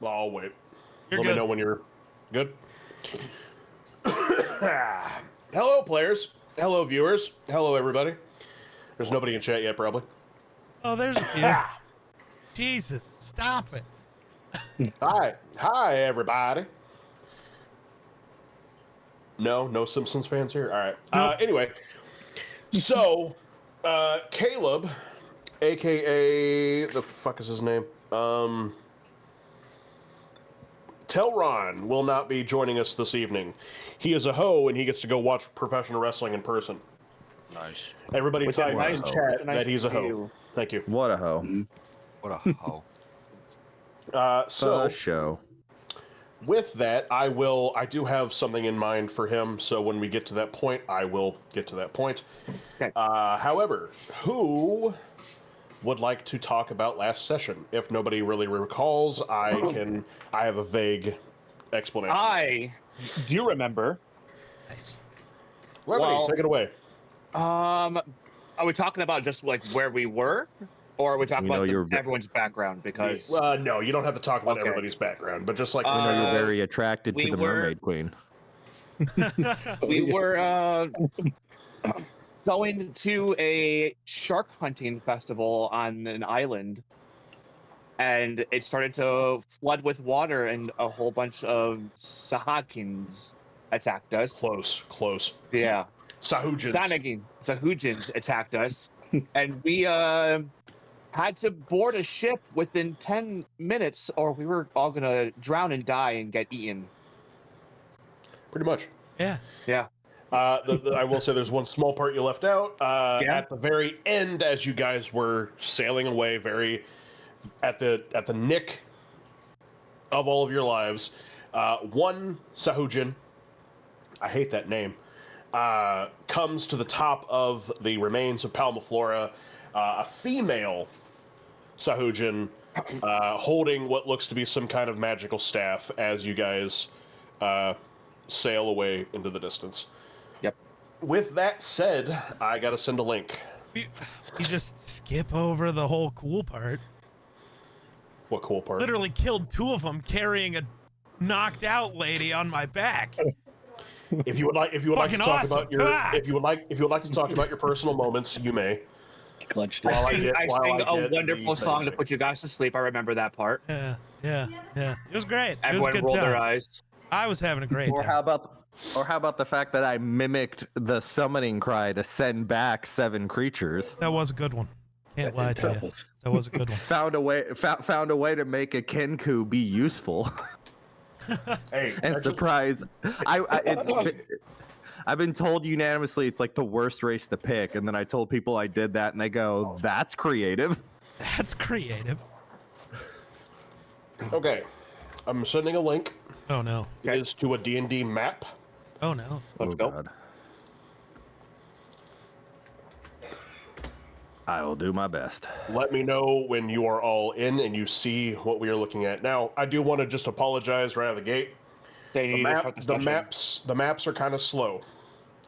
I'll wait. You're Let good. me know when you're good. Hello, players. Hello, viewers. Hello, everybody. There's nobody in chat yet, probably. Oh, there's a few. Jesus, stop it. Hi, everybody. No Simpsons fans here? All right. Nope. Anyway, so, Caleb, a.k.a. the fuck is his name? Telron will not be joining us this evening. He is a hoe, and he gets to go watch professional wrestling in person. Nice. Everybody With a type nice in hoe. chat With a nice that he's a hoe. view. Thank you. What a hoe. What a hoe. So, show. with that, I do have something in mind for him, so when we get to that point, I will get to that point. Okay. However, who would like to talk about last session? If nobody really recalls, I have a vague explanation. I do remember. Nice. Remedy, well- take it away. Are we talking about just like where we were, or are we talking You know, about you're- everyone's background? Because No, you don't have to talk about Okay. everybody's background, but just like I know you're Uh, very attracted to we the were- Mermaid Queen. we were going to a shark hunting festival on an island, and it started to flood with water, and a whole bunch of Sahakins attacked us. close. Yeah. Sahujins. Sahujins attacked us, and we had to board a ship within 10 minutes, or we were all gonna drown and die and get eaten. Pretty much. Yeah. Yeah. I will say there's one small part you left out. Yeah. At the very end, as you guys were sailing away, very at the nick of all of your lives, one Sahujin, I hate that name, comes to the top of the remains of Palmaflora, a female Sahujin holding what looks to be some kind of magical staff as you guys sail away into the distance. Yep. With that said, I gotta send a link. We just skip over the whole cool part. What cool part? Literally killed two of them carrying a knocked out lady on my back. If you would like to Fucking talk awesome. about your, Ah! if you would like to talk about your personal moments, you may. Clutched While I it. get- I while sing I a get wonderful the song to thing. put you guys to sleep. I remember that part. Yeah. It was great. It was Everyone a good rolled their time. eyes. I was having a great Or time. how about the fact that I mimicked the summoning cry to send back 7 creatures? That was a good one. Can't lie to you. Truffles. That was a good one. Found a way to make a Kenku be useful Hey, and that's surprise. I've been told unanimously it's like the worst race to pick, and then I told people I did that, and they go, "That's creative." That's creative. okay. I'm sending a link. Oh no. It is to a D&D map. Oh no. Let's go. God. I will do my best. Let me know when you are all in and you see what we are looking at. Now, I do want to just apologize right out of the gate. Okay, you need to start The maps are kind of slow,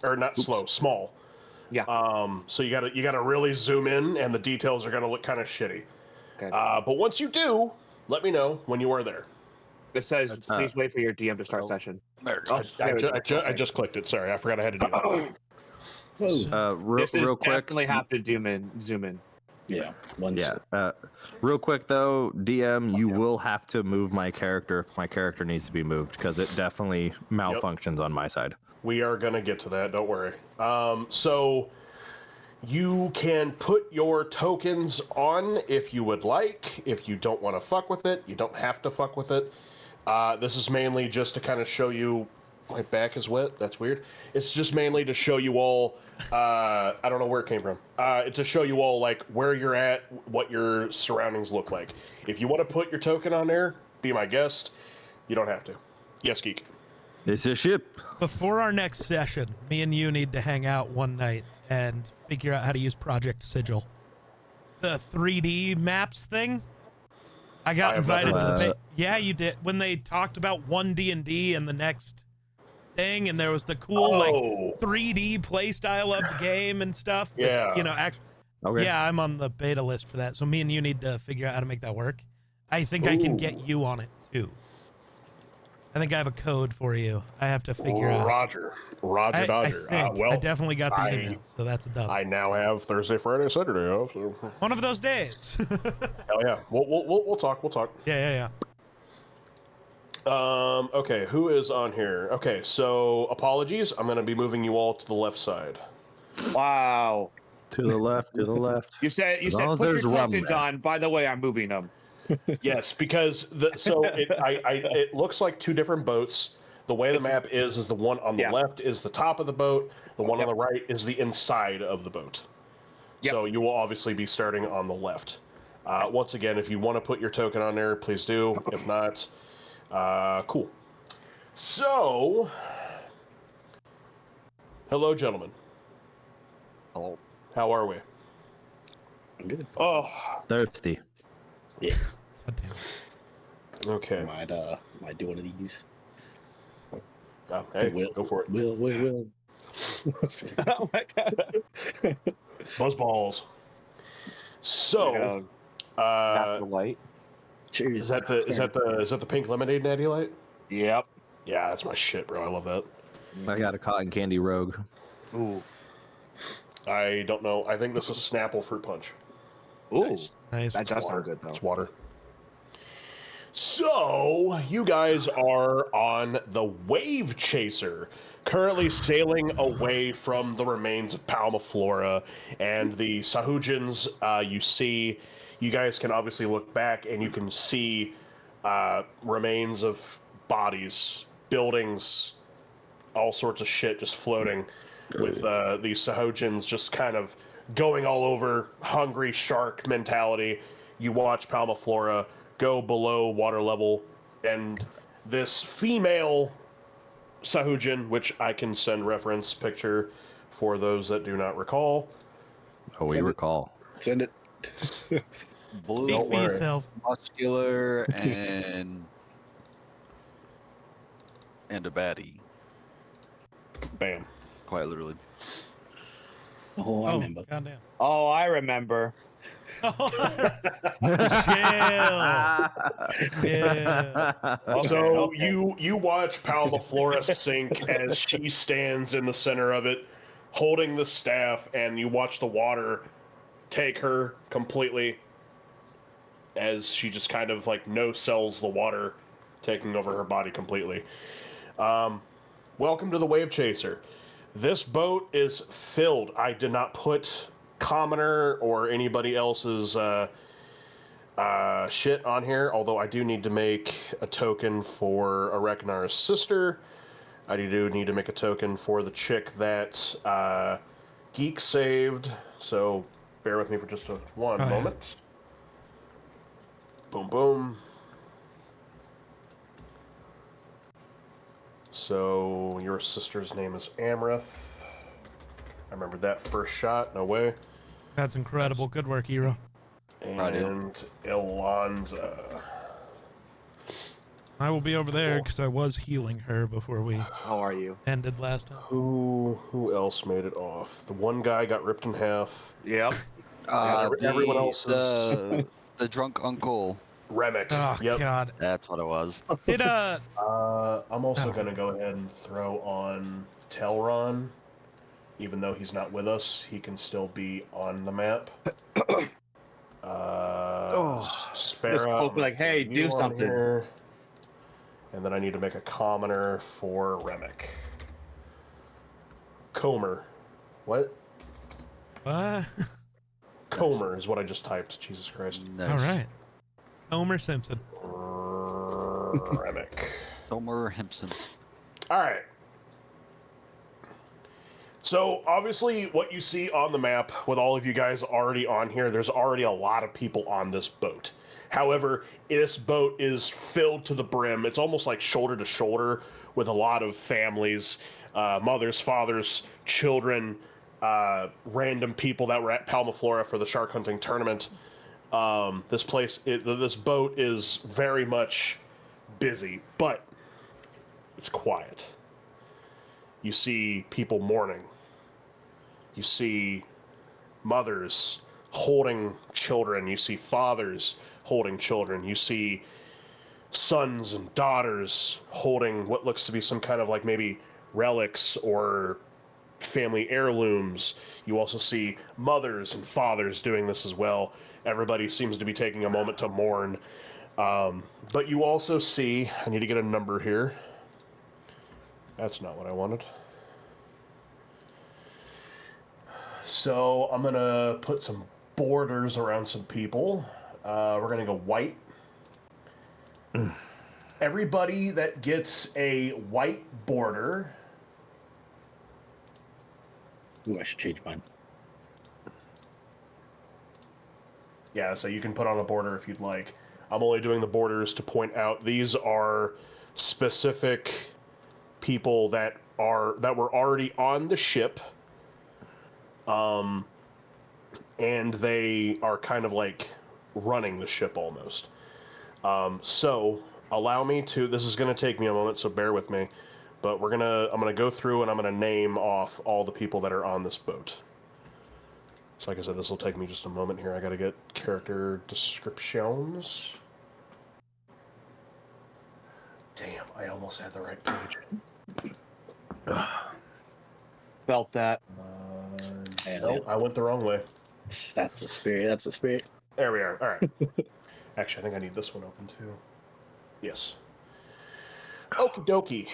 or not slow, small. Yeah. So you gotta really zoom in, and the details are gonna look kind of shitty. Okay. But once you do, let me know when you are there. It says, please wait for your DM to start session. There it goes. I just clicked it. Sorry, I forgot I had to do that. This is Real quick. definitely have to zoom in. Yeah. One Yeah. Real quick though, DM, you will have to move my character if my character needs to be moved because it definitely malfunctions on my side. We are gonna get to that. Don't worry. So you can put your tokens on if you would like. If you don't want to fuck with it, you don't have to fuck with it. This is mainly just to kind of show you. My back is wet. That's weird. It's just mainly to show you all. I don't know where it came from. It's to show you all like where you're at, what your surroundings look like. If you want to put your token on there, be my guest. You don't have to. Yes, Geek. It's a ship. Before our next session, me and you need to hang out one night and figure out how to use Project Sigil. The 3D maps thing. I got invited to the yeah, you did when they talked about 1D&D and the next thing, and there was the cool like 3D play style of the game and stuff. Yeah. You know, actually, Okay. yeah, I'm on the beta list for that. So me and you need to figure out how to make that work. I think I can get Ooh. you on it too. I think I have a code for you. I have to figure out. Roger, I Dodger. think I definitely got the I- email, so that's a dub. I now have Thursday, Friday, Saturday off. So. One of those days. Hell yeah, we'll talk. We'll talk. Yeah. Okay, who is on here? Okay, so apologies. I'm gonna be moving you all to the left side. Wow. To the left, to the left. You said As long as put your there's rum tokens there. on. By the way, I'm moving them. Yes, because it looks like two different boats. The way the map is the one on the left is the top of the boat. The one on the right is the inside of the boat. So you will obviously be starting on the left. Once again, if you want to put your token on there, please do. If not, cool. So, hello, gentlemen. Hello. How are we? I'm good. Oh, Thirsty. Yeah. God damn it. Okay. Might do one of these. Hey, Will. go for it. Will. oh my god. Buzz balls. So, Natural light. Cheers. is that the pink lemonade natty light? Yep. Yeah, that's my shit, bro. I love that. I got a cotton candy rogue. Ooh. I don't know. I think this is Snapple fruit punch. Ooh. Nice. That does sound good though. It's water. So, you guys are on the Wave Chaser, currently sailing away from the remains of Palmaflora and the Sahujins. You guys can obviously look back and you can see remains of bodies, buildings, all sorts of shit just floating with these Sahujins just kind of going all over, hungry shark mentality. You watch Palmaflora go below water level, and this female Sahujin, which I can send reference picture for those that do not recall. Oh, we recall. Send it. Blue, Speak for worry. yourself. muscular, and a baddie. Bam. Quite literally. Oh, I Oh, remember. goddamn. Oh, I remember. Yeah. So you watch Palmaflora sink as she stands in the center of it, holding the staff, and you watch the water take her completely as she just kind of like no-sells the water, taking over her body completely. Welcome to the Wave Chaser. This boat is filled. I did not put commoner or anybody else's shit on here, although I do need to make a token for Arekinar's sister. I do need to make a token for the chick that Geek saved, so bear with me for just one moment. Boom, boom. So, your sister's name is Amrith. I remember that first shot, no way. That's incredible. Good work, hero. And Ilonza. I will be over there because I was healing her before we How are you? ended last time. Who else made it off? The one guy got ripped in half. Yep. Everyone else is the drunk uncle. Remick. Oh, Yep. God. That's what it was. Did, I'm also Oh. going to go ahead and throw on Telron. Even though he's not with us, he can still be on the map. Sparrow. Just poke like, hey, do something. Here. And then I need to make a commoner for Remick. Comer. What? what? Comer is what I just typed. Jesus Christ. Nice. All right. Homer Simpson. Remick. Homer Hempson. All right. So, obviously, what you see on the map, with all of you guys already on here, there's already a lot of people on this boat. However, this boat is filled to the brim. It's almost like shoulder to shoulder with a lot of families, mothers, fathers, children, random people that were at Palmaflora for the shark hunting tournament. This boat is very much busy, but it's quiet. You see people mourning. You see mothers holding children. You see fathers holding children. You see sons and daughters holding what looks to be some kind of like maybe relics or family heirlooms. You also see mothers and fathers doing this as well. Everybody seems to be taking a moment to mourn. But you also see, I need to get a number here. That's not what I wanted. So I'm going to put some borders around some people. We're going to go white. Everybody that gets a white border. Ooh, I should change mine. Yeah, so you can put on a border if you'd like. I'm only doing the borders to point out these are specific people that were already on the ship. And they are kind of like running the ship almost. So allow me to, this is going to take me a moment, so bear with me, but I'm going to go through and I'm going to name off all the people that are on this boat. So like I said, this will take me just a moment here. I got to get character descriptions. Damn, I almost had the right page. Felt that. No, I went the wrong way. That's the spirit. That's the spirit. There we are. All right. Actually, I think I need this one open too. Yes. Okie dokie.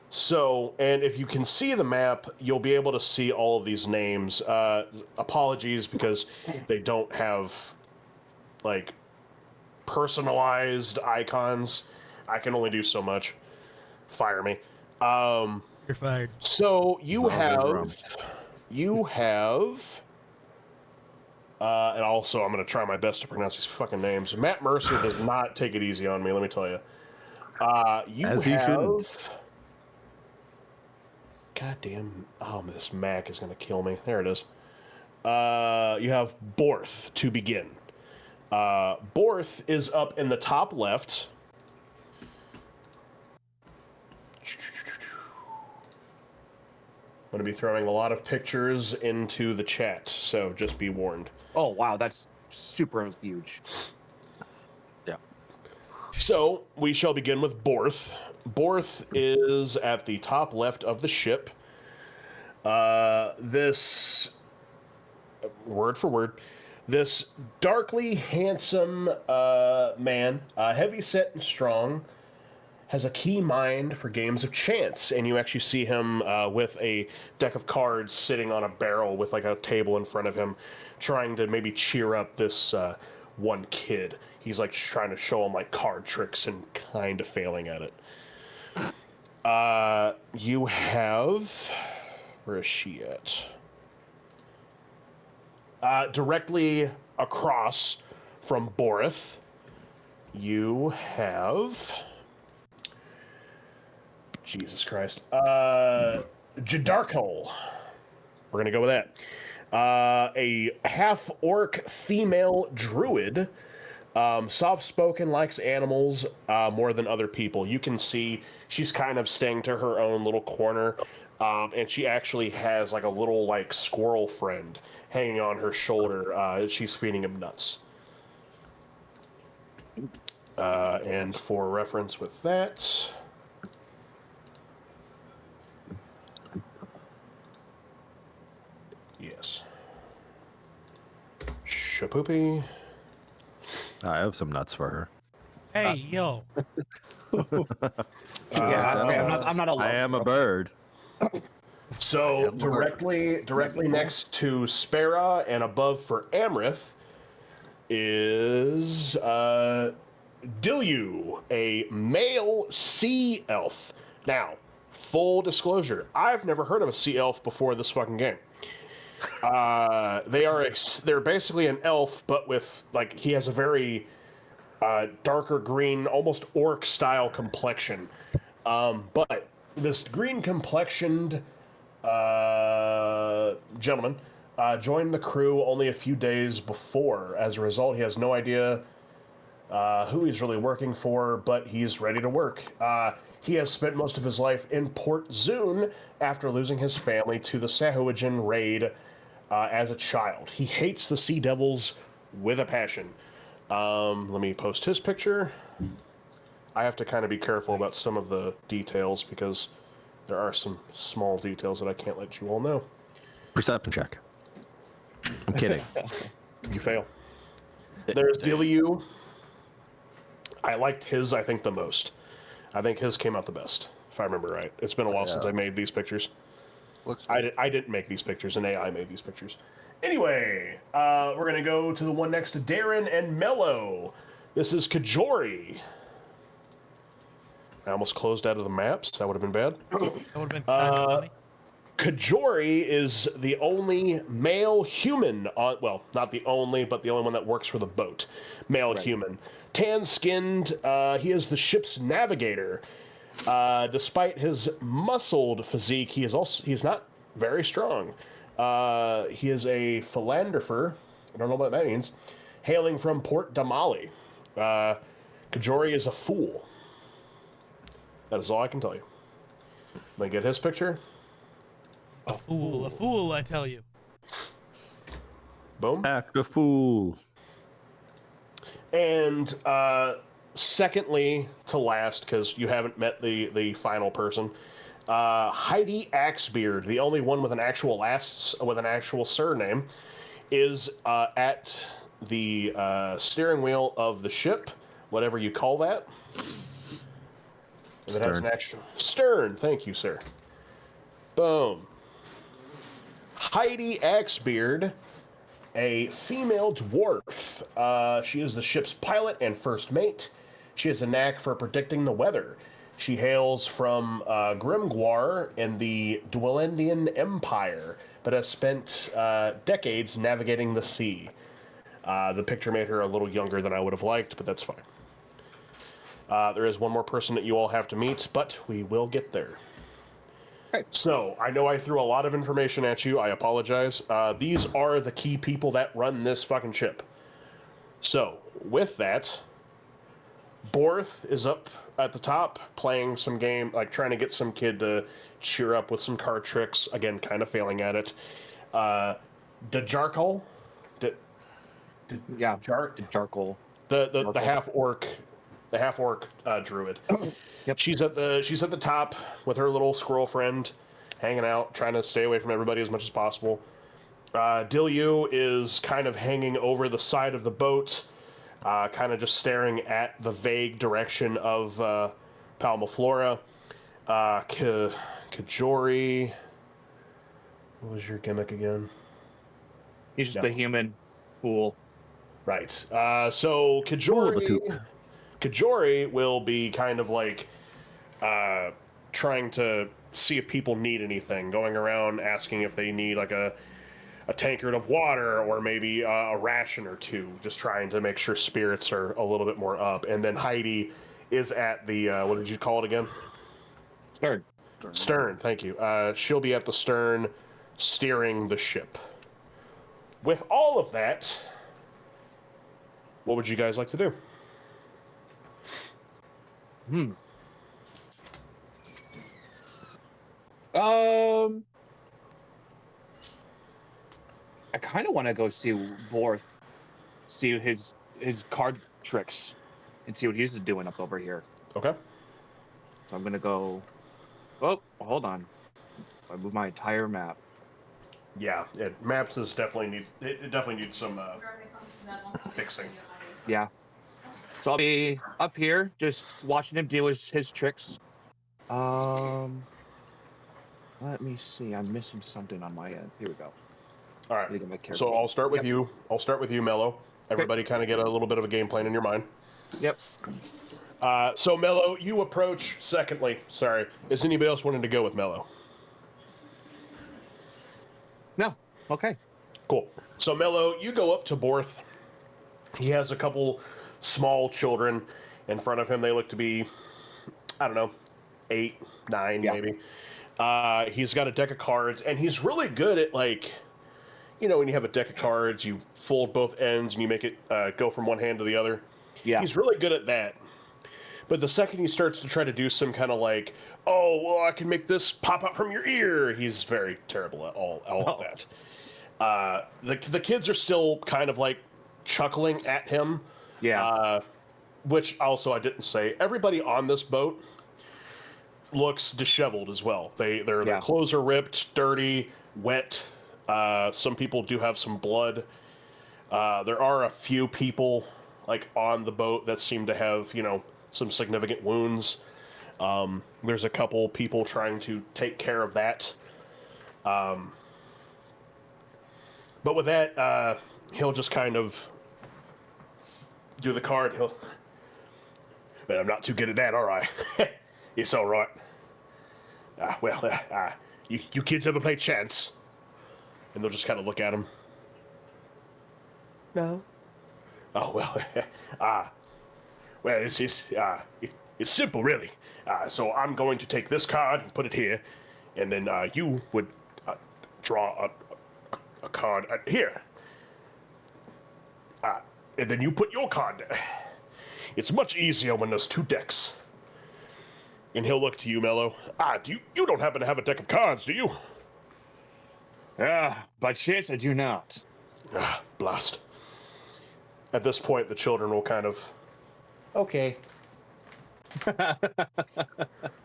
So, and if you can see the map, you'll be able to see all of these names. Apologies because they don't have, like, personalized icons. I can only do so much. Fire me. You're fired. So you have, and also I'm going to try my best to pronounce these fucking names. Matt Mercer does not take it easy on me, let me tell you. As he shouldn't. Goddamn, this Mac is going to kill me. There it is. You have Borth to begin. Borth is up in the top left. I'm going to be throwing a lot of pictures into the chat, so just be warned. Oh, wow, that's super huge. Yeah. So, we shall begin with Borth. Borth is at the top left of the ship. This, word for word, this darkly handsome man, heavy-set and strong, has a keen mind for games of chance, and you actually see him with a deck of cards sitting on a barrel with like a table in front of him, trying to maybe cheer up this one kid. He's like trying to show him like card tricks and kind of failing at it. You have, where is she at? Directly across from Borth, you have, Jesus Christ, Jadarkol. We're gonna go with that. A half-orc female druid, soft-spoken, likes animals more than other people. You can see she's kind of staying to her own little corner, and she actually has like a little like squirrel friend hanging on her shoulder. She's feeding him nuts. And for reference with that, yes, Shapoopy. I have some nuts for her. Hey, yo. I'm not a I am a bird. So directly next to Spera and above for Amrith is Dilyu, a male sea elf. Now, full disclosure, I've never heard of a sea elf before this fucking game. They're basically an elf, but with like he has a very darker green, almost orc style complexion. But this green complexioned gentleman joined the crew only a few days before. As a result, he has no idea who he's really working for, but he's ready to work. He has spent most of his life in Port Zune after losing his family to the Sahuagin raid as a child. He hates the Sea Devils with a passion. Let me post his picture. I have to kind of be careful about some of the details because there are some small details that I can't let you all know. Perception check. I'm kidding. You fail. There's Dilyu. I liked his, I think, the most. I think his came out the best, if I remember right. It's been a while since I made these pictures. I didn't make these pictures, an AI made these pictures. Anyway, we're going to go to the one next to Darren and Mello. This is Kajori. I almost closed out of the maps. That would have been bad. That would have been kind of funny. Kajori is the only male human on, well, not the only, but the only one that works for the boat. Male human. Tan-skinned, he is the ship's navigator. Despite his muscled physique, he's not very strong. He is a philanderer. I don't know what that means. Hailing from Port Damali. Kajori is a fool. That is all I can tell you. Let me get his picture. A fool, I tell you. Boom. Act a fool. And secondly to last, because you haven't met the final person, Heidi Axebeard, the only one with an actual surname, is at the steering wheel of the ship, whatever you call that. And it has an actual stern. Thank you, sir. Boom. Heidi Axebeard, a female dwarf. She is the ship's pilot and first mate. She has a knack for predicting the weather. She hails from Grimgwar in the Dwelendian Empire, but has spent decades navigating the sea. The picture made her a little younger than I would have liked, but that's fine. There is one more person that you all have to meet, but we will get there. Okay. So, I know I threw a lot of information at you. I apologize. These are the key people that run this fucking ship. So, with that, Borth is up at the top playing some game, like trying to get some kid to cheer up with some card tricks. Again, kind of failing at it. Dejarkal. Dejarkal. The half orc druid. Yep. She's at the top with her little squirrel friend, hanging out, trying to stay away from everybody as much as possible. Dilyu is kind of hanging over the side of the boat, kind of just staring at the vague direction of Palmaflora. Kajori, what was your gimmick again? He's just a human fool. Right. So Kajori will be kind of like trying to see if people need anything, going around asking if they need like a tankard of water or maybe a ration or two, just trying to make sure spirits are a little bit more up. And then Heidi is at the, what did you call it again? Stern, thank you. She'll be at the stern steering the ship. With all of that, what would you guys like to do? I kind of want to go see Borth, see his card tricks, and see what he's doing up over here. Okay. So I'm gonna go. Oh, hold on. I move my entire map. Yeah, maps is definitely needs some fixing. Yeah. So I'll be up here, just watching him do his tricks. Let me see. I'm missing something on my end. Here we go. All right. So I'll start with you. I'll start with you, Mello. Everybody kind of get a little bit of a game plan in your mind. Yep. So Mello, you approach. Secondly, sorry, is anybody else wanting to go with Mello? No. Okay. Cool. So Mello, you go up to Borth. He has a couple small children in front of him. They look to be, I don't know, 8, 9 maybe. He's got a deck of cards, and he's really good at, like, you know, when you have a deck of cards, you fold both ends and you make it go from one hand to the other. Yeah. He's really good at that. But the second he starts to try to do some kind of like, oh, well, I can make this pop out from your ear, he's very terrible at all of that. The kids are still kind of like chuckling at him. Yeah. Which also I didn't say. Everybody on this boat looks disheveled as well. Their clothes are ripped, dirty, wet. Some people do have some blood. There are a few people like on the boat that seem to have, some significant wounds. There's a couple people trying to take care of that. But with that, he'll just kind of do the card. But I'm not too good at that, all right. It's all right. You kids ever play chance? And they'll just kind of look at him. No. Oh, well, it's simple, really. So I'm going to take this card and put it here, and then you would draw a card here. And then you put your card there. It's much easier when there's two decks. And he'll look to you, Mello. You don't happen to have a deck of cards, do you? By chance, I do not. Blast. At this point, the children will kind of... Okay.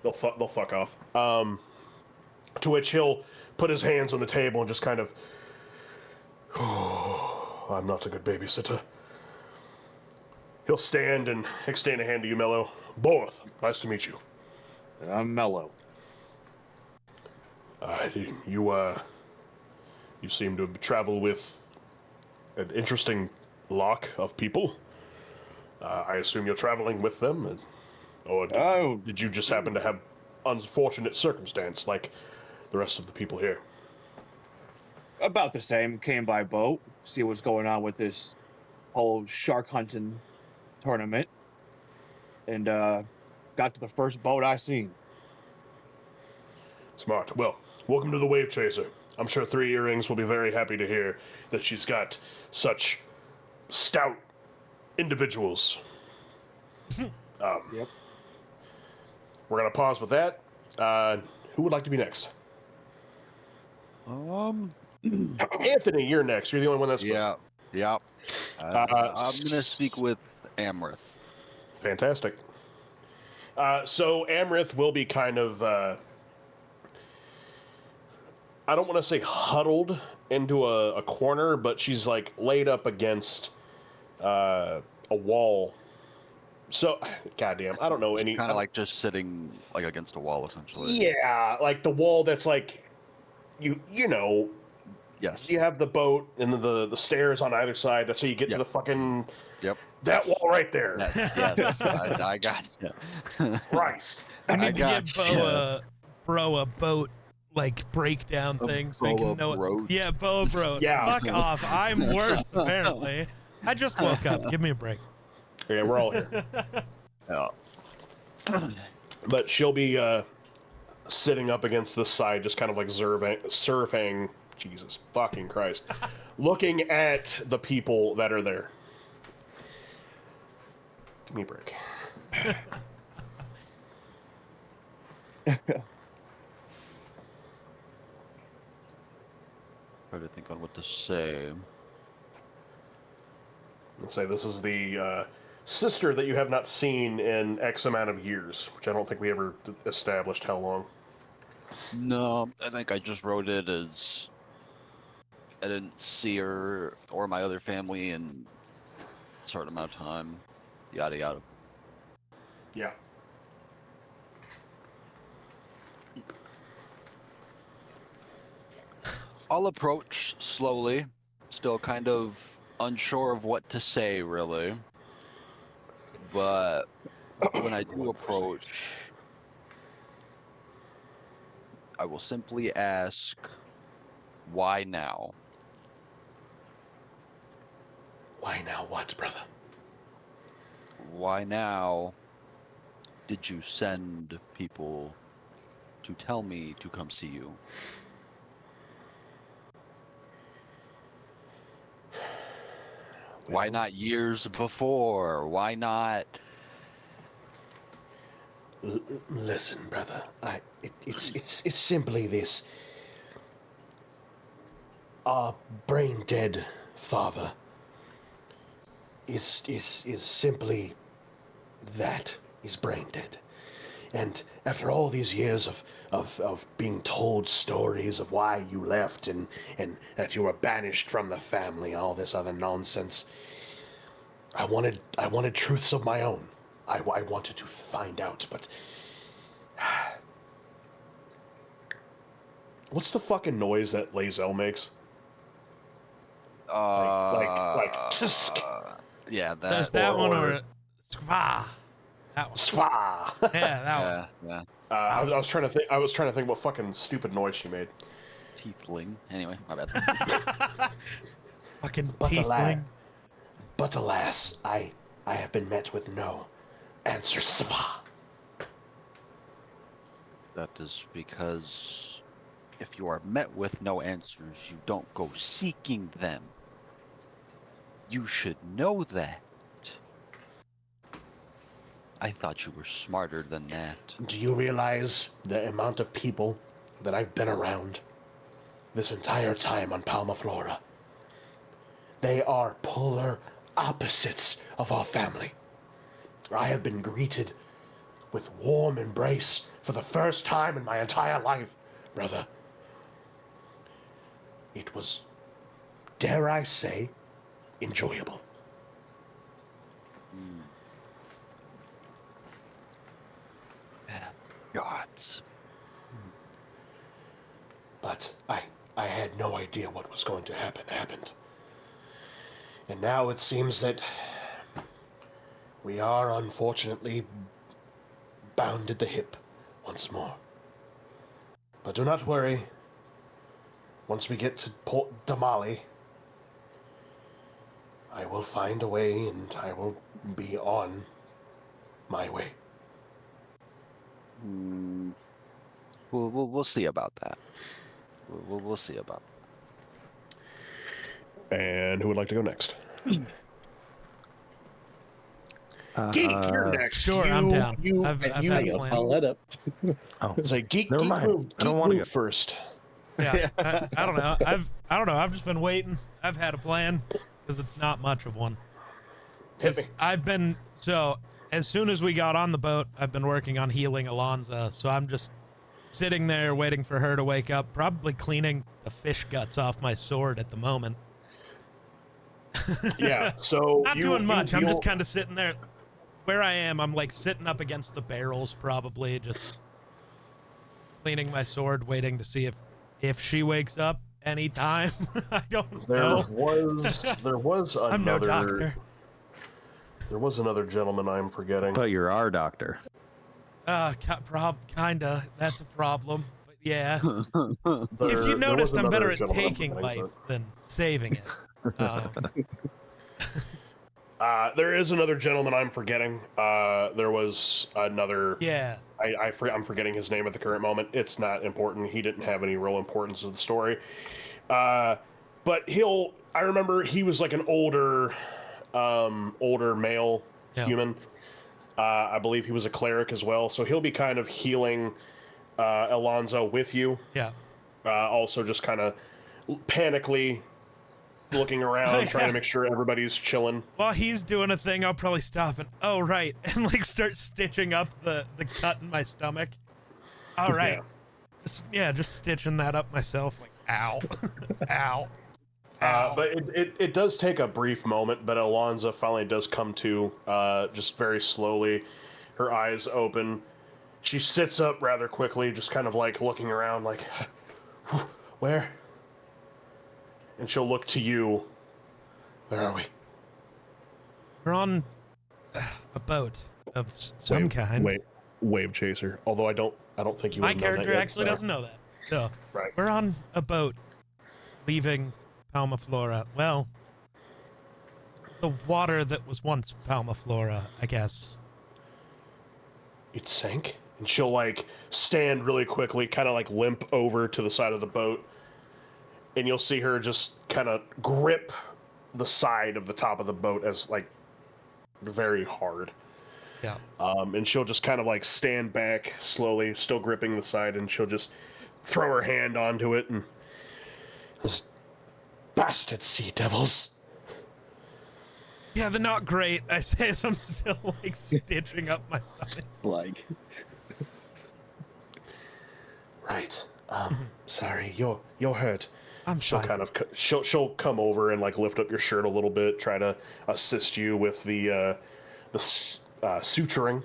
They'll fuck off. To which he'll put his hands on the table and just kind of... I'm not a good babysitter. He'll stand and extend a hand to you, Mello. Borth, nice to meet you. I'm Mello. You seem to travel with an interesting lock of people. I assume you're traveling with them, or did you just happen to have unfortunate circumstance like the rest of the people here? About the same. Came by boat, see what's going on with this whole shark hunting tournament, and got to the first boat I seen. Smart. Well, welcome to the Wave Chaser. I'm sure Three Earrings will be very happy to hear that she's got such stout individuals. Yep. We're gonna pause with that. Who would like to be next? Anthony, you're next. You're the only one that's... Yeah. I'm gonna speak with Amrith. Fantastic. So Amrith will be kind of... I don't want to say huddled into a corner, but she's like laid up against a wall. So, goddamn, I don't know any... Kind of like just sitting like against a wall, essentially. Yeah, like the wall that's like, you know... Yes. You have the boat and the stairs on either side. That's how you get to the fucking... Yep. That wall right there. Yes. I got you. Christ. I need to give Bro a boat like breakdown thing so he can know it. Yeah, Bo. Yeah. Fuck off. I'm worse apparently. I just woke up. Give me a break. Yeah, we're all here. Yeah. But she'll be sitting up against the side, just kind of like surfing. Jesus fucking Christ. Looking at the people that are there. Give me a break. Try to think on what to say. Let's say this is the sister that you have not seen in X amount of years, which I don't think we ever established how long. No, I think I just wrote it as I didn't see her or my other family in a certain amount of time. Yada yada. Yeah. I'll approach slowly, still kind of unsure of what to say, really. But when I do approach, I will simply ask, why now? Why now what, brother? Why now did you send people to tell me to come see you? Why not years before? Why not? Listen, brother. It's simply this. our brain dead father is simply that. He's brain dead. And after all these years of being told stories of why you left and that you were banished from the family, all this other nonsense, I wanted truths of my own. I wanted to find out, but what's the fucking noise that Lae'zel makes? Like tsk. Yeah, that. There's that or- one or- or Skva. That one. Swa. Yeah, that one. Yeah. I was trying to think. I was trying to think what fucking stupid noise she made. Tiefling. Anyway, my bad. Fucking But tiefling. But alas, I have been met with no answer. Swa. That is because if you are met with no answers, you don't go seeking them. You should know that. I thought you were smarter than that. Do you realize the amount of people that I've been around this entire time on Palma Flora? They are polar opposites of our family. I have been greeted with warm embrace for the first time in my entire life, brother. It was, dare I say, enjoyable. Gods. But I had no idea what was going to happened. And now it seems that we are unfortunately bound at the hip once more. But do not worry. Once we get to Port Damali, I will find a way and I will be on my way. We'll see about that. We'll see about that. And who would like to go next? Geek, you're next. Sure, I'm down. I've I had a gotta plan. follow that up. It's like Geek, Never geek mind. move, I don't geek wanna move go. first. Yeah, I don't know. I don't know. I've just been waiting. I've had a plan because it's not much of one. Hit me. 'Cause I've been as soon as we got on the boat, I've been working on healing Alonza. So I'm just sitting there waiting for her to wake up, probably cleaning the fish guts off my sword at the moment. Yeah, so Not doing much. I'm just kind of sitting there. Where I am, I'm like sitting up against the barrels, probably just cleaning my sword, waiting to see if she wakes up anytime. I don't know. There was another. I'm no doctor. There was another gentleman I'm forgetting. But you're our doctor. Kinda. That's a problem. But yeah. There- If you there noticed, was I'm better another at gentleman I'm taking forgetting, life than saving it. There is another gentleman I'm forgetting. There was another. Yeah. I'm forgetting his name at the current moment. It's not important. He didn't have any real importance to the story. But I remember he was like an older male Yeah. human. I believe he was a cleric as well. So he'll be kind of healing Alonzo with you. Yeah. Also just kind of panically looking around, trying to make sure everybody's chilling. While he's doing a thing, I'll probably stop and and like start stitching up the cut in my stomach. All right. Just stitching that up myself. Like, ow. Ow. Ow. But it does take a brief moment, but Alonza finally does come to, just very slowly. Her eyes open. She sits up rather quickly, just kind of like looking around like, where? And she'll look to you. Where are we? We're on a boat of some kind. Wave chaser. Although I don't think you. My would've known that character yet, actually so- doesn't know that. So Right. we're on a boat leaving Palma Flora. Well, the water that was once Palma Flora, I guess. It sank, and she'll like stand really quickly, kind of like limp over to the side of the boat, and you'll see her just kind of grip the side of the top of the boat as like very hard. Yeah. And she'll just kind of like stand back slowly, still gripping the side, and she'll just throw her hand onto it and just Bastard sea devils. Yeah, they're not great. I say as I'm still like stitching up my stomach. Like, Right. Sorry, you're hurt. I'm She'll fine. kind of she'll come over and like lift up your shirt a little bit, try to assist you with the suturing,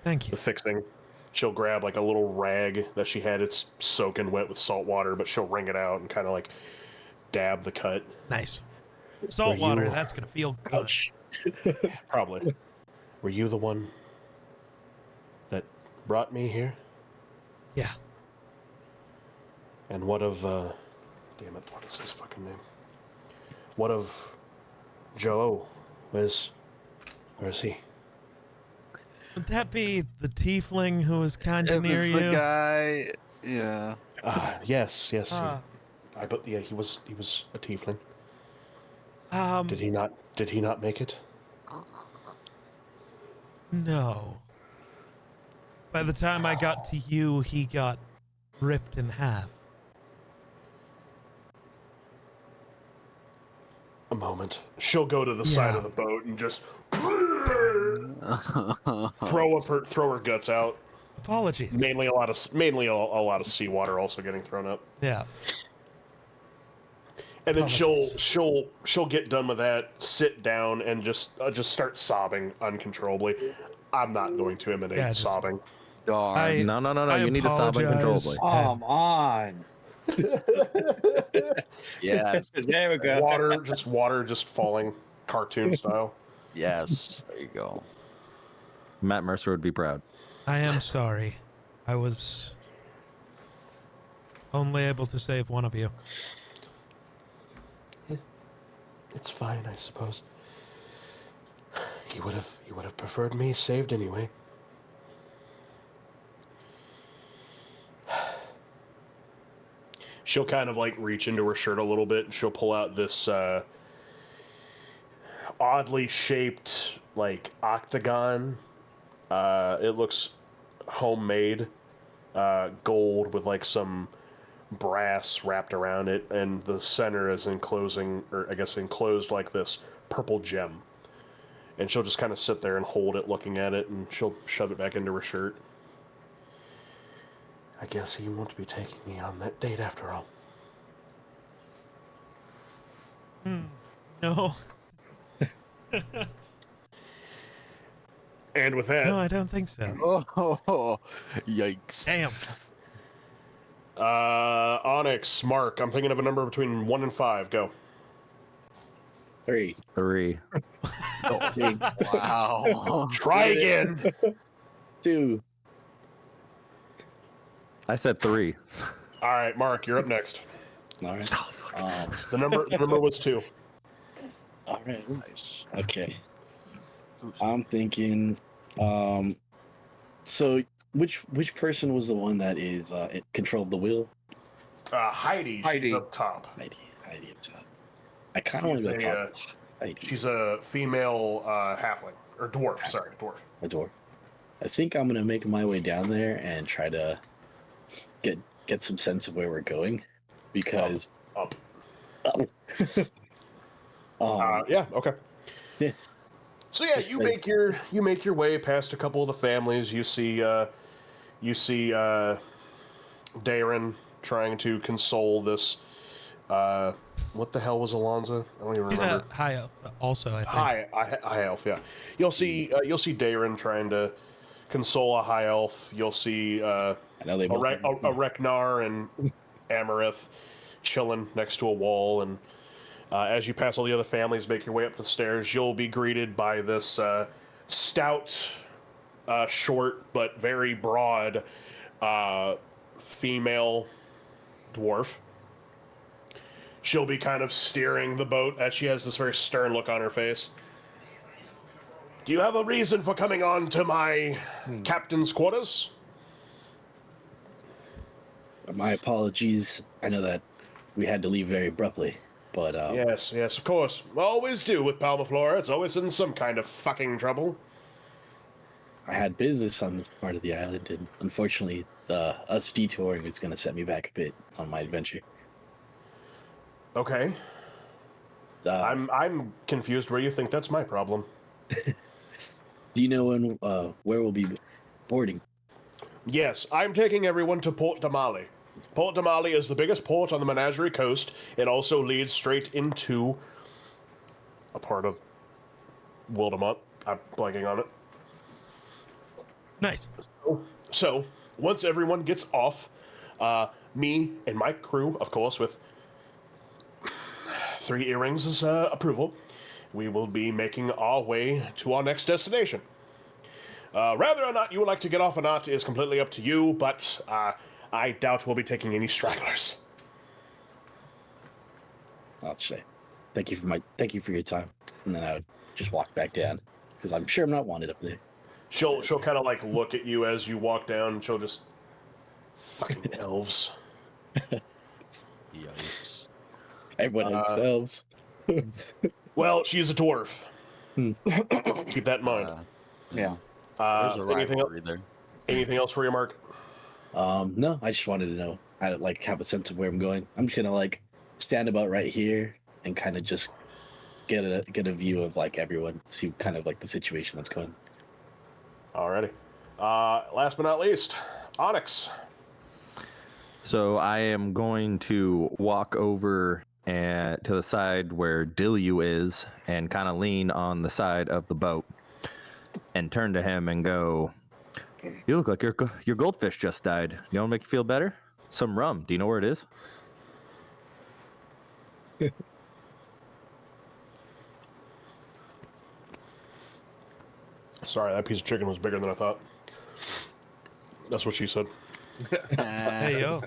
Thank the you. fixing. She'll grab like a little rag that she had. It's soaking wet with salt water, but she'll wring it out and kind of like dab the cut. Nice. Salt water, you- that's gonna feel good. ouch. Probably. Were you the one that brought me here? Yeah. And what of damn it, what is his fucking name? What of Joe? Where is he? Would that be the tiefling who was kind of It near was you? the guy. Yeah. Yes. Ah. Yeah, he was a tiefling. Um, Did he not make it? no. By the time I got to you, he got ripped in half. A moment. She'll go to the side Yeah. of the boat and just throw her guts out. Apologies. Mainly a lot of seawater also getting thrown up. Yeah. And then Apologies. she'll get done with that, sit down, and just start sobbing uncontrollably. I'm not going to imitate Yeah, just- sobbing. Darn. I- No. I You need to sob apologize. uncontrollably. Come on. Yes. There we go. Water just falling, cartoon style. Yes. There you go. Matt Mercer would be proud. I am sorry. I was only able to save one of you. It's fine, I suppose. He would have preferred me saved anyway. She'll kind of like reach into her shirt a little bit and she'll pull out this oddly shaped like octagon. It looks homemade, gold with like some brass wrapped around it, and the center is enclosed like this purple gem. And she'll just kind of sit there and hold it, looking at it, and she'll shove it back into her shirt. I guess he won't be taking me on that date after all. No. And with that, No, I don't think so. Oh, yikes. Damn. Onyx, Mark, I'm thinking of a number between 1 and 5. Go. 3. 3. Wow. Try again. 2. I said 3. All right, Mark, you're up next. All right. The number was 2. All right. Nice. Okay. I'm thinking. So which person was the one that is it controlled the wheel? Heidi. Heidi. She's up top. Heidi up top. I kind of want to go She's top. Heidi. She's a female halfling or dwarf. Sorry, dwarf. A dwarf. I think I'm gonna make my way down there and try to get some sense of where we're going, because Up. Yeah. Okay. Yeah. So yeah, Just you like- make your way past a couple of the families. You see Darren trying to console this. What the hell was Alonzo? I don't even He's remember. a high elf, also, I think. High elf. Yeah, you'll see Darren trying to console a high elf. You'll see I know they a both Reknar and Amarith chilling next to a wall, and as you pass all the other families, make your way up the stairs, you'll be greeted by this stout, short but very broad female dwarf. She'll be kind of steering the boat as she has this very stern look on her face. Do you have a reason for coming on to my captain's quarters? My apologies. I know that we had to leave very abruptly, but Yes, of course. Always do with Palmaflora. It's always in some kind of fucking trouble. I had business on this part of the island, and unfortunately, us detouring is going to set me back a bit on my adventure. Okay. I'm confused. Where you think that's my problem? Do you know where we'll be boarding? Yes, I'm taking everyone to Port Damali. Port Damali is the biggest port on the Menagerie Coast. It also leads straight into a part of Wildemont. I'm blanking on it. Nice. So, once everyone gets off, me and my crew, of course, with 3 earrings as approval, we will be making our way to our next destination. Whether or not you would like to get off or not is completely up to you, but I doubt we'll be taking any stragglers. I'll say, thank you for your time, and then I would just walk back down because I'm sure I'm not wanted up there. She'll kind of like look at you as you walk down. And she'll just fucking elves. Yikes. Everyone hates elves. Well, she's a dwarf. Keep that in mind. Yeah. There's a Anything else? rivalry there. Anything else for you, Mark? No, I just wanted to know. I like have a sense of where I'm going. I'm just gonna like stand about right here and kind of just get a view of like everyone, see kind of like the situation that's going. Alrighty. Last but not least, Onyx. So I am going to walk over to the side where Dilyu is and kind of lean on the side of the boat and turn to him and go, "You look like your goldfish just died. You want to make you feel better? Some rum. Do you know where it is?" Sorry, that piece of chicken was bigger than I thought. That's what she said. Hey, yo.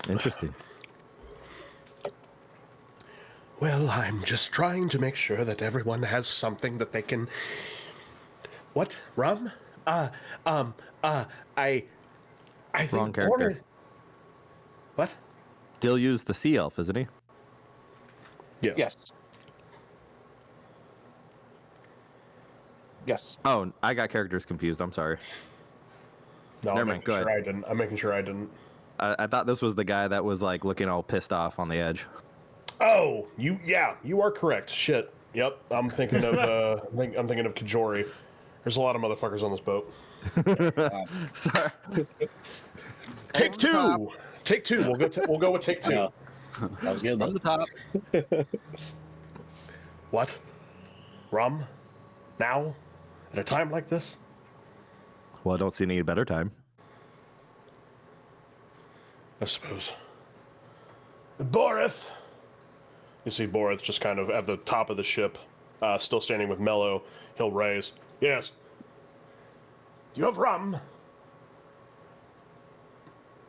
Interesting. Well, I'm just trying to make sure that everyone has something that they can... What? Rum? I think... Wrong character. What? Dilyu's the sea elf, isn't he? Yes. Yes. Yes. Oh, I got characters confused. I'm sorry. No, Never I'm mind, making go sure ahead. I didn't. I'm making sure I didn't. I thought this was the guy that was like looking all pissed off on the edge. Oh, you are correct. Shit. Yep. I'm thinking of I'm thinking of Kajori. There's a lot of motherfuckers on this boat. Sorry. Take Over the top. two. Take two. We'll go with take two. Yeah. That was good. From Though. the top. What? Rum? Now? At a time like this? Well, I don't see any better time. I suppose. Borith! You see Borith just kind of at the top of the ship, still standing with Mello. He'll raise. Yes. Do you have rum?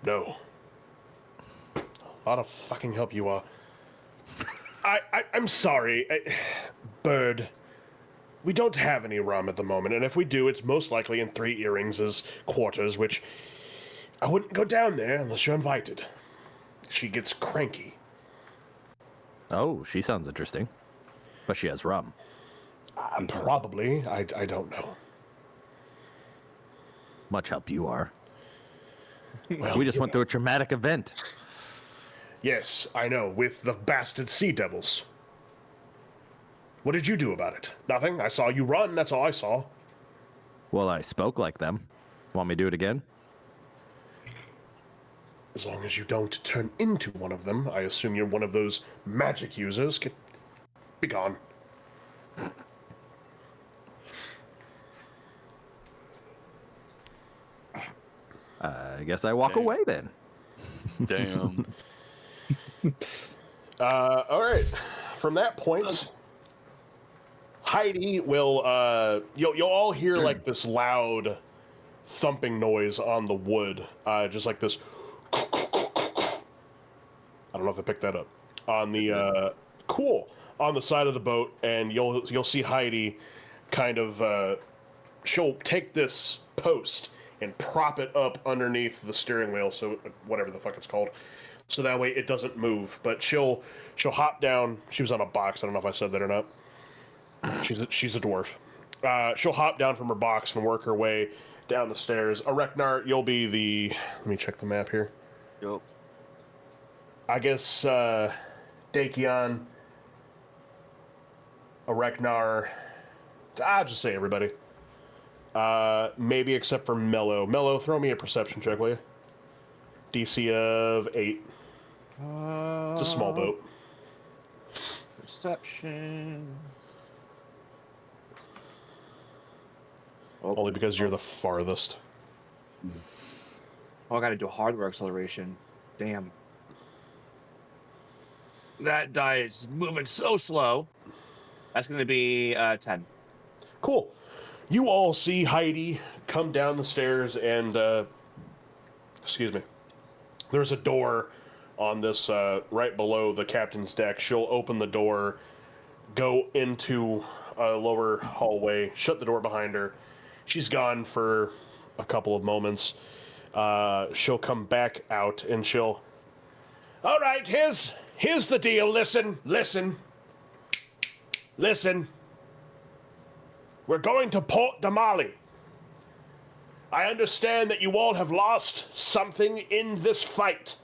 No. A lot of fucking help you are. I'm sorry. Bird. We don't have any rum at the moment, and if we do, it's most likely in 3 earrings' quarters, which I wouldn't go down there unless you're invited. She gets cranky. Oh, she sounds interesting. But she has rum. Probably. I don't know. Much help you are. Well, We just went through a traumatic event. Yes, I know, with the bastard sea devils. What did you do about it? Nothing. I saw you run, that's all I saw. Well, I spoke like them. Want me to do it again? As long as you don't turn into one of them, I assume you're one of those magic users. Be gone. I guess I walk Okay. away then. Damn. All right. From that point, Heidi will. You'll all hear like this loud thumping noise on the wood, just like this. I don't know if I picked that up on the cool on the side of the boat, and you'll see Heidi kind of. She'll take this post and prop it up underneath the steering wheel, so whatever the fuck it's called, so that way it doesn't move. But she'll hop down. She was on a box. I don't know if I said that or not. She's a dwarf. She'll hop down from her box and work her way down the stairs. Areknar, you'll be the. Let me check the map here. Yup. I guess Dakion, Areknar, I'll just say everybody. Maybe except for Mello. Mello, throw me a perception check, will you? DC of 8. It's a small boat. Perception. Only because you're the farthest. Oh, I gotta do hardware acceleration. Damn. That die is moving so slow. That's gonna be 10. Cool. You all see Heidi come down the stairs and, excuse me, there's a door on this, right below the captain's deck. She'll open the door, go into a lower hallway, shut the door behind her. She's gone for a couple of moments. She'll come back out and she'll, all right, here's the deal. Listen. We're going to Port Damali. I understand that you all have lost something in this fight.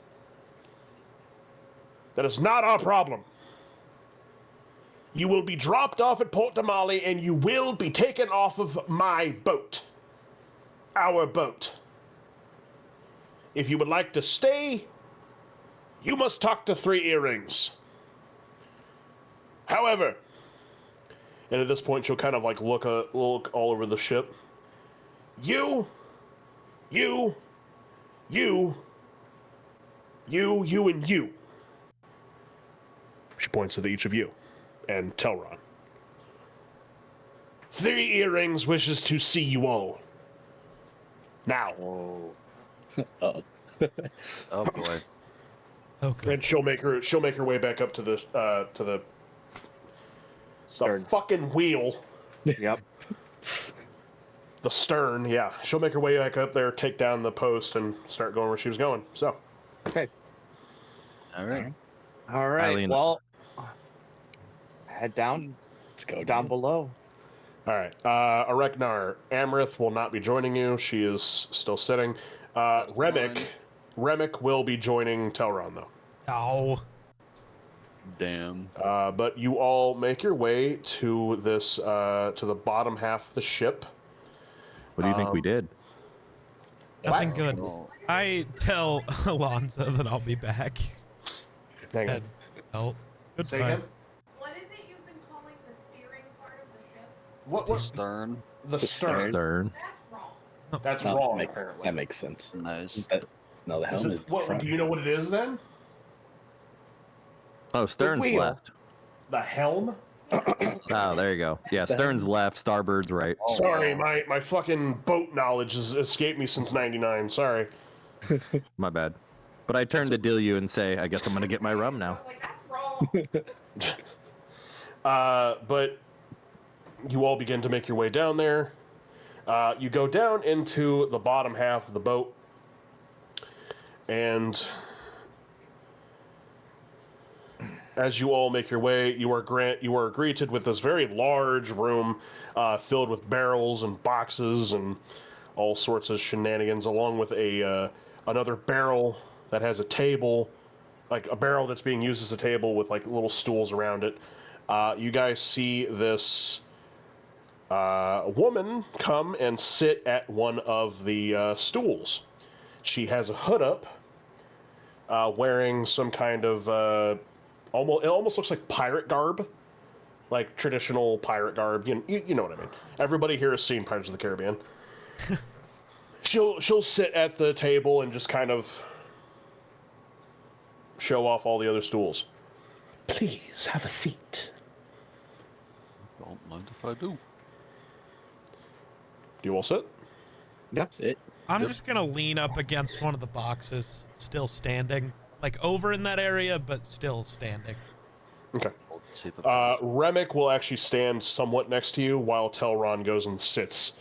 That is not our problem. You will be dropped off at Port Damali and you will be taken off of my boat. Our boat. If you would like to stay, you must talk to Three Earrings. However, and at this point she'll kind of like look all over the ship. You, and you. She points at each of you and Telron. Three Earrings wishes to see you all. Now. Oh. Oh boy. Okay. And she'll make her way back up to the Stern. fucking wheel. Yep. The stern, yeah. She'll make her way back up there, take down the post, and start going where she was going. So. Okay. All right. All right. Eileen. Well, head down. Let's go Down below. All right. Areknar, Amrith will not be joining you. She is still sitting. Remick will be joining Telron, though. Oh. Damn. But you all make your way to this, to the bottom half of the ship. What do you think we did? Nothing Wow. good. Oh, I tell Alonzo that I'll be back. Hang on. And, oh, Say goodbye. again? What is it you've been calling the steering part of the ship? What the was stern. the stern? Stern. That's wrong. That's No, wrong, that apparently. makes sense. Nice. No, the Is helm it- is the what, front. do you know what it is then? Oh, Stern's wheel. left. The helm? Oh, there you go. Yeah, It's the Stern's helm. left, starboard's right. Oh, Sorry, wow. my fucking boat knowledge has escaped me since '99. Sorry. My bad. But I turn to Dilyu and say, I guess I'm going to get my rum now. Like, that's wrong. But you all begin to make your way down there. You go down into the bottom half of the boat, and as you all make your way, you are greeted with this very large room filled with barrels and boxes and all sorts of shenanigans, along with another barrel that has a table, like a barrel that's being used as a table with like little stools around it. You guys see this woman come and sit at one of the stools. She has a hood up, wearing some kind of it almost looks like pirate garb, like traditional pirate garb. You know what I mean. Everybody here has seen Pirates of the Caribbean. She'll sit at the table and just kind of show off all the other stools. Please have a seat. Don't mind if I do. Do you all sit? That's it. I'm just gonna lean up against one of the boxes, still standing. Like over in that area, but still standing. Okay. We'll see if it Remick will actually stand somewhat next to you while Telron goes and sits.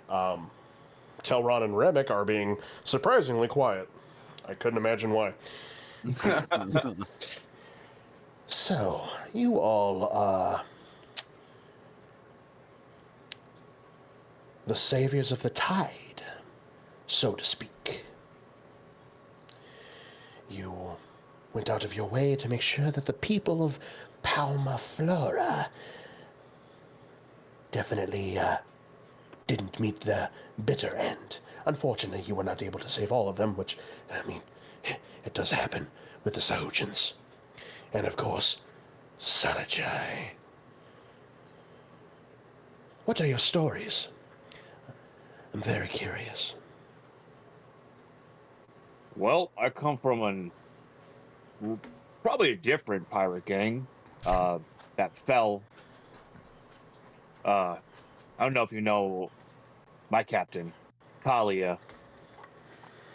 Telron and Remick are being surprisingly quiet. I couldn't imagine why. So, you all are the saviors of the tide, so to speak. You went out of your way to make sure that the people of Palma Flora definitely didn't meet the bitter end. Unfortunately, you were not able to save all of them, which, I mean, it does happen with the Sahujans. And of course, Salachai. What are your stories? I'm very curious. Well, I come from probably a different pirate gang that fell. I don't know if you know my captain, Talia.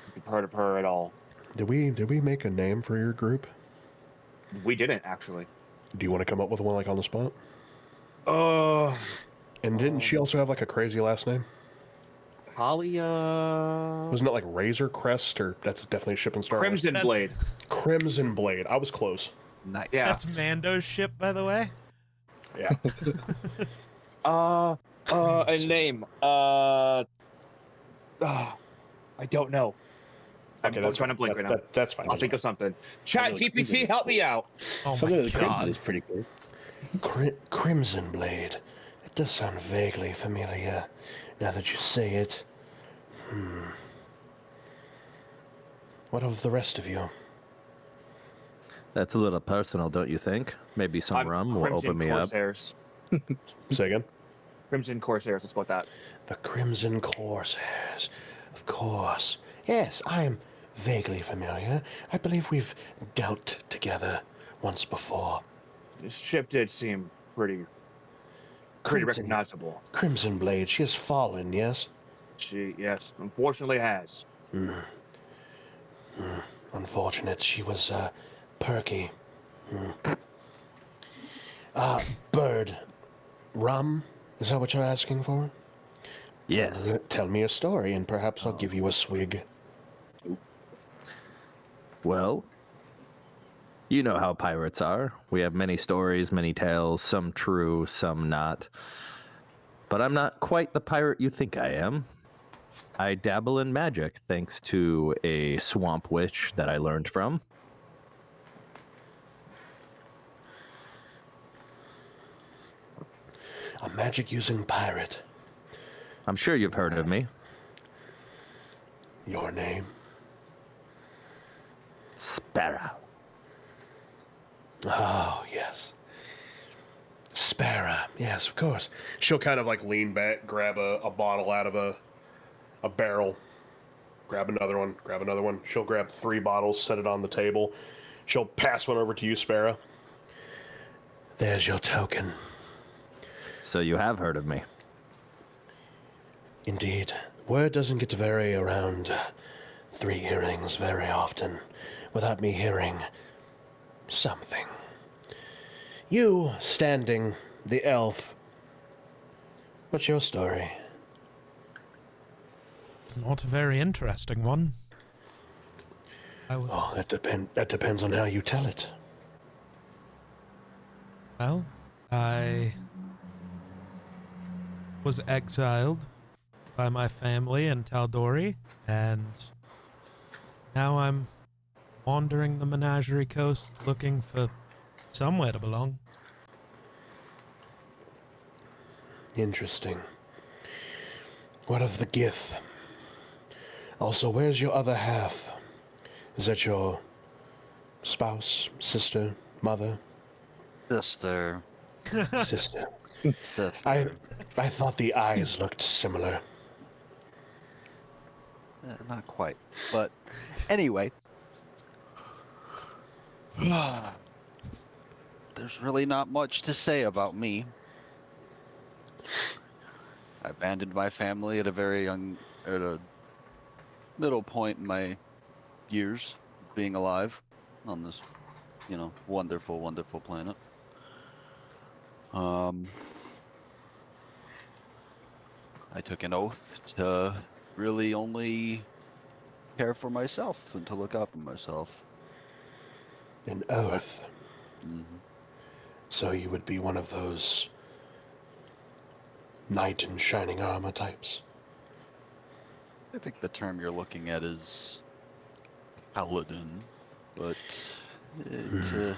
If you've heard of her at all. Did we make a name for your group? We didn't, actually. Do you want to come up with one like on the spot? And didn't she also have like a crazy last name? Talia. Wasn't it like Razor Crest, or that's definitely a ship in Star Wars? Crimson Blade. Crimson Blade. I was close. Nice. Yeah. That's Mando's ship, by the way. Yeah. A name. I don't know. Okay, I'm that's trying to blink right now. That's fine. I'll think of something. Chat GPT, help me out. Oh Some my of the crimson god. is pretty cool. Crimson Blade. It does sound vaguely familiar, now that you say it. What of the rest of you? That's a little personal, don't you think? Maybe some I'm rum will Crimson open me up. Corsairs. Say again? Crimson Corsairs, let's go with that. The Crimson Corsairs. Of course. Yes, I am vaguely familiar. I believe we've dealt together once before. This ship did seem pretty recognizable. Crimson Blade, she has fallen, yes? She, yes, unfortunately has. Unfortunate, she was, perky. Bird. Rum? Is that what you're asking for? Yes. Tell me a story, and perhaps I'll give you a swig. Well, you know how pirates are. We have many stories, many tales, some true, some not. But I'm not quite the pirate you think I am. I dabble in magic thanks to a swamp witch that I learned from. A magic-using pirate. I'm sure you've heard of me. Your name? Sparrow. Oh, yes. Sparrow. Yes, of course. She'll kind of like lean back, grab a bottle out of a barrel, grab another one. She'll grab 3 bottles, set it on the table. She'll pass one over to you, Sparrow. There's your token. So you have heard of me. Indeed. Word doesn't get to vary around 3 earrings very often without me hearing something. You, standing, the elf. What's your story? It's not a very interesting one. Oh, that depends on how you tell it. Well, I was exiled by my family in Taldori, and now I'm wandering the Menagerie Coast looking for somewhere to belong. Interesting. What of the Gith? Also, where's your other half? Is that your spouse, sister, mother? Sister. Sister. Sister. I thought the eyes looked similar. Not quite. But anyway. There's really not much to say about me. I abandoned my family at a middle point in my years being alive on this, wonderful, wonderful planet. I took an oath to really only care for myself and to look out for myself. An oath. Mm-hmm. So you would be one of those knight in shining armor types? I think the term you're looking at is paladin, but To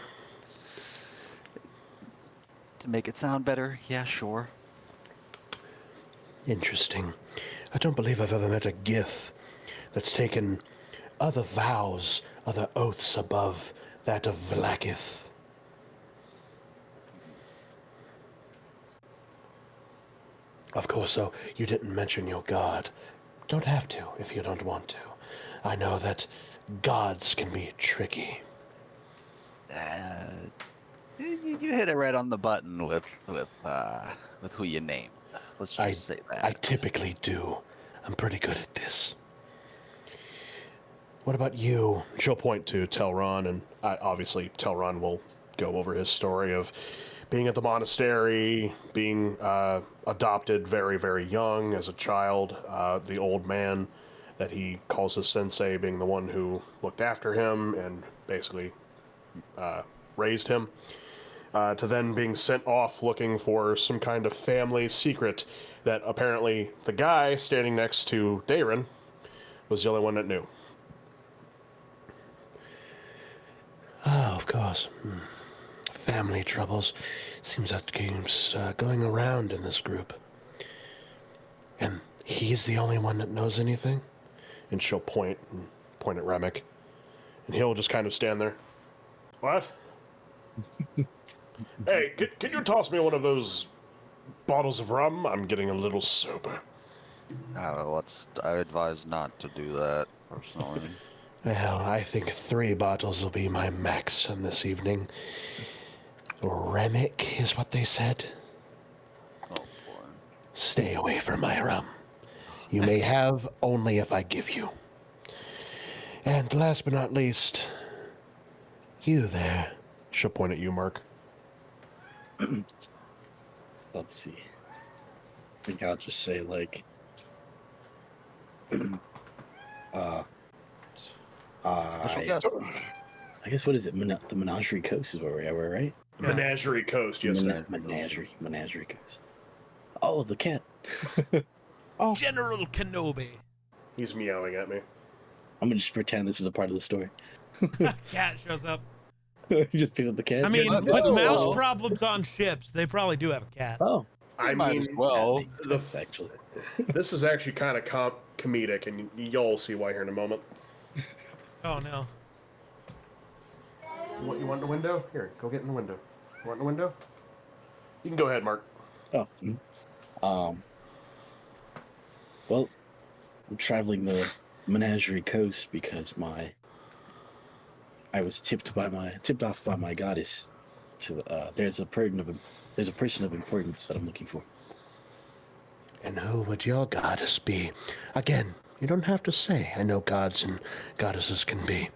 make it sound better, yeah, sure. Interesting. I don't believe I've ever met a Gith that's taken other vows, other oaths above that of Vlakith. Of course, though, you didn't mention your god. Don't have to if you don't want to. I know that gods can be tricky. You hit it right on the button with who you named. Let's just say that. I typically do. I'm pretty good at this. What about you? She'll point to Telron, and obviously Telron will go over his story of being at the monastery, being adopted very, very young as a child, the old man that he calls his sensei being the one who looked after him and basically raised him, to then being sent off looking for some kind of family secret that apparently the guy standing next to Dayron was the only one that knew. Oh, of course. Family troubles. Seems that keeps going around in this group. And he's the only one that knows anything? And she'll point at Remick. And he'll just kind of stand there. What? Hey, can you toss me one of those bottles of rum? I'm getting a little sober. I advise not to do that, personally. Well, I think 3 bottles will be my max on this evening. Remick is what they said. Oh, boy. Stay away from my rum. You may have only if I give you. And last but not least, you there. She'll point at you, Mark. Let's see. I think I'll just say, like, I guess, what is it? The Menagerie Coast is where we're right? Yeah. Menagerie Coast, yes, sir. Menagerie Coast. Oh, the cat. Oh, General Kenobi. He's meowing at me. I'm gonna just pretend this is a part of the story. Cat shows up. Just pick up the cat. I mean, might with as mouse well. problems on ships, they probably do have a cat. Oh, I Might mean, as well. that's actually. this is actually kind of comedic, and you'll see why here in a moment. Oh no. You want the window? Here, go get in the window. You want the window? You can go ahead, Mark. Oh. Well, I'm traveling the Menagerie Coast because I was tipped off by my goddess to there's a person of importance that I'm looking for. And who would your goddess be? Again, you don't have to say. I know gods and goddesses can be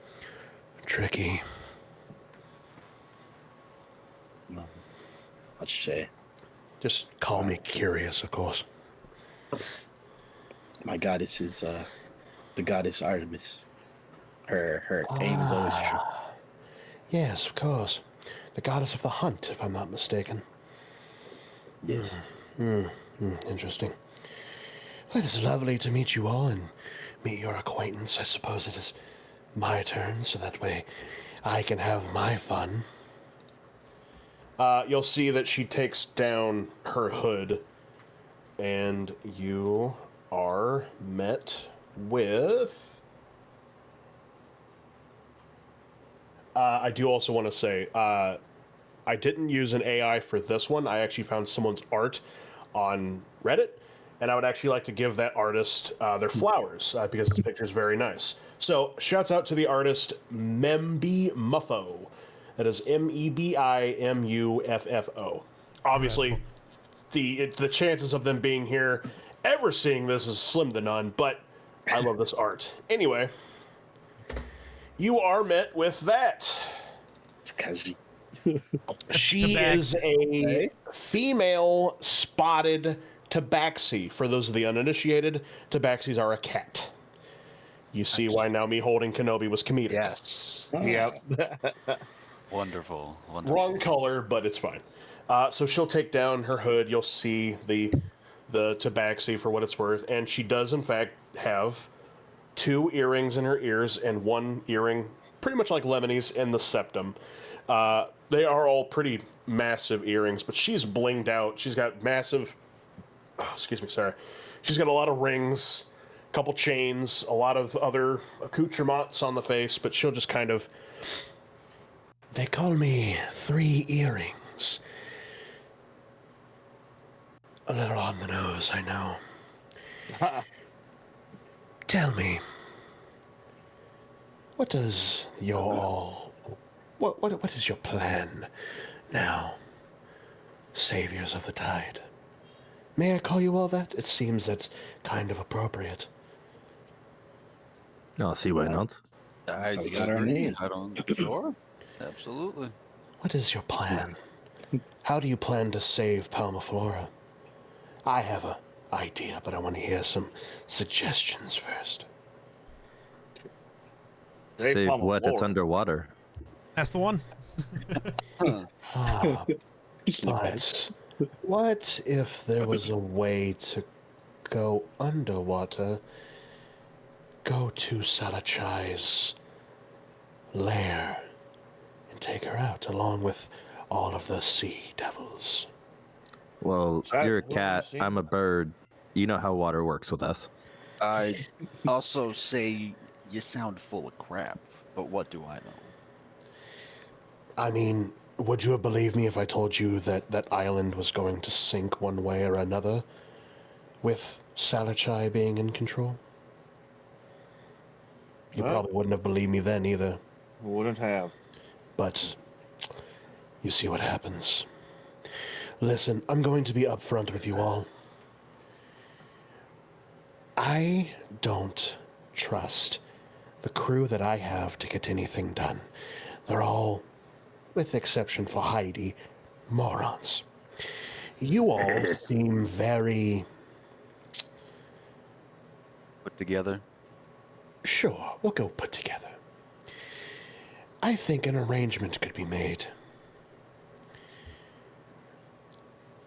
tricky. I'll just say Just call me curious, of course. my goddess is the goddess Artemis. Her aim is always true. Yes, of course. The goddess of the hunt, if I'm not mistaken. Yes. Interesting. Well, it's lovely to meet you all and meet your acquaintance. I suppose it is my turn, so that way I can have my fun. You'll see that she takes down her hood, and you are met with... I do also want to say, I didn't use an AI for this one. I actually found someone's art on Reddit, and I would actually like to give that artist their flowers, because this picture is very nice. So, shouts out to the artist Membi Muffo. That is Mebimuffo. Obviously, the chances of them being here, ever seeing this, is slim to none, but I love this art. Anyway, you are met with that. It's Kaji. She is a female spotted tabaxi. For those of the uninitiated, tabaxis are a cat. You see why now me holding Kenobi was comedic. Yes. Yep. Wonderful. Wrong color, but it's fine. So she'll take down her hood. You'll see the tabaxi for what it's worth. And she does, in fact, have 2 earrings in her ears and 1 earring pretty much like Lemony's in the septum. They are all pretty massive earrings, but she's blinged out. She's got massive, excuse me, sorry. She's got a lot of rings, a couple chains, a lot of other accoutrements on the face, but she'll just kind of... They call me Three Earrings. A little on the nose, I know. Tell me, what does your... What is your plan now, saviors of the tide? May I call you all that? It seems that's kind of appropriate. I'll see why not. I So we got our agree. name. I don't. Sure. Absolutely. What is your plan? How do you plan to save Palmaflora? I have an idea, but I want to hear some suggestions first. Save Save what? It's Palmaflora. underwater. That's the one. Ah, Just look at but what if there was a way to go underwater, go to Salachai's lair, and take her out along with all of the sea devils? Well, That's you're a what you cat. see. I'm a bird. You know how water works with us. I also say you sound full of crap, but what do I know? I mean, would you have believed me if I told you that that island was going to sink one way or another, with Salachai being in control? You Well- probably wouldn't have believed me then either, Wouldn't have. but you see what happens. Listen, I'm going to be upfront with you all. I don't trust the crew that I have to get anything done. They're all, with the exception for Heidi, morons. You all seem very... Put together. Sure, we'll go put together. I think an arrangement could be made.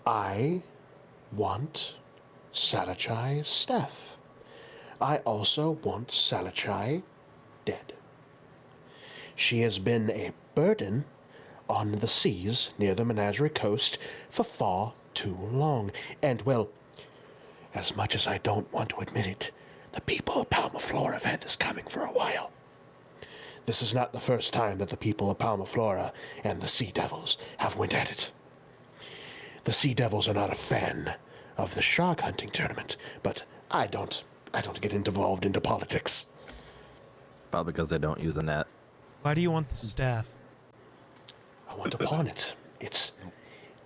I want Salachai's staff. I also want Salachai dead. She has been a burden on the seas near the Menagerie Coast for far too long. And, well, as much as I don't want to admit it, the people of Palmaflora have had this coming for a while. This is not the first time that the people of Palmaflora and the Sea Devils have went at it. The Sea Devils are not a fan of the shark hunting tournament, but I don't get involved into politics. Probably because they don't use a net. Why do you want the staff? I want to pawn it.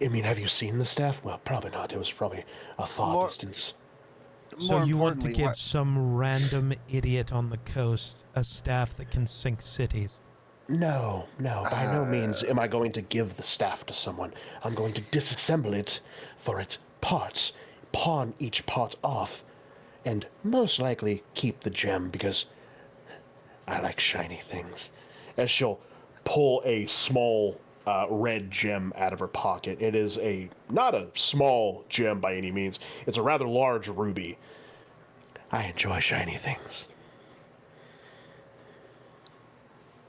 I mean, have you seen the staff? Well, probably not. It was probably a far More- distance. So you want to importantly, give some random idiot on the coast a staff that can sink cities? No, by no means am I going to give the staff to someone. I'm going to disassemble it for its parts, pawn each part off, and most likely keep the gem because I like shiny things. As she'll pull a small red gem out of her pocket. It is not a small gem by any means. It's a rather large ruby. I enjoy shiny things.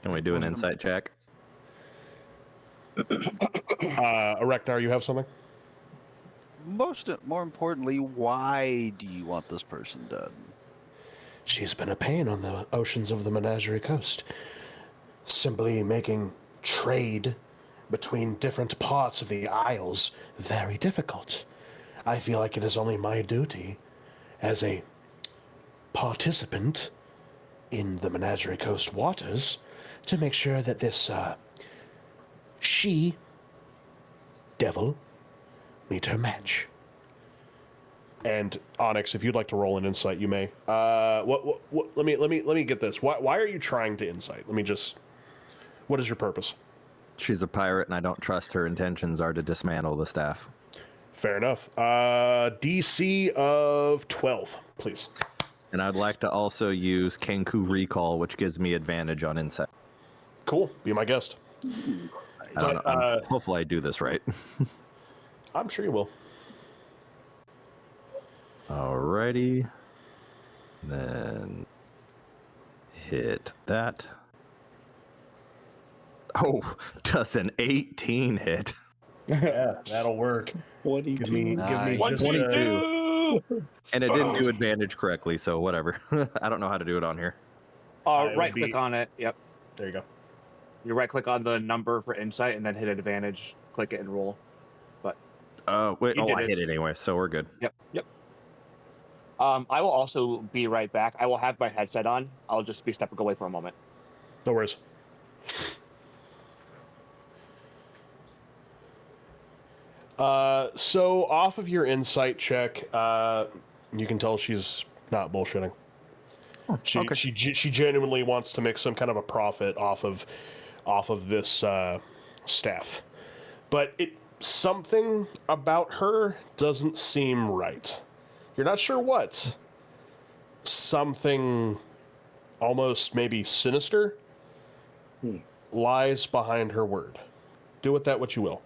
Can we do an insight check? Erecnar, you have something? More importantly, why do you want this person dead? She's been a pain on the oceans of the Menagerie Coast. Simply making trade between different parts of the Isles very difficult. I feel like it is only my duty as a participant in the Menagerie Coast waters to make sure that this she-devil meet her match. And Onyx, if you'd like to roll an insight, you may. Let me get this. Why are you trying to insight? What is your purpose? She's a pirate, and I don't trust her intentions are to dismantle the staff. Fair enough. DC of 12, please. And I'd like to also use Kenku Recall, which gives me advantage on insight. Cool. Be my guest. I don't know. Hopefully I do this right. I'm sure you will. Alrighty. Then hit that. Oh, does an 18 hit? Yeah, that'll work. 22. Give me Nice. just 22. And it didn't do advantage correctly, so whatever. I don't know how to do it on here. would Right click be- on it. Yep. There you go. You right click on the number for insight and then hit advantage. Click it and roll. Wait, You did I it. hit it anyway, so we're good. Yep. I will also be right back. I will have my headset on. I'll just be stepping away for a moment. No worries. So off of your insight check, you can tell she's not bullshitting. okay. She genuinely wants to make some kind of a profit off of this staff, but something about her doesn't seem right. You're not sure what. Something almost maybe sinister lies behind her word. Do with that what you will.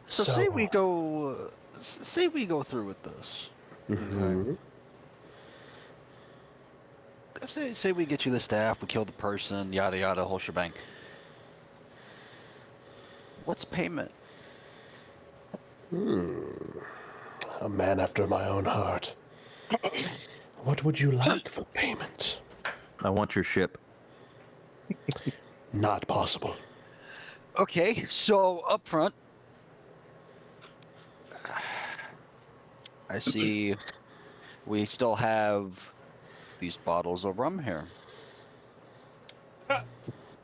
So say we go through with this. Mhm. Okay. Say we get you the staff, we kill the person, yada yada, whole shebang. What's payment? A man after my own heart. What would you like for payment? I want your ship. Not possible. Okay, so up front, I see we still have these bottles of rum here.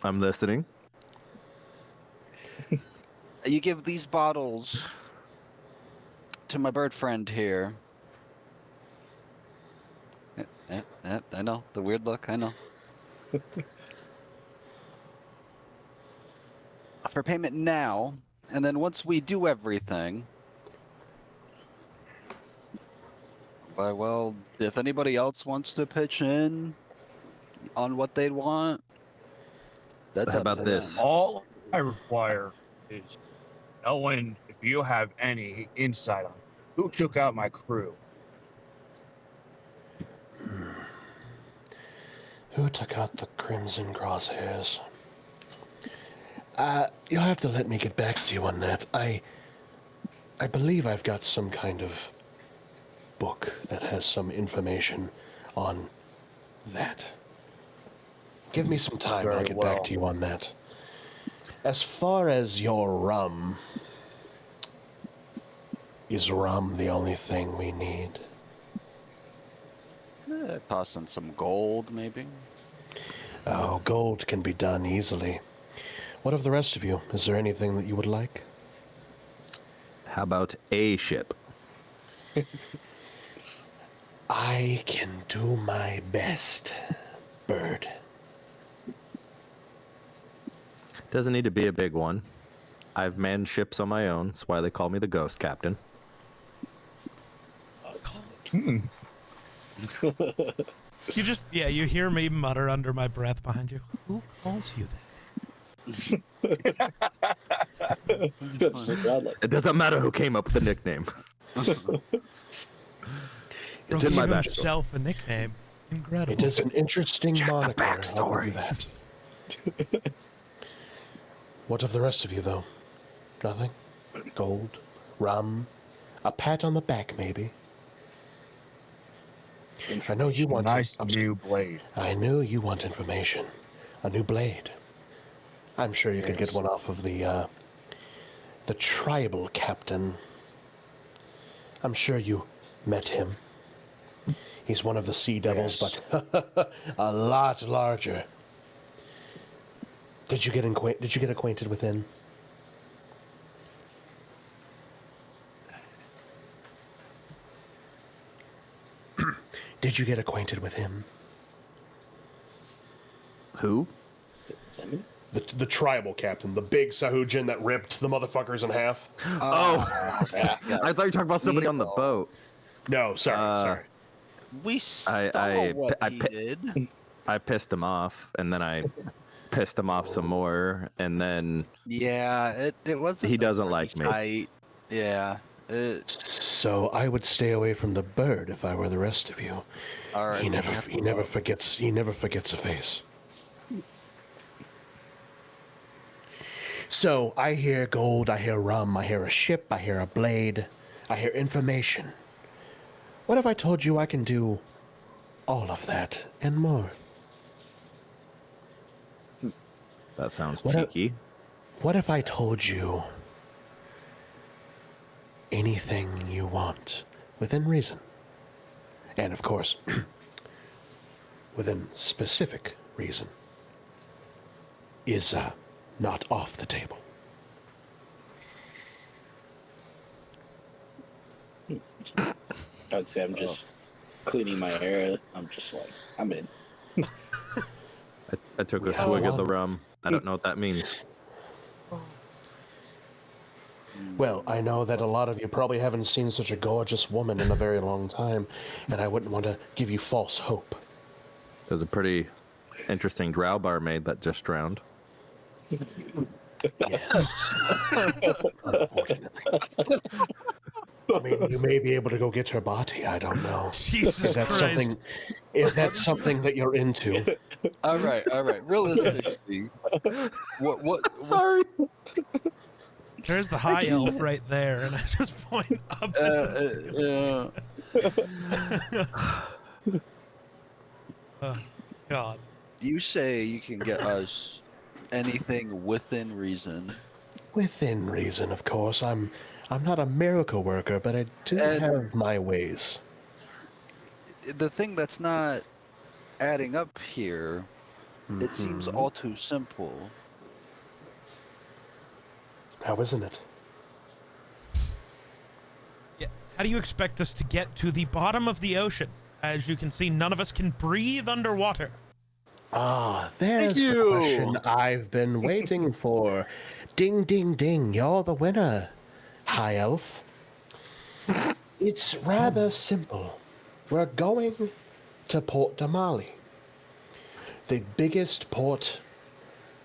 I'm listening. You give these bottles to my bird friend here. I know, the weird look, I know. For payment now, and then once we do everything, well, if anybody else wants to pitch in on what they'd want, that's How up about to this? them. All I require is knowing if you have any insight on who took out my crew. Who took out the crimson crosshairs? You'll have to let me get back to you on that. I believe I've got some kind of book that has some information on that. Give me some time and I'll Very get well. back to you on that. As far as your rum, is rum the only thing we need? Toss in some gold, maybe. Oh, gold can be done easily. What of the rest of you? Is there anything that you would like? How about a ship? I can do my best, bird. Doesn't need to be a big one. I've manned ships on my own. That's why they call me the Ghost Captain. You hear me mutter under my breath behind you. Who calls you that? It doesn't matter who came up with the nickname. It's He'll in my give backstory. himself a nickname. Incredible. It is an interesting moniker. I will backstory. do that. What of the rest of you, though? Nothing? Gold? Rum? A pat on the back, maybe? I know you want... Nice new blade. I knew you want information. A new blade. I'm sure you could get one off of the tribal captain. I'm sure you met him. He's one of the sea devils, but a lot larger. Did you get acquainted with him? Did you get acquainted with him? Who? The tribal captain, the big Sahujin that ripped the motherfuckers in half. Oh, I thought you were talking about somebody on the boat. No, sorry. We saw what he did. I pissed him off, and then I pissed him off some more, and then Yeah, it wasn't. he doesn't like me. Yeah. So I would stay away from the bird if I were the rest of you. All right. He never forgets a face. So I hear gold, I hear rum, I hear a ship, I hear a blade, I hear information. What if I told you I can do all of that and more? That sounds What cheeky. What if I told you anything you want within reason? And of course, within specific reason is not off the table. I would say I'm just cleaning my hair. I'm just like, I'm in. I took a Yeah. swig of the rum. I don't know what that means. Well, I know that a lot of you probably haven't seen such a gorgeous woman in a very long time, and I wouldn't want to give you false hope. There's a pretty interesting drow barmaid that just drowned. Yes. Unfortunately. I mean, you may be able to go get her body. I don't know. Jesus Is that Christ. something? Is that something that you're into? All right. Realistically, what? Sorry. There's the high elf right there, and I just point up. Oh, God. You say you can get us anything within reason. Within reason, of course. I'm not a miracle worker, but I do And- have my ways. The thing that's not adding up here, it seems all too simple. How isn't it? Yeah. How do you expect us to get to the bottom of the ocean? As you can see, none of us can breathe underwater. Ah, there's the you. question I've been waiting for. Ding, ding, ding. You're the winner, High Elf. It's rather simple. We're going to Port Damali, the biggest port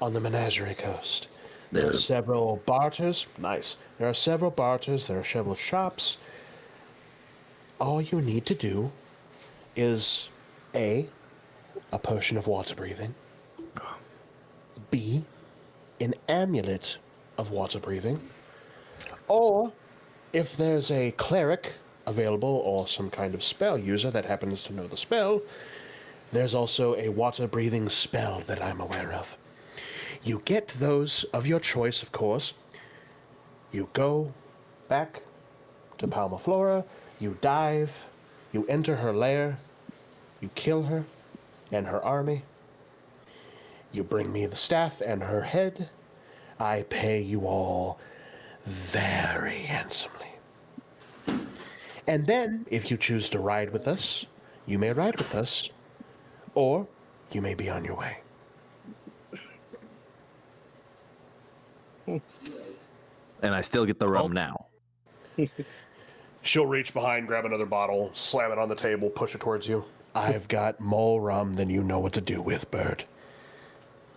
on the Menagerie Coast. There are several barters. Nice. There are several barters. There are several shops. All you need to do is A, a potion of water breathing. B, an amulet of water breathing. Or, if there's a cleric available or some kind of spell user that happens to know the spell, there's also a water breathing spell that I'm aware of. You get those of your choice, of course. You go back to Palmaflora, you dive, you enter her lair, you kill her and her army. You bring me the staff and her head. I pay you all very handsomely. And then, if you choose to ride with us, you may ride with us, or you may be on your way. And I still get the rum now. She'll reach behind, grab another bottle, slam it on the table, push it towards you. I've got more rum than you know what to do with, Bird.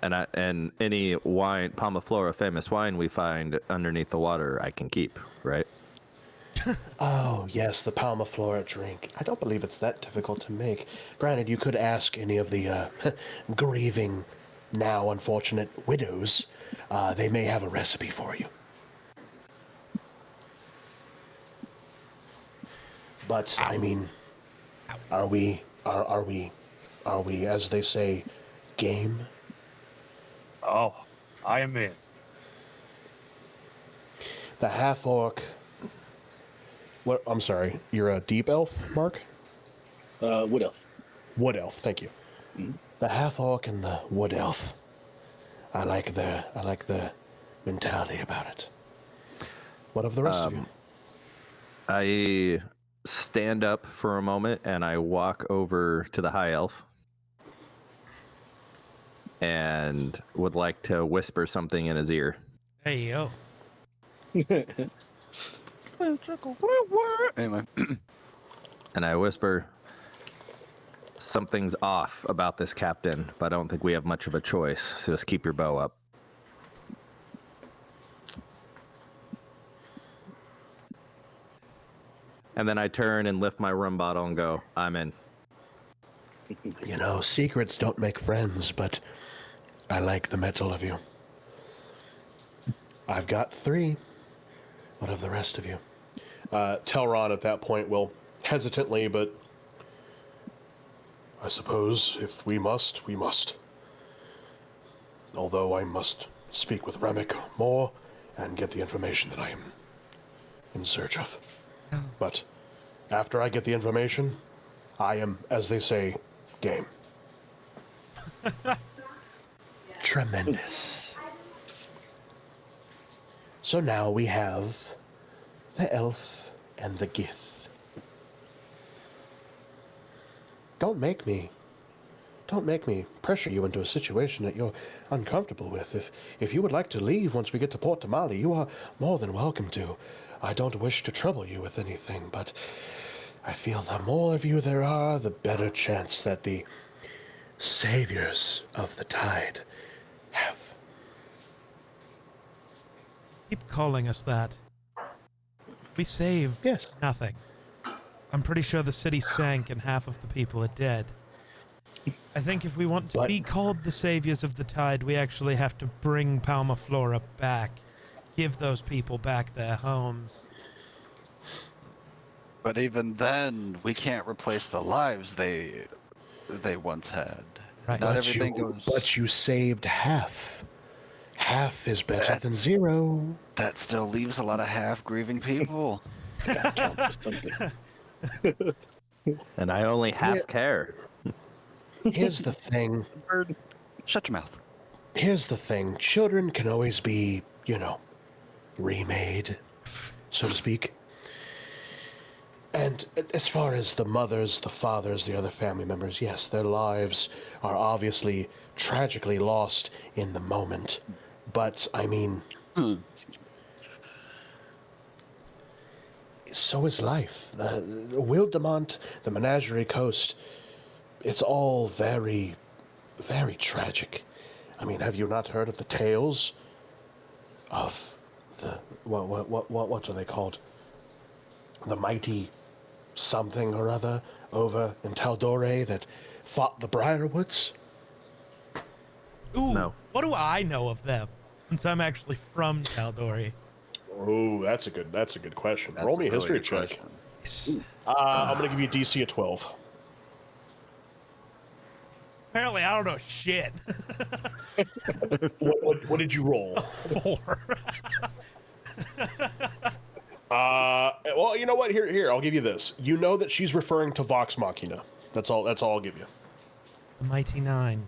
And any wine, Palmaflora famous wine we find underneath the water, I can keep, right? Oh, yes, the Palmaflora drink. I don't believe it's that difficult to make. Granted, you could ask any of the grieving, now unfortunate widows. They may have a recipe for you. But, I mean, are we, as they say, game? Oh, I am in. The half-orc... What? I'm sorry, you're a deep elf, Mark? Wood elf. Wood elf, thank you. Mhm. The half-orc and the wood elf. I like the mentality about it. What of the rest of you? I stand up for a moment and I walk over to the high elf and would like to whisper something in his ear. Hey, yo. Anyway, And I whisper, something's off about this captain, but I don't think we have much of a choice, so just keep your bow up. And then I turn and lift my rum bottle and go, I'm in. You know, secrets don't make friends, but I like the metal of you. I've got 3. What of the rest of you? Telron at that point will hesitantly, but I suppose if we must, we must. Although I must speak with Remick more and get the information that I am in search of. But after I get the information, I am, as they say, game. Tremendous. So now we have the elf and the Gith. Don't make me pressure you into a situation that you're uncomfortable with. If you would like to leave once we get to Port Tamale, you are more than welcome to. I don't wish to trouble you with anything, but I feel the more of you there are, the better chance that the saviors of the tide have. Keep calling us that. We saved Yes. nothing. I'm pretty sure the city sank and half of the people are dead. I think if we want to be called the saviors of the tide, we actually have to bring Palma Flora back. Give those people back their homes. But even then, we can't replace the lives they once had. Right. Not But everything you, goes. but you saved half. Half is better than That's- 0. That still leaves a lot of half-grieving people. It's gotta count for something. And I only half care. Here's the thing. Bird, shut your mouth. Here's the thing. Children can always be, remade, so to speak. And as far as the mothers, the fathers, the other family members, yes, their lives are obviously tragically lost in the moment. But, I mean, so is life. Wildemont, the Menagerie Coast, it's all very, very tragic. I mean, have you not heard of the tales of the, what are they called? The mighty something or other over in Taldore that fought the Briarwoods? Ooh, No. what do I know of them? Since I'm actually from Taldori. Oh, that's a good question. That's Roll me a really history good check. question. I'm gonna give you a DC of 12. Apparently, I don't know shit. What did you roll? 4. Well, you know what? Here, I'll give you this. You know that she's referring to Vox Machina. That's all I'll give you. The Mighty Nine.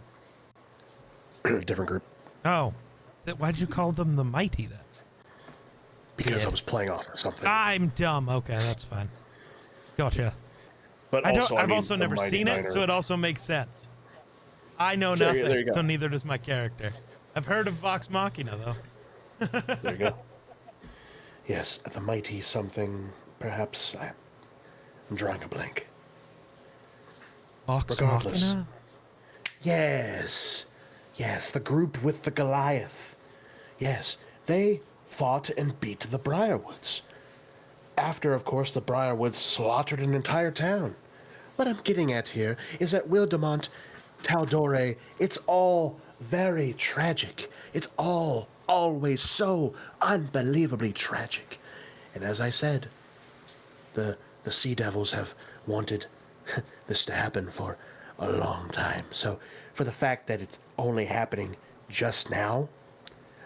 Different group. Oh. Why'd you call them the Mighty then? Because Yeah. I was playing off of something. I'm dumb. Okay, that's fine. Gotcha. But I've I mean, also the never Mighty seen it, Nine so are- it also makes sense. I know Sure, nothing, there you go. so neither does my character. I've heard of Vox Machina, though. There you go. Yes, the mighty something. Perhaps I'm drawing a blank. Vox Regardless. Machina? Yes, the group with the Goliath. Yes, they fought and beat the Briarwoods. After, of course, the Briarwoods slaughtered an entire town. What I'm getting at here is that Wildemont, Taldore, it's all very tragic. It's all always so unbelievably tragic. And as I said, the Sea Devils have wanted this to happen for a long time. So for the fact that it's only happening just now,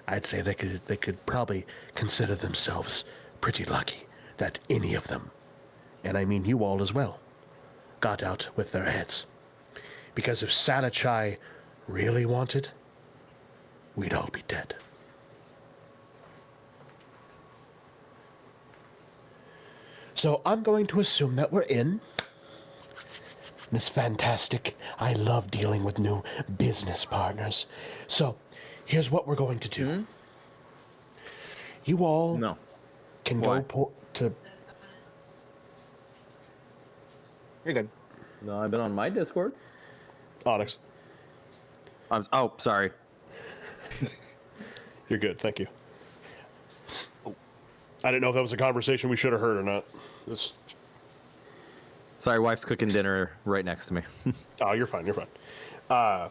I'd say they could probably consider themselves pretty lucky that any of them, and I mean you all as well, got out with their heads. Because if Salachai really wanted, we'd all be dead. So I'm going to assume that we're in. It's fantastic. I love dealing with new business partners. So here's what we're going to do. You all No. can Why? go to... You're good. No, I've been on my Discord. Onyx. Oh, sorry. You're good, thank you. I didn't know if that was a conversation we should have heard or not. Sorry, wife's cooking dinner right next to me. Oh, you're fine. You're fine.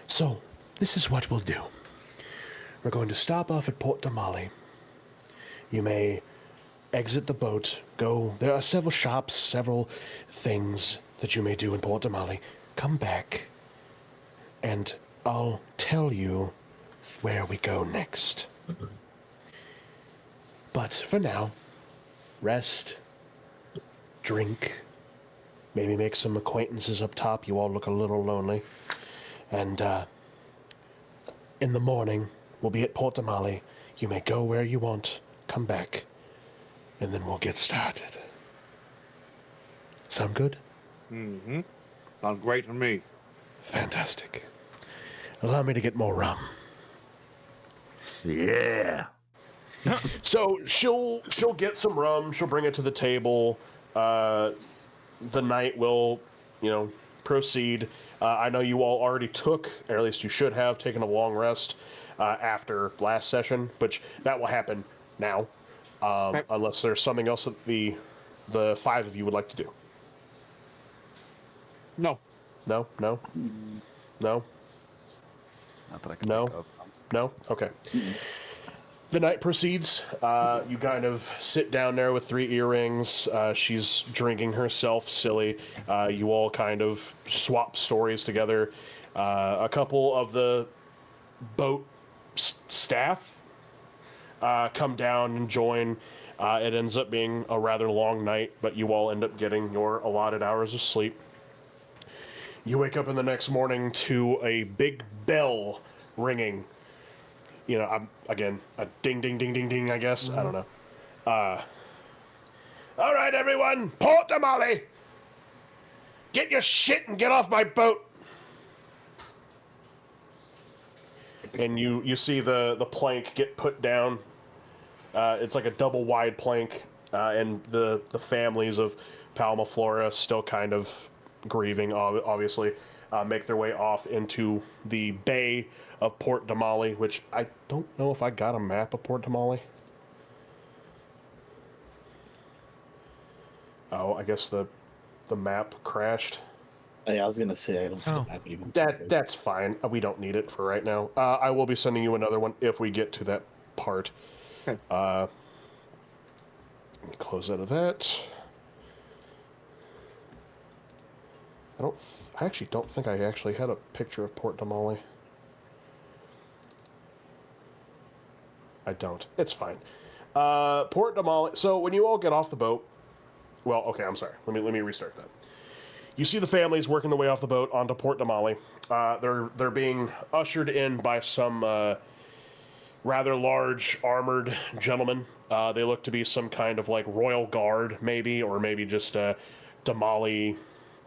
So, this is what we'll do. We're going to stop off at Port Damali. You may exit the boat, go. There are several shops, several things that you may do in Port Damali. Come back, and I'll tell you where we go next. But for now, rest, drink, maybe make some acquaintances up top. You all look a little lonely. And in the morning, we'll be at Port Damali. You may go where you want, come back, and then we'll get started. Sound good? Mm-hmm. Sounds great to me. Fantastic. Allow me to get more rum. Yeah. So she'll get some rum. She'll bring it to the table. The night will, proceed. I know you all already took, or at least you should have taken a long rest after last session, but that will happen now, unless there's something else that the five of you would like to do. No. No. Not that I can No. think of. No? Okay. The night proceeds. You kind of sit down there with 3 earrings. She's drinking herself silly. You all kind of swap stories together. A couple of the boat staff come down and join. It ends up being a rather long night, but you all end up getting your allotted hours of sleep. You wake up in the next morning to a big bell ringing. Again, a ding, ding, ding, ding, ding, I guess. I don't know. All right, everyone, Port Damali! Get your shit and get off my boat! And you see the plank get put down. It's like a double wide plank, and the families of Palma Flora still kind of grieving, obviously, make their way off into the bay of Port Damali, which I don't know if I got a map of Port Damali. Oh, I guess the map crashed. Hey, I was gonna say I don't see the map anymore. That's fine. We don't need it for right now. I will be sending you another one if we get to that part. Okay. Let me close out of that. I actually don't think I actually had a picture of Port Damali. I don't. It's fine. Port Damali. So when you all get off the boat, well, okay, I'm sorry. Let me restart that. You see the families working their way off the boat onto Port Damali. They're being ushered in by some rather large armored gentlemen. They look to be some kind of like royal guard, maybe, or maybe just a Damali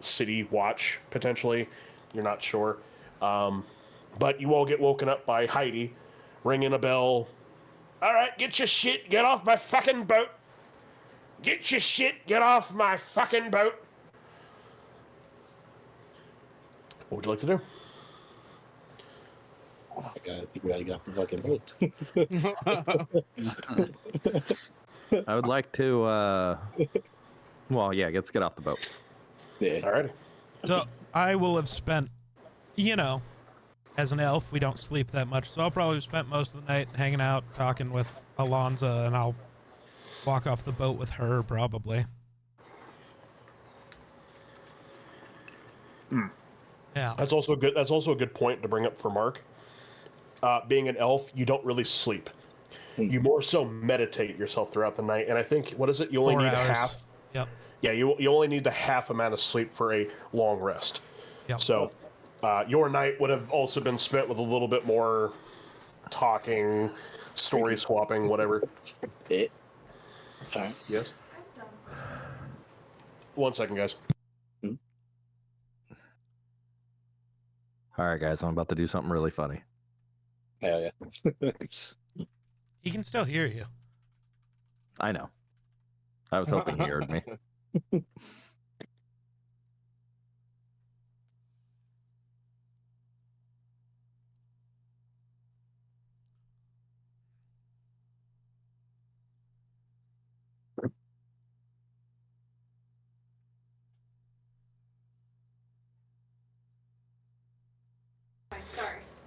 city watch potentially. You're not sure. But you all get woken up by Heidi ringing a bell. All right, get your shit, get off my fucking boat. Get your shit, get off my fucking boat. What would you like to do? I think we gotta get off the fucking boat. I would like to, well, yeah, let's get off the boat. Yeah. Alrighty. So I will have spent, as an elf, we don't sleep that much. So I'll probably have spent most of the night hanging out, talking with Alonza, and I'll walk off the boat with her probably. Yeah. That's also good. That's also a good point to bring up for Mark. Being an elf, you don't really sleep. You more so meditate yourself throughout the night. And I think, what is it? You only 4 need hours. half. Yep. Yeah, you only need the half amount of sleep for a long rest. Yep. So your night would have also been spent with a little bit more talking, story swapping, whatever. All right. Yes? 1 second, guys. All right, guys, I'm about to do something really funny. Hell yeah. He can still hear you. I know. I was hoping he heard me.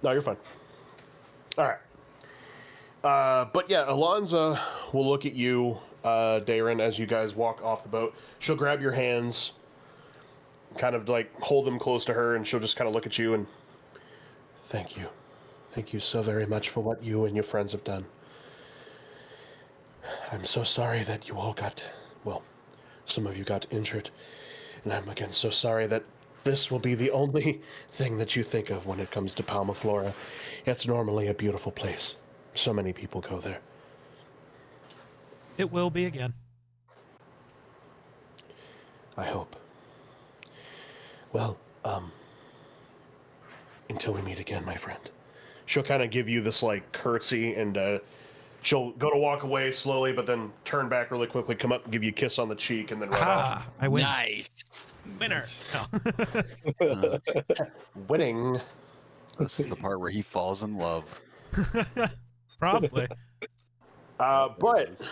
No, you're fine. All right. But yeah, Alonza will look at you, Darren, as you guys walk off the boat. She'll grab your hands, kind of like hold them close to her, and she'll just kind of look at you and thank you. Thank you so very much for what you and your friends have done. I'm so sorry that you all got, well, some of you got injured. And I'm again so sorry that this will be the only thing that you think of when it comes to Palma Flora. It's normally a beautiful place. So many people go there. It will be again. I hope. Well, until we meet again, my friend. She'll kind of give you this, like, curtsy, and she'll go to walk away slowly, but then turn back really quickly, come up and give you a kiss on the cheek, and then run off. I win. Nice. Winner. No. Winning. This is the part where he falls in love. Probably. But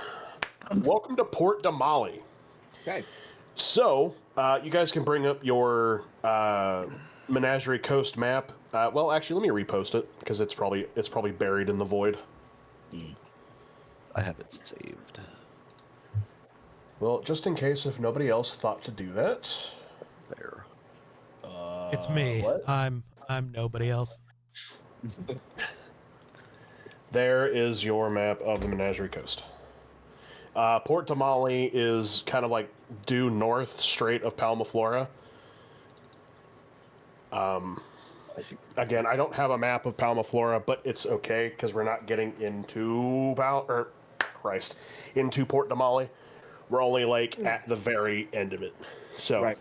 welcome to Port Damali. Okay. So, you guys can bring up your Menagerie Coast map. Well, actually, let me repost it because it's probably buried in the void. I have it saved. Well, just in case if nobody else thought to do that. There. It's me. What? I'm nobody else. There is your map of the Menagerie Coast. Port Damali is kind of like due north straight of Palma Flora. I see. Again, I don't have a map of Palma Flora, but it's okay because we're not getting into into Port Damali. We're only like at the very end of it. So, Right.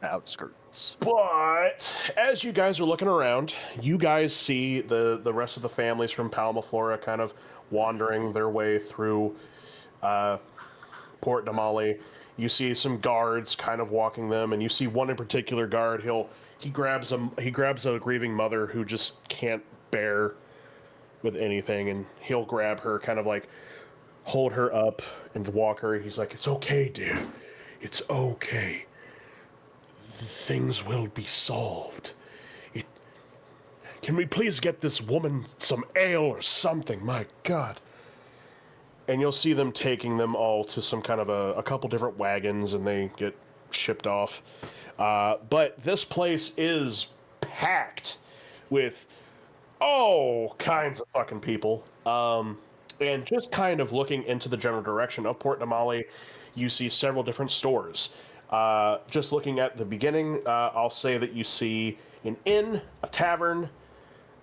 Outskirts. but as you guys are looking around, you guys see the rest of the families from Palma Flora kind of wandering their way through Port Damali. You see some guards kind of walking them, and you see one in particular guard. He grabs a grieving mother who just can't bear with anything, and he'll grab her, kind of like hold her up and walk her. He's like, "It's okay, dear. It's okay. Things will be solved. Can we please get this woman some ale or something? My God." And you'll see them taking them all to some kind of a couple different wagons, and they get shipped off. But this place is packed with all kinds of fucking people. And just kind of looking into the general direction of Port Damali, you see several different stores. Just looking at the beginning, I'll say that you see an inn, a tavern,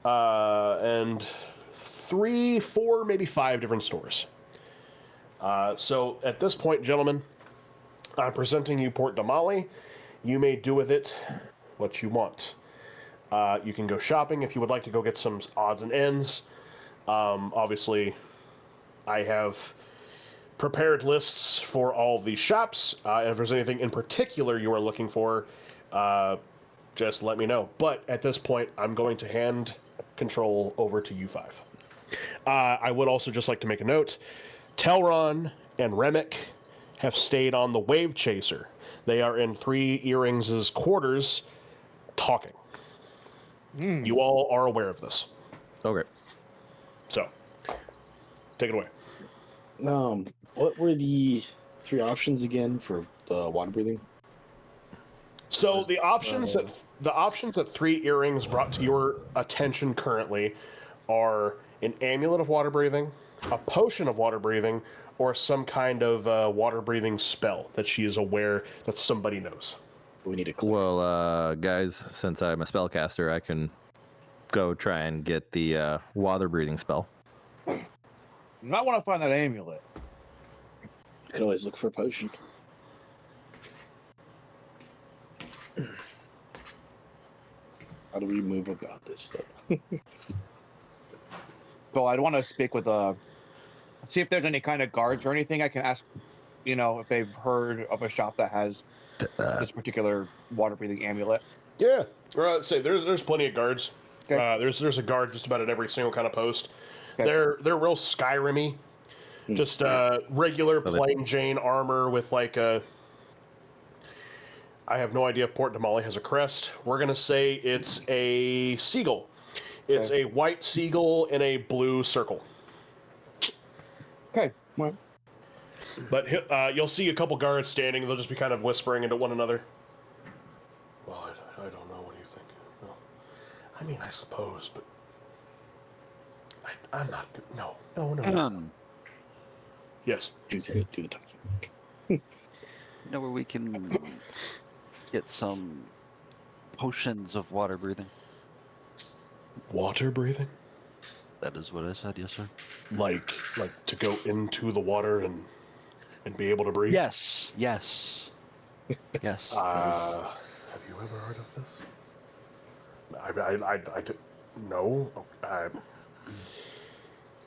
and 3, 4, maybe 5 different stores. So at this point, gentlemen, I'm presenting you Port Damali. You may do with it what you want. You can go shopping if you would like to go get some odds and ends. Obviously, I have prepared lists for all of these shops. And if there's anything in particular you are looking for, just let me know. But at this point, I'm going to hand control over to you 5. I would also just like to make a note. Telron and Remick have stayed on the Wave Chaser. They are in 3 Earrings' quarters talking. You all are aware of this. Okay. So, take it away. What were the 3 options again for the water breathing? So the options that 3 Earrings brought to your attention currently are an amulet of water breathing, a potion of water breathing, or some kind of water breathing spell that she is aware that somebody knows. We need to Well, guys, since I'm a spellcaster, I can go try and get the water breathing spell. You might want to find that amulet. I can always look for a potion. How do we move about this stuff? So I'd want to speak with see if there's any kind of guards or anything. I can ask, if they've heard of a shop that has this particular water breathing amulet. Yeah, say there's plenty of guards. Okay. There's a guard just about at every single kind of post. Okay. They're real Skyrim-y. Just regular plain Jane armor with like a. I have no idea if Port Damali has a crest. We're gonna say it's a seagull. It's a white seagull in a blue circle. Okay. Well, But you'll see a couple guards standing. They'll just be kind of whispering into one another. Well, I don't know. What do you think? Well, I mean, I suppose, but I'm not. No. Yes. Do the talking. You know where we can get some potions of water breathing? Water breathing? That is what I said, yes, sir. Like to go into the water and be able to breathe? Yes. Yes. Have you ever heard of this? No.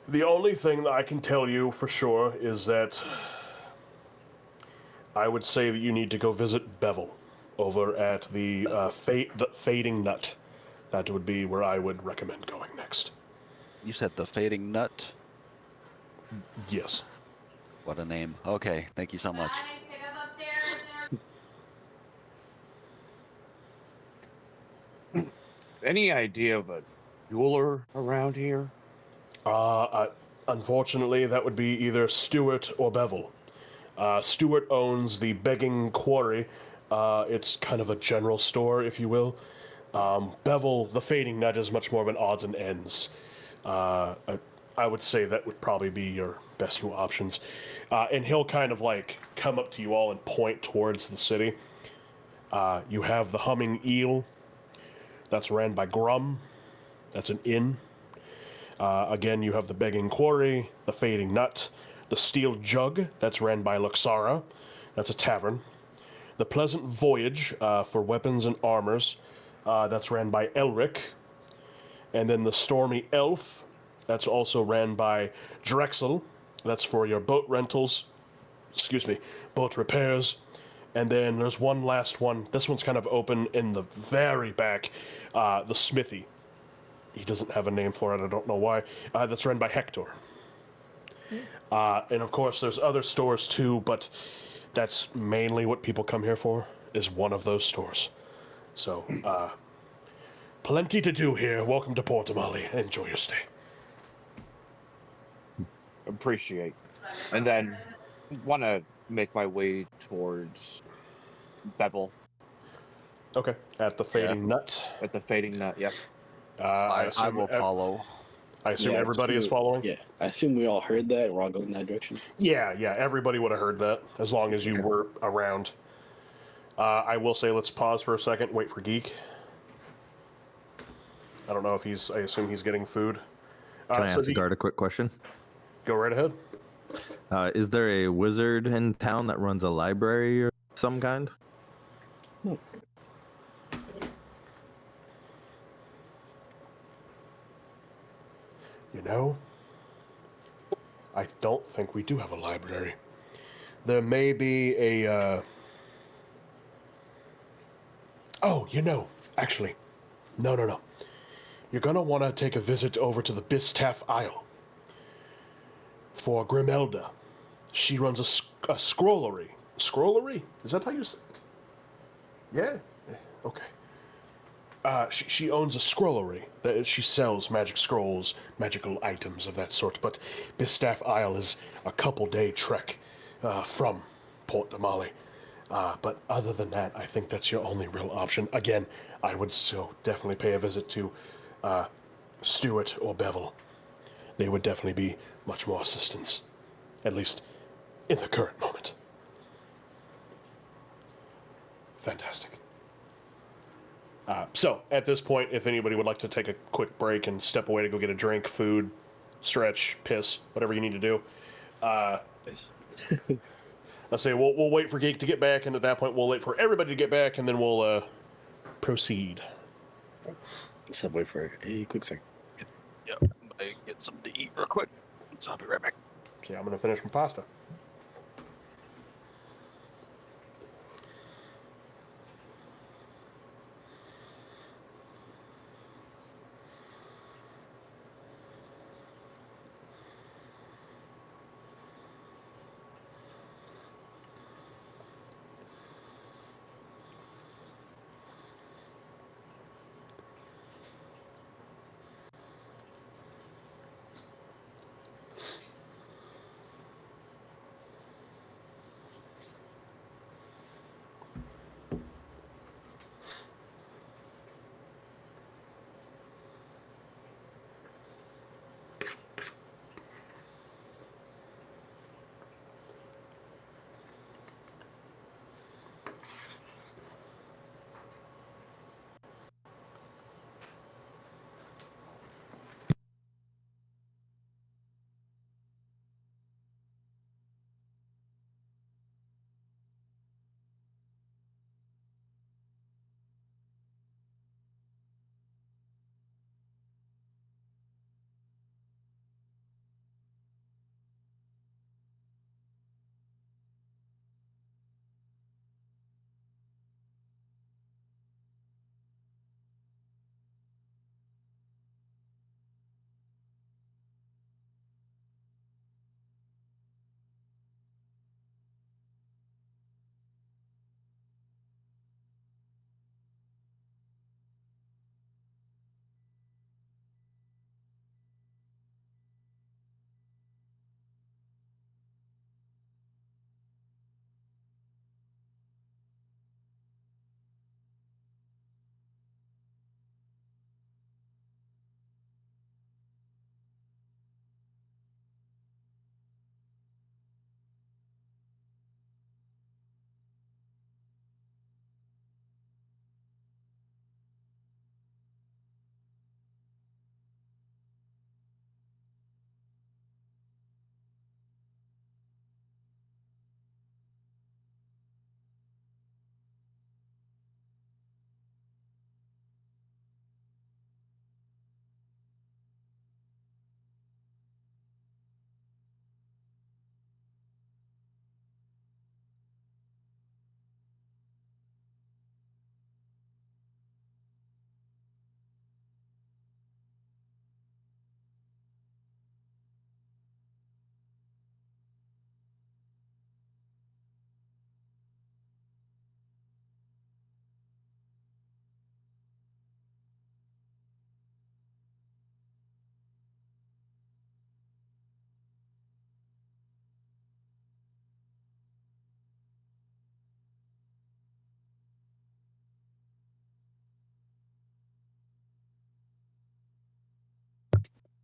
The only thing that I can tell you for sure is that I would say that you need to go visit Bevel over at the Fading Nut. That would be where I would recommend going next. You said the Fading Nut? Yes. What a name. Okay, thank you so much. I need to pick up upstairs. any idea of a jeweler around here? Unfortunately, that would be either Stewart or Bevel. Stewart owns the Begging Quarry. It's kind of a general store, if you will. Bevel, the Fading Nut, is much more of an odds and ends. I would say that would probably be your best two options. And he'll kind of like come up to you all and point towards the city. You have the Humming Eel. That's ran by Grum. That's an inn. Again, you have the Begging Quarry, the Fading Nut, the Steel Jug. That's ran by Luxara. That's a tavern. The Pleasant Voyage for weapons and armors. That's ran by Elric. And then the Stormy Elf. That's also ran by Drexel. That's for your boat rentals. Boat repairs. And then there's one last one. This one's kind of open in the very back. The Smithy. He doesn't have a name for it. I don't know why. That's run by Hector. And of course, there's other stores too, but that's mainly what people come here for, is one of those stores. So, plenty to do here. Welcome to Port Damali. Enjoy your stay. Appreciate. And then want to make my way towards Bevel Okay. At the Fading Nut. at the Fading Nut. Yep. I will follow. I assume Yeah, everybody is following? Yeah, I assume we all heard that. We're all going in that direction. Yeah, everybody would have heard that, as long as you were around. I will say, let's pause for a second, wait for Geek. I don't know if I assume he's getting food. Can I ask the guard a quick question? Go right ahead. Is there a wizard in town that runs a library or some kind? You know, I don't think we do have a library. There may be a, Oh, actually, no. You're gonna want to take a visit over to the Bistaff Isle for Grimelda. She runs a scrollery. Scrollery? Is that how you say it? Yeah? Okay. She owns a scrollery. She sells magic scrolls, magical items of that sort, but Bistaff Isle is a couple-day trek from Port Damali. But other than that, I think that's your only real option. Again, I would so definitely pay a visit to Stewart or Bevel. They would definitely be much more assistance, at least in the current moment. Fantastic. So, at this point, if anybody would like to take a quick break and step away to go get a drink, food, stretch, piss, whatever you need to do, let's say we'll wait for Geek to get back, and at that point we'll wait for everybody to get back, and then we'll proceed. Let's wait for a quick second. Yep, I get something to eat real quick. So I'll be right back. Okay, I'm gonna finish my pasta.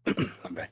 I'm back.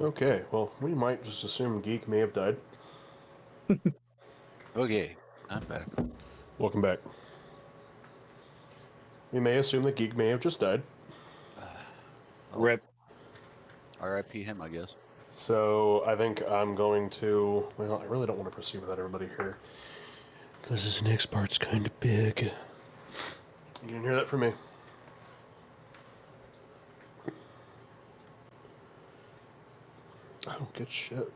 Okay, well, we might just assume Geek may have died. Okay, I'm back. Welcome back. We may assume that Geek may have just died. Oh, Rip. R.I.P. him, I guess. So I think I'm going to. Well, I really don't want to proceed without everybody here. Because this next part's kind of big. You didn't hear that from me. Oh, good shit.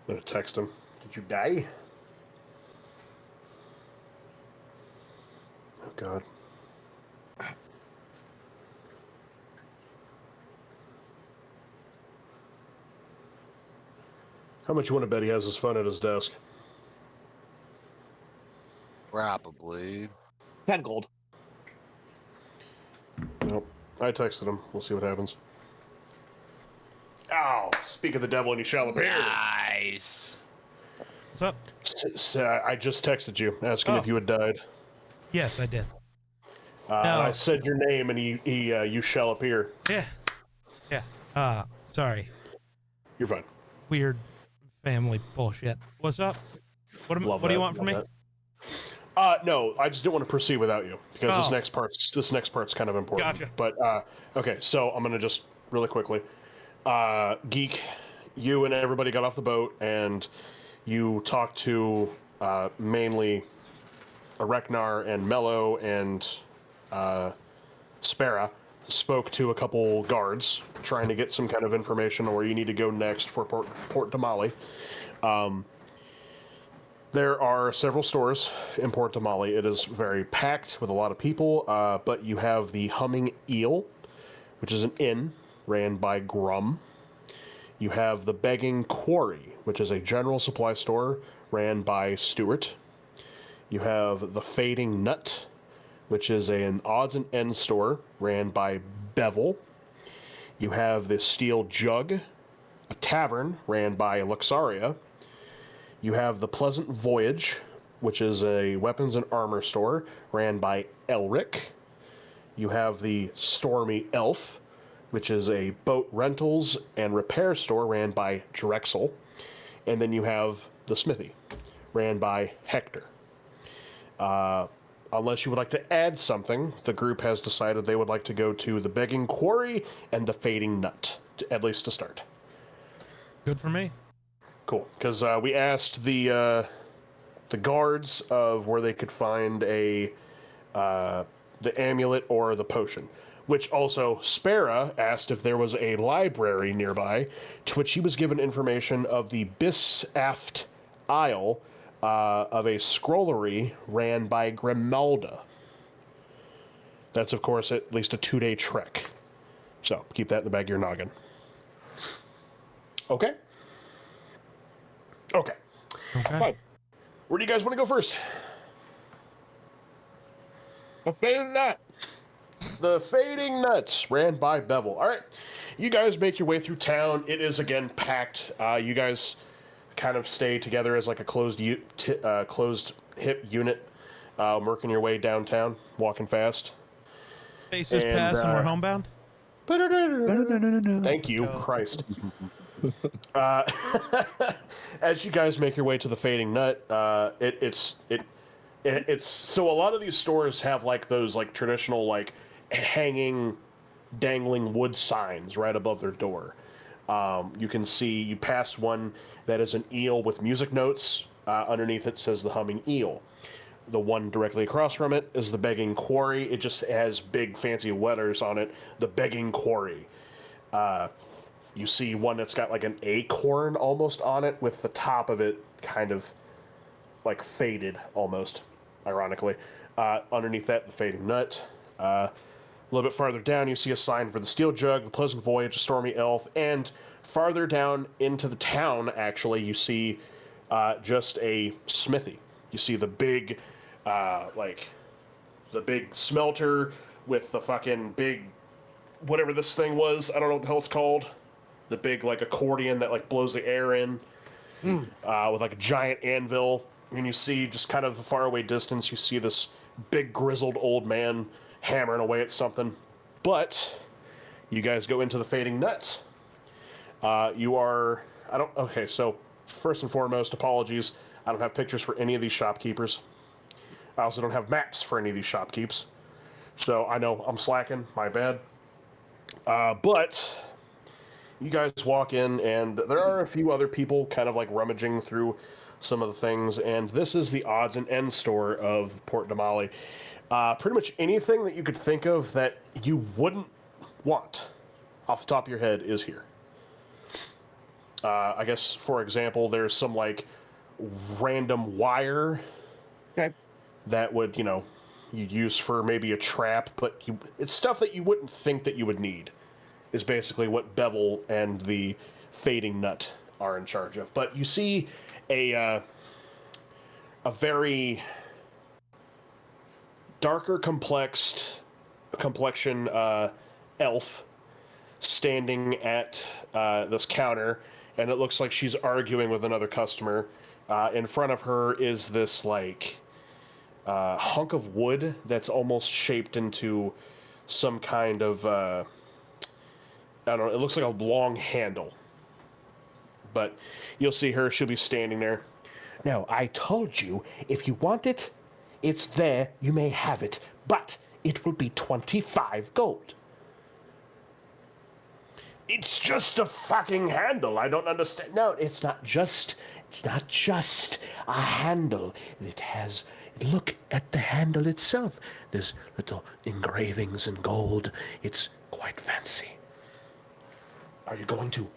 I'm gonna text him. Did you die? Oh, God. How much you want to bet he has his phone at his desk? Probably. 10 gold. Nope. I texted him. We'll see what happens. Ow! Speak of the devil and you shall appear. Nice. What's up? I just texted you asking if Oh. you had died. Yes, I did. No. I said your name and you shall appear. Yeah. Sorry. You're fine. Weird family bullshit. What's up? What do you want from me? No, I just didn't want to proceed without you because this Oh. next part's kind of important. Gotcha. But okay, so I'm gonna just really quickly, Geek, you and everybody got off the boat and you talked to mainly Areknar and Mello and Spera. Spoke to a couple guards trying to get some kind of information on where you need to go next for Port Damali. There are several stores in Port Damali. It is very packed with a lot of people, but you have the Humming Eel, which is an inn ran by Grum. You have the Begging Quarry, which is a general supply store ran by Stewart. You have the Fading Nut, which is an odds and ends store ran by Bevel. You have the Steel Jug, a tavern ran by Luxaria. You have the Pleasant Voyage, which is a weapons and armor store ran by Elric. You have the Stormy Elf, which is a boat rentals and repair store ran by Drexel. And then you have the Smithy, ran by Hector. Unless you would like to add something, the group has decided they would like to go to the Begging Quarry and the Fading Nut, at least to start. Good for me. Cool, because we asked the guards of where they could find the amulet or the potion, which also Spera asked if there was a library nearby, to which he was given information of the Bisaft Isle of a scrollery ran by Grimalda. That's, of course, at least a 2-day trek. So, keep that in the back of your noggin. Okay? Okay. Okay. Fine. Where do you guys want to go first? The Fading Nut. The Fading Nuts, ran by Bevel. All right. You guys make your way through town. It is, again, packed. You guys kind of stay together as like a closed hip unit, working your way downtown, walking fast. Faces pass and we're homebound. Thank you, Christ. As you guys make your way to the Fading Nut, It's so a lot of these stores have like those like traditional like hanging, dangling wood signs right above their door. You can see you pass one that is an eel with music notes. Underneath it says the humming eel. The one directly across from it is the begging quarry. It just has big fancy letters on it. The begging quarry. You see one that's got like an acorn almost on it with the top of it kind of like faded almost, ironically. Underneath that, the fading nut. A little bit farther down, you see a sign for the Steel Jug, the Pleasant Voyage, a Stormy Elf, and farther down into the town, actually, you see just a smithy. You see the big, the big smelter with the fucking big, whatever this thing was, I don't know what the hell it's called. The big, like, accordion that, like, blows the air in. With, like, a giant anvil. And you see, just kind of a faraway distance, you see this big, grizzled old man hammering away at something. But you guys go into the Fading Nuts. Okay, so first and foremost, apologies. I don't have pictures for any of these shopkeepers. I also don't have maps for any of these shopkeepers. So I know I'm slacking, my bad. But you guys walk in, and there are a few other people kind of like rummaging through some of the things, and this is the odds and ends store of Port Damali. Pretty much anything that you could think of that you wouldn't want off the top of your head is here. I guess, for example, there's some like random wire that would, you'd use for maybe a trap, but it's stuff that you wouldn't think that you would need, is basically what Bevel and the Fading Nut are in charge of. But you see a very darker complexion elf standing at this counter, and it looks like she's arguing with another customer. In front of her is this like hunk of wood that's almost shaped into some kind of I don't know, it looks like a long handle. But you'll see her, she'll be standing there. No, I told you, if you want it, it's there, you may have it, but it will be 25 gold. It's just a fucking handle, I don't understand. No, it's not just a handle. Look at the handle itself. There's little engravings in gold. It's quite fancy. Are you going to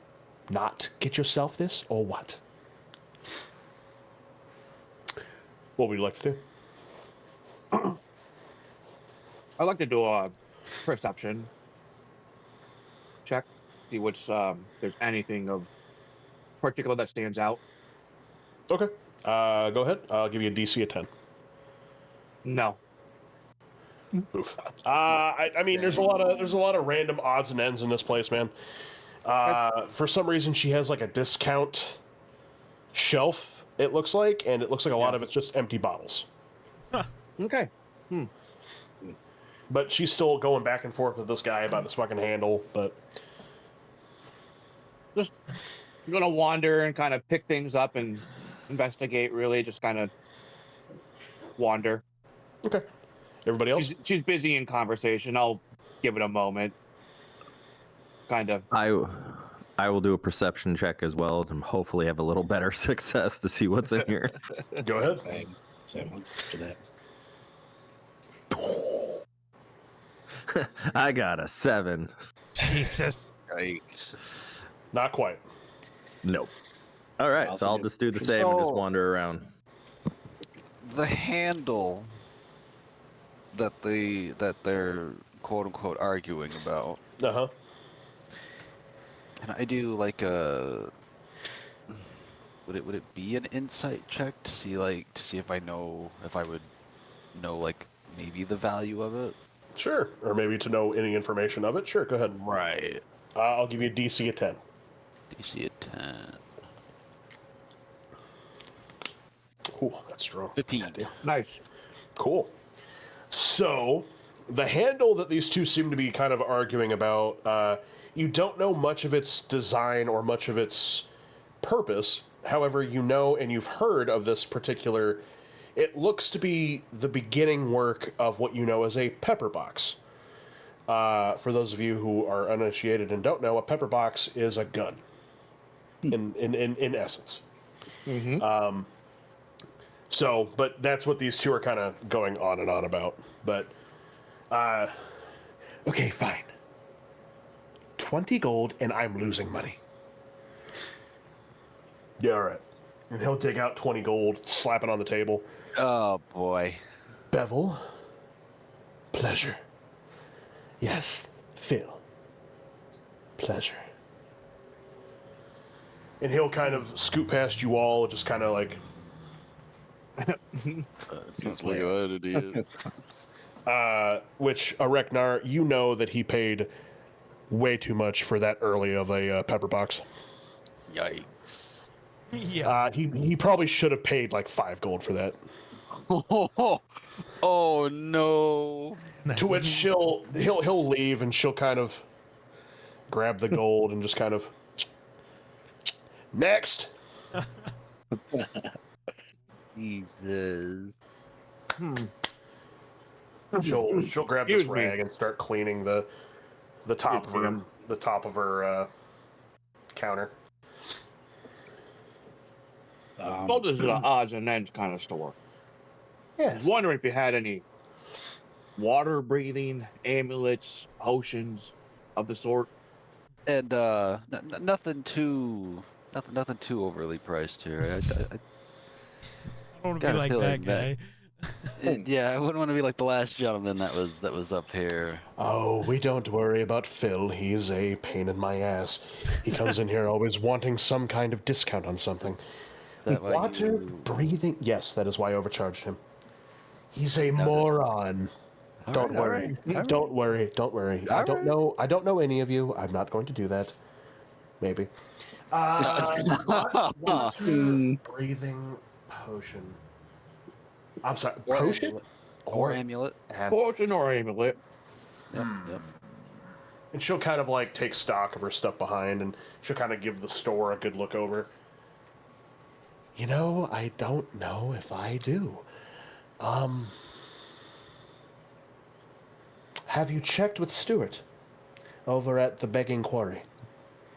not get yourself this, or what? What would you like to do? I'd like to do a perception check, see which there's anything of particular that stands out. Okay. Go ahead. I'll give you a DC of 10. No. Oof. I mean, there's a lot of random odds and ends in this place, man. For some reason, she has like a discount shelf, it looks like, and it looks like a lot of it's just empty bottles. Okay. But she's still going back and forth with this guy about this fucking handle, but... Just gonna wander and kind of pick things up and investigate, really, just kind of wander. Okay. Everybody else? She's busy in conversation. I'll give it a moment. Kind of. I will do a perception check as well and hopefully have a little better success to see what's in here. Go ahead. Same for that. I got a 7. Jesus. Yikes. Not quite. Nope. All right, so I'll just do the same and just wander around. The handle that they're quote unquote arguing about. Uh-huh. Can I do like a would it be an insight check to see if I would know like maybe the value of it? Sure. Or maybe to know any information of it. Sure, go ahead. Right. I'll give you a DC of 10. DC of 10. Ooh, that's strong. 15. Nice. Cool. So, the handle that these two seem to be kind of arguing about, you don't know much of its design or much of its purpose. However, you know and you've heard of this particular It looks to be the beginning work of what you know as a pepper box. For those of you who are uninitiated and don't know, a pepper box is a gun. In essence. Mm-hmm. So, but that's what these two are kind of going on and on about. But, okay, fine. 20 gold, and I'm losing money. Yeah, all right. And he'll take out 20 gold, slap it on the table. Oh boy. Bevel. Pleasure. Yes, Phil. Pleasure. And he'll kind of scoot past you all, just kind of like... That's what you had to do. which, Areknar, you know that he paid way too much for that early of a pepper box. Yikes. Yeah. He probably should have paid like 5 gold for that. Oh no. Nice. To which he'll leave and she'll kind of grab the gold and just kind of next. Jesus. She'll grab this Excuse me. rag and start cleaning the top of her counter. Well, this is an odds and ends kind of store. I Yes. was wondering if you had any water breathing amulets, potions of the sort. And nothing too overly priced here. I don't want to got be a like feeling that guy. Yeah, I wouldn't want to be like the last gentleman that was up here. Oh, we don't worry about Phil. He's a pain in my ass. He comes in here always wanting some kind of discount on something. Is that why Water you... breathing. Yes, that is why I overcharged him. He's a moron. All Don't right, all worry. right, all right. Don't worry. Don't worry. I don't know. I don't know any of you. I'm not going to do that. Maybe. Breathing potion. I'm sorry. Or Potion amulet. Or amulet. Potion or amulet. Yep, yep. And she'll kind of like take stock of her stuff behind, and she'll kind of give the store a good look over. You know, I don't know if I do. Have you checked with Stuart over at the Begging Quarry?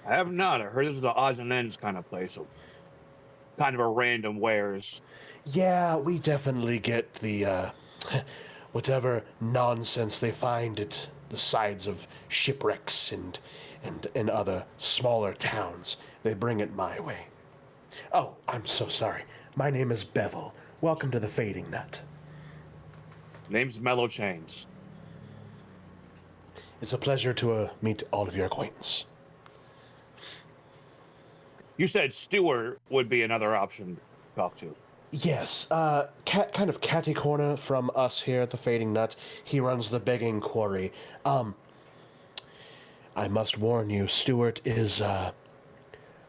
I have not. I heard this is an odds and ends kind of place. So kind of a random wares. Yeah, we definitely get the, whatever nonsense they find at the sides of shipwrecks and other smaller towns. They bring it my way. Oh, I'm so sorry. My name is Bevel. Welcome to the Fading Nut. Name's Mellow Chains. It's a pleasure to meet all of your acquaintance. You said Stewart would be another option to talk to. Yes, kind of catty corner from us here at the Fading Nut. He runs the Begging Quarry. I must warn you, Stuart is a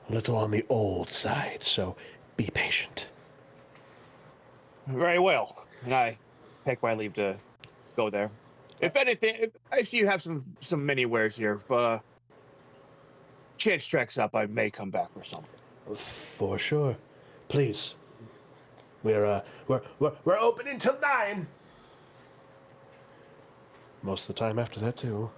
little on the old side, so be patient. Very well. And I take my leave to go there. If anything, I see you have some mini wares here. If chance treks up, I may come back for something. For sure. Please. We're open until 9. Most of the time after that too.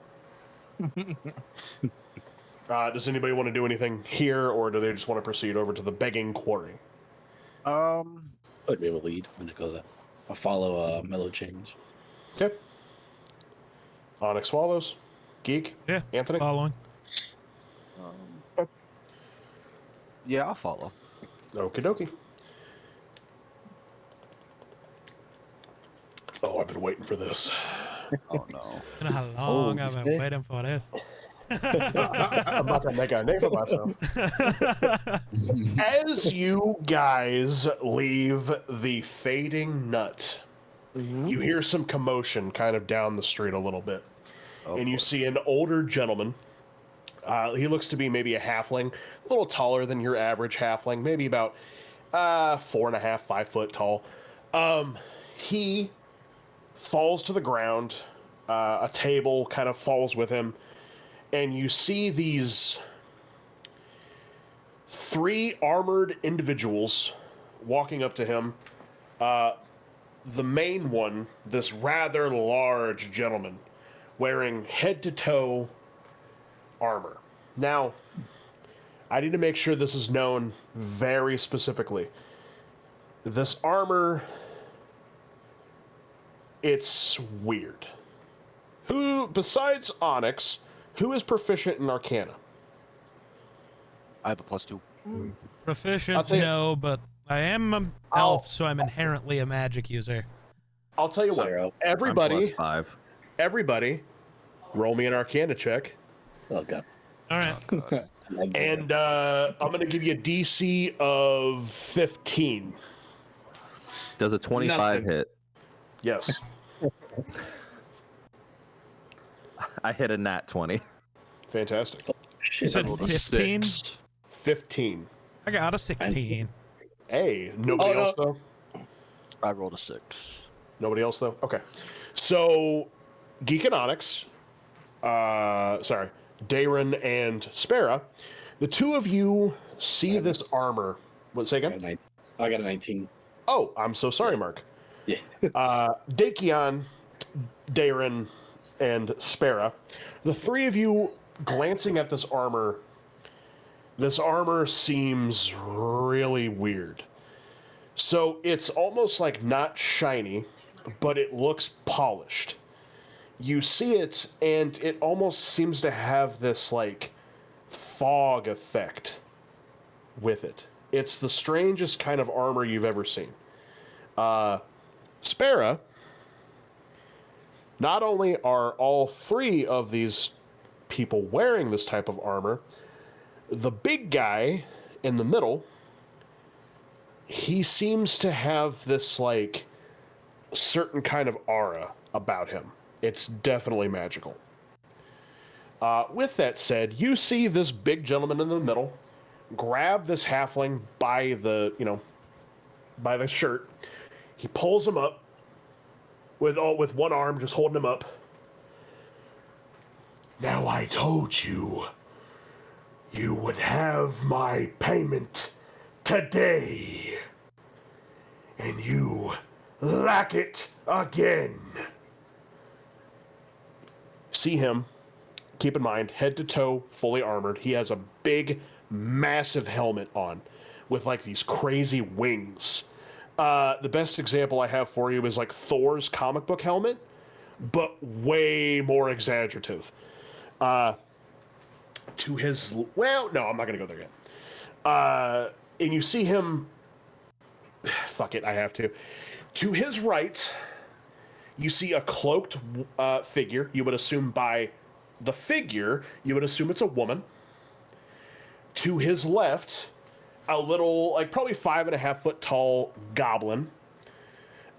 Does anybody want to do anything here, or do they just want to proceed over to the Begging Quarry? I'd be able to lead. I'm gonna go there. I'll follow Mellow Change. Okay. Onyx follows. Geek. Yeah. Anthony. Following. Yeah, I'll follow. Okie dokie. Oh, I've been waiting for this. Oh no. You know how long Oh, I've is been it? waiting for this. I'm about to make a name for myself. As you guys leave the Fading Nut, you hear some commotion kind of down the street a little bit. Oh, and you boy. see an older gentleman. He looks to be maybe a halfling, a little taller than your average halfling, maybe about 4.5, 5 foot tall. He falls to the ground. A table kind of falls with him. And you see these 3 armored individuals walking up to him. the main one, this rather large gentleman, wearing head-to-toe armor. Now, I need to make sure this is known very specifically. This armor, it's weird. Who, besides Onyx, who is proficient in Arcana? I have a +2. Proficient, no, but I am an elf, so I'm inherently a magic user. I'll tell you what. 0. Everybody, I'm +5. everybody, roll me an Arcana check. Oh god. All right. And I'm going to give you a DC of 15. Does a 25 Nothing. hit? Yes. I hit a nat 20. Fantastic. You said rolled a 15? 6. 15. I got a 16. Hey, nobody else, though? I rolled a 6. Nobody else, though? Okay. So, Geek and Onyx, Darren and Spera, the two of you see this armor. What, say again? I got a 19. Oh, I'm so sorry, Mark. Yeah. Dakion, Darren, and Spera, the three of you glancing at this armor seems really weird. So it's almost like not shiny, but it looks polished. You see it, and it almost seems to have this, like, fog effect with it. It's the strangest kind of armor you've ever seen. Spera, not only are all three of these people wearing this type of armor, the big guy in the middle, he seems to have this, like, certain kind of aura about him. It's definitely magical. With that said, you see this big gentleman in the middle grab this halfling by the shirt. He pulls him up with one arm, just holding him up. Now I told you, you would have my payment today, and you lack it again. See him. Keep in mind, head to toe, fully armored. He has a big, massive helmet on with like these crazy wings. The best example I have for you is like Thor's comic book helmet, but way more exaggerative. To his, well, no, I'm not going to go there yet. And you see him, fuck it, I have to. To his right, you see a cloaked figure. You would assume by the figure, you would assume it's a woman. To his left, a little, like probably 5.5 foot tall goblin,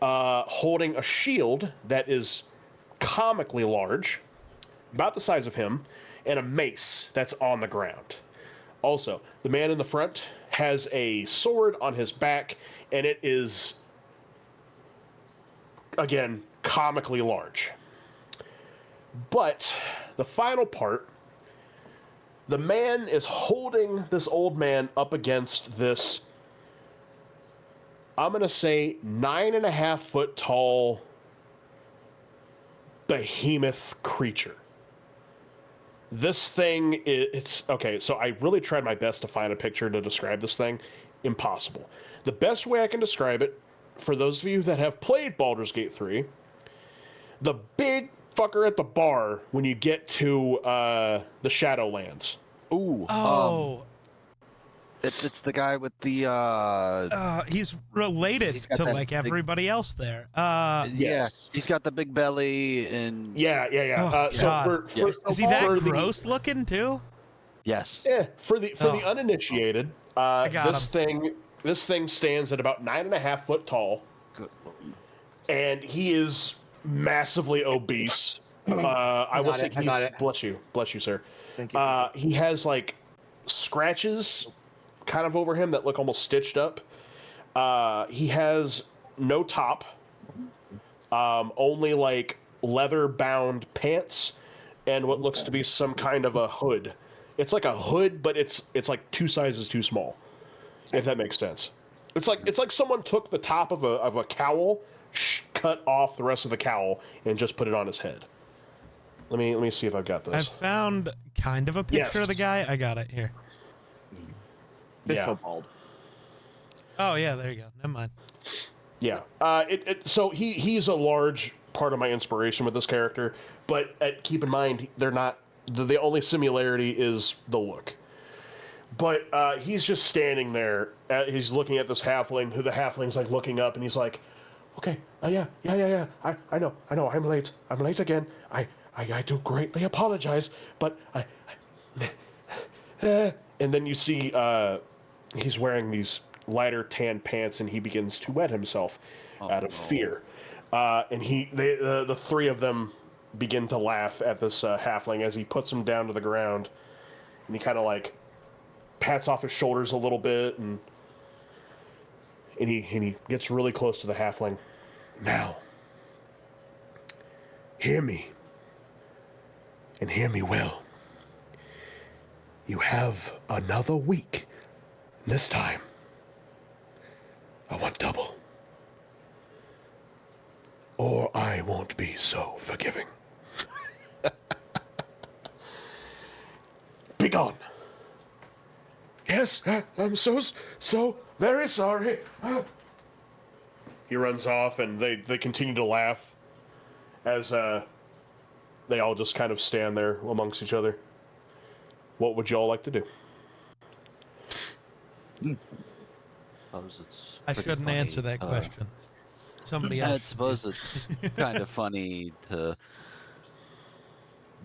holding a shield that is comically large, about the size of him, and a mace that's on the ground. Also, the man in the front has a sword on his back, and it is, again, comically large. But the final part, the man is holding this old man up against this, I'm going to say, 9.5 foot tall behemoth creature. This thing, it's okay, so I really tried my best to find a picture to describe this thing. Impossible. The best way I can describe it, for those of you that have played Baldur's Gate 3, the big fucker at the bar when you get to the Shadowlands. Ooh. Oh. It's the guy with the he's related he's got to that like big- everybody else there. yeah, he's got the big belly and Yeah. Oh, So God. for Is he that for the- gross looking too? yes. Yeah, for the uninitiated, got this thing stands at about 9.5 foot tall, Good Lord. and he is massively obese. I will say I got it. bless you, sir. Thank you. He has like scratches kind of over him that look almost stitched up. He has no top, only like leather bound pants and what looks to be some kind of a hood. It's like a hood, but it's like 2 sizes too small, if that makes sense. It's like someone took the top of a cowl, cut off the rest of the cowl and just put it on his head. Let me see if I've got this. I found kind of a picture of the guy. I got it here. So bald. Oh yeah, there you go. Never mind. Yeah. So he's a large part of my inspiration with this character, but keep in mind they're not. The only similarity is the look. But he's just standing there. He's looking at this halfling, who the halfling's like looking up, and he's like, "Okay, yeah. I know. I'm late again. I do greatly apologize, but and then you see he's wearing these lighter tan pants, and he begins to wet himself out of fear. And the three of them begin to laugh at this halfling as he puts him down to the ground, and he kind of like pats off his shoulders a little bit, and he gets really close to the halfling. Now, hear me, and hear me well. You have another week. This time, I want double, or I won't be so forgiving. Be gone. Yes, I'm so very sorry. He runs off, and they continue to laugh as they all just kind of stand there amongst each other. What would you all like to do? I shouldn't answer that question. Somebody else. I suppose it's kind of funny to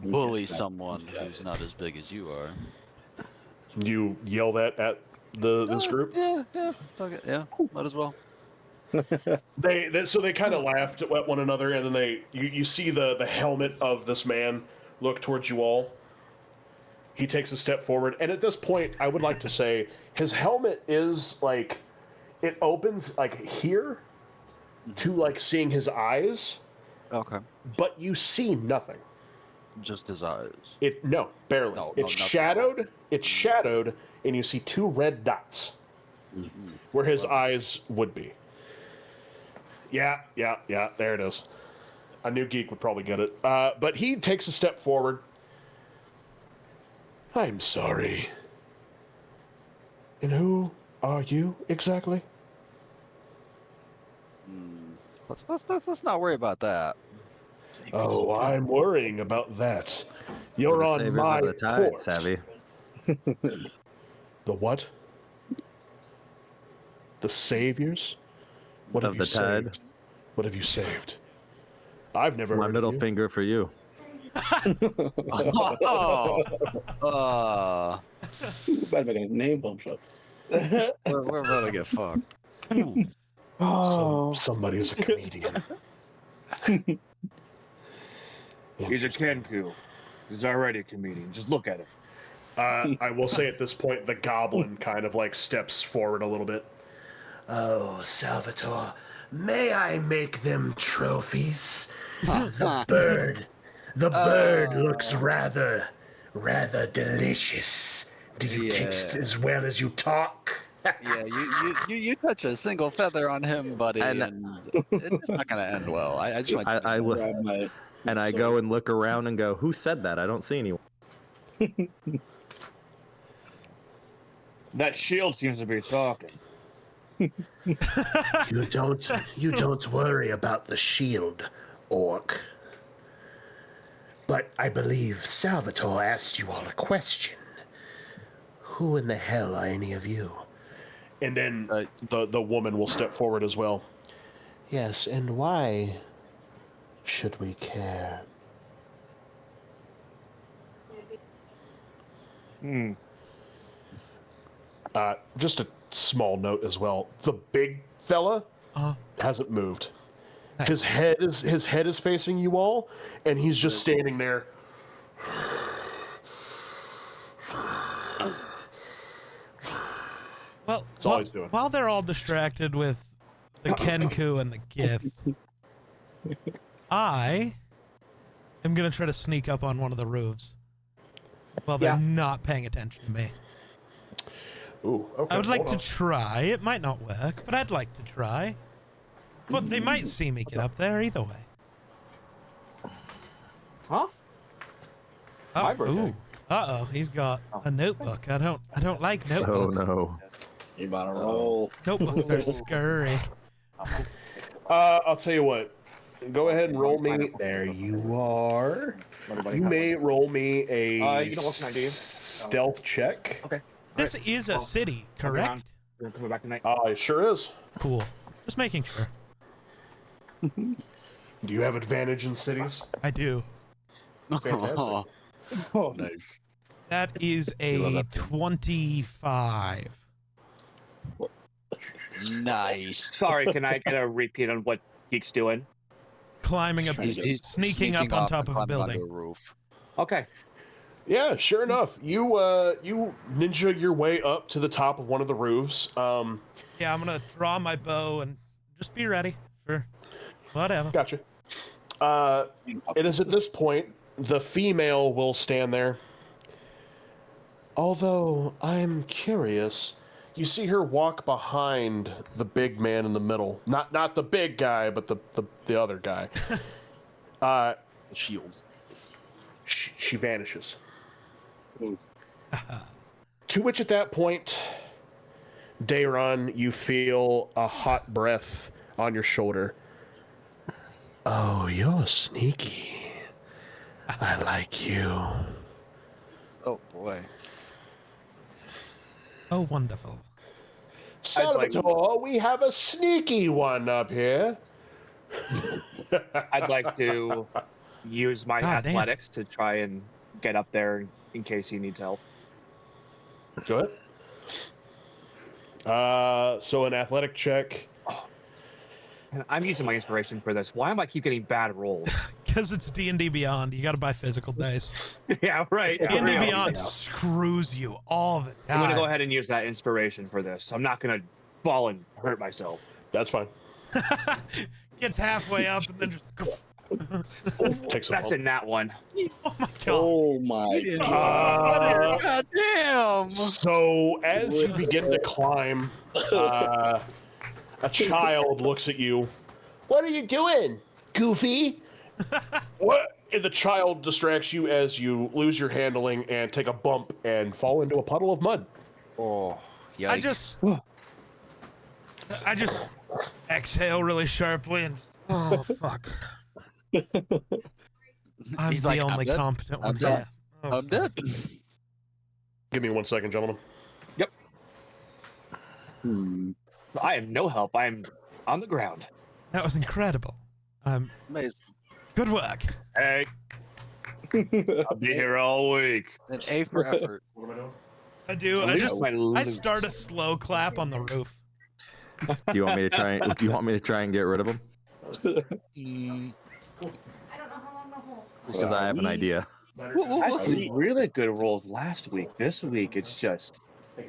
bully someone who's not as big as you are. You yell that at this group? Yeah, fuck it, yeah, might as well. So they kind of laughed at one another, and then you see the helmet of this man look towards you all. He takes a step forward, and at this point, I would like to say his helmet is like, it opens like here to like seeing his eyes. Okay. But you see nothing. Just his eyes. No, barely. It's shadowed. It's shadowed, and you see two red dots where his eyes would be. Yeah. There it is. A new geek would probably get it. But he takes a step forward. I'm sorry. And who are you exactly? Let's not worry about that. Oh, I'm worrying about that. You're on Saviors my of the tide, port. Savvy. The what? The saviors? What Of have you the tide. saved? What have you saved? I've never My heard middle of you. finger for you. Better make a name bump up. We're about to get fucked. Somebody's a comedian. He's a Kenku. He's already a comedian. Just look at him. I will say at this point, the goblin kind of like steps forward a little bit. Oh, Salvatore, may I make them trophies? The bird looks rather delicious. Do you taste as well as you talk? Yeah, you touch a single feather on him, buddy, and it's not gonna end well. I just like I go and look around and go, who said that? I don't see anyone. That shield seems to be talking. You don't worry about the shield, Orc. But I believe Salvatore asked you all a question. Who in the hell are any of you? And then the woman will step forward as well. Yes, and why should we care? Just a small note as well. The big fella hasn't moved. His head is facing you all, and he's just standing there. Well, That's all he's doing. While they're all distracted with the Kenku and the GIF, I am going to try to sneak up on one of the roofs while they're not paying attention to me. Ooh, okay. I would like hold to on. try. It might not work, but I'd like to try. Well, they might see me get up there either way. Huh? My birthday. Uh-oh, he's got a notebook. I don't like Oh notebooks. no. You about to roll? Notebooks are scurry. I'll tell you what. Go ahead and roll me. There you are. You may roll me a you know what can I do? stealth check. Okay. This is a city, correct? We're coming back tonight. It sure is. Cool. Just making sure. Do you have advantage in cities? I do. Fantastic. Oh, nice. That is a 25. Nice. Sorry, can I get a repeat on what Geek's doing? Climbing up, He's sneaking up on top of a and climbing building. onto a roof. Okay. Yeah, sure enough. You ninja your way up to the top of one of the roofs. Yeah, I'm gonna draw my bow and just be ready for whatever. Gotcha. It is at this point the female will stand there. Although I'm curious, you see her walk behind the big man in the middle. Not the big guy, but the other guy. Shields. She vanishes. To which at that point, Dayron, you feel a hot breath on your shoulder. Oh, you're sneaky. I like you. Oh boy. Oh, wonderful. Salvatore, we have a sneaky one up here. I'd like to use my God damn. athletics to try and get up there in case he needs help. Go ahead. So an athletic check. And I'm using my inspiration for this. Why am I keep getting bad rolls? Because it's D&D Beyond. You gotta buy physical dice. Yeah, right. D&D Real. Beyond screws you all the time. I'm gonna go ahead and use that inspiration for this. I'm not gonna fall and hurt myself. That's fine. Gets halfway up and then just... Takes a That's in that one. Oh my god. Oh my God damn. So as you begin to climb, a child looks at you. What are you doing, Goofy? What? And the child distracts you as you lose your handling and take a bump and fall into a puddle of mud. Oh, yikes. I just exhale really sharply and oh fuck. I'm He's the like, only I'm dead. competent one. I'm dead. Yeah. Oh, I'm dead. Give me 1 second, gentlemen. Yep. I am no help. I'm on the ground. that was incredible. Amazing. Good work. Hey. I'll be here all week. An A for effort. What am I doing? I do. At I least just my I loot. start a slow clap on the roof. Do you want me to try? Do you want me to try and get rid of him? I don't know how long the whole. Because I have an idea. I had some really good rolls last week. This week, it's just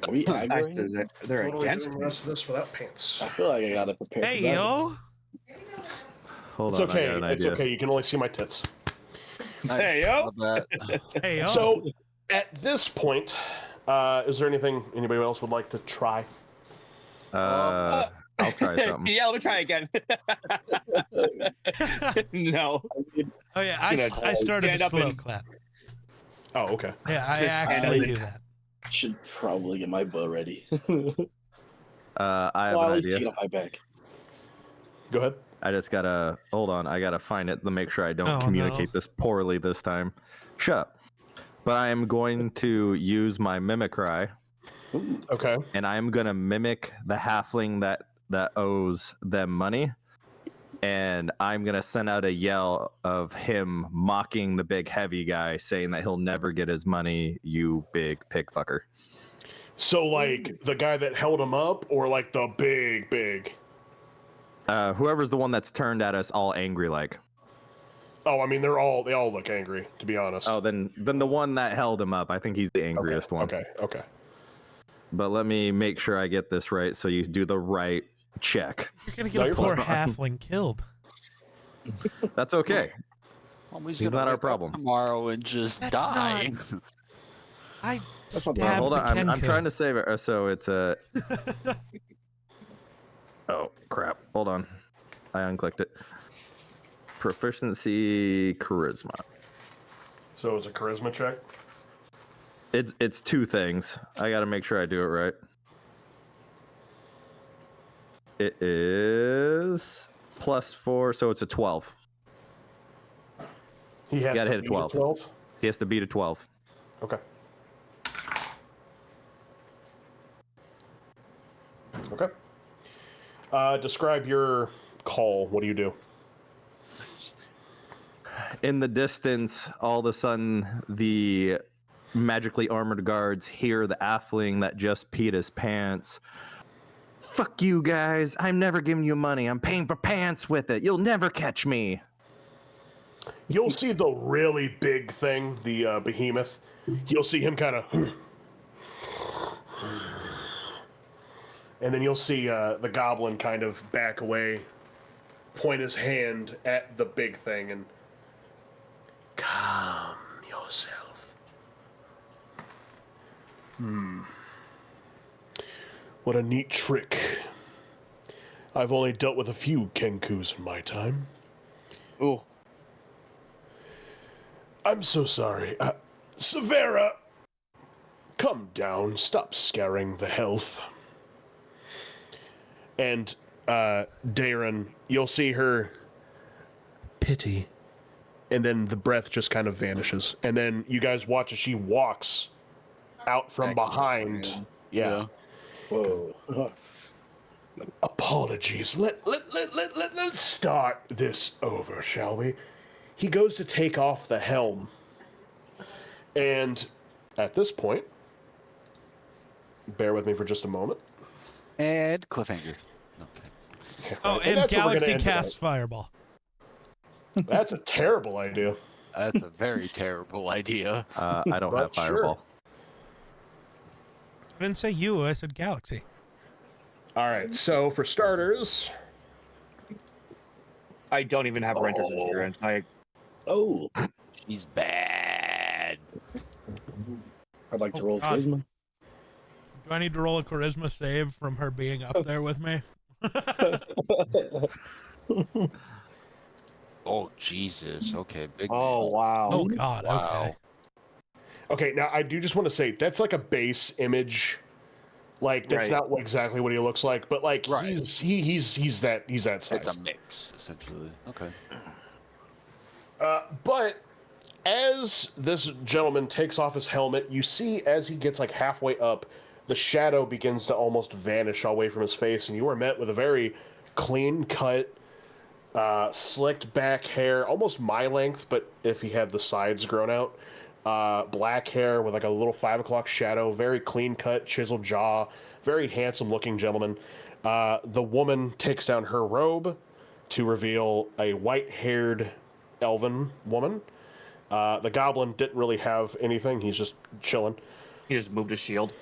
Are we aggroing? they're Totally against doing the me. rest of this without pants. I feel like I gotta prepare. Hey for that. yo. Hold It's on, I okay. got an It's idea. okay. You can only see my tits. Nice. Hey, yo. Love that. Hey yo. So at this point, is there anything anybody else would like to try? I'll try something. Yeah, let me try again. No. Oh yeah, I started a stand up slow and- clap. Oh, okay. Yeah, I Just actually stand do up that. Should probably get my bow ready. I have Well, at an least take idea. it off my back. Go ahead. I just gotta hold on. I gotta find it to make sure I don't Oh, communicate no. this poorly this time. Shut up. But I am going to use my mimicry, Okay. and I am gonna mimic the halfling that owes them money, and I'm gonna send out a yell of him mocking the big heavy guy, saying that he'll never get his money, you big pig fucker. So like the guy that held him up, or like the big? Whoever's the one that's turned at us all angry like. Oh, I mean they all look angry, to be honest. Oh, then the one that held him up. I think he's the angriest one. Okay. But let me make sure I get this right, so you do the right check. You're gonna No, get a you're poor fine. halfling killed. That's okay. Always He's gonna not our wake up problem. tomorrow and just That's die. I not stabbed bad. Hold the on, I'm Kenku. trying to save it. So it's a. Oh crap! Hold on. I unclicked it. Proficiency charisma. So it's a charisma check. It's two things. I got to make sure I do it right. It is +4, so it's a 12. He has gotta to hit a beat 12. He has to beat a 12. Okay. Okay. Describe your call. What do you do? In the distance, all of a sudden, the magically armored guards hear the atheling that just peed his pants. Fuck you guys. I'm never giving you money. I'm paying for pants with it. You'll never catch me. You'll see the really big thing, the behemoth. You'll see him kind of... And then you'll see the goblin kind of back away, point his hand at the big thing, and... Calm yourself. What a neat trick. I've only dealt with a few Kenkus in my time. Ooh. I'm so sorry. Severa! Come down. Stop scaring the health. And, Darren, you'll see her pity. And then the breath just kind of vanishes. And then you guys watch as she walks out from behind. Yeah. Whoa. Apologies. Let's start this over, shall we? He goes to take off the helm. And at this point, bear with me for just a moment. And cliffhanger. Okay. Oh, and that's where we're gonna Galaxy end cast tonight. Fireball. That's a terrible idea. That's a very terrible idea. I don't have But sure. Fireball. I didn't say you, I said Galaxy. All right, so for starters... I don't even have renter's insurance. Oh, She's bad. I'd like to roll God. charisma. Do I need to roll a charisma save from her being up there with me? Oh, Jesus. Okay, big Oh, man. wow. Oh, God, Wow. okay. Okay, now I do just want to say, that's like a base image. Like, that's Right. not exactly what he looks like, but like, Right. he's that size. It's a mix, essentially. Okay. But as this gentleman takes off his helmet, you see as he gets like halfway up, the shadow begins to almost vanish away from his face, and you are met with a very clean-cut, slicked back hair, almost my length, but if he had the sides grown out. Black hair with like a little 5 o'clock shadow, very clean-cut, chiseled jaw, very handsome-looking gentleman. The woman takes down her robe to reveal a white-haired elven woman. The goblin didn't really have anything. He's just chilling. He just moved his shield.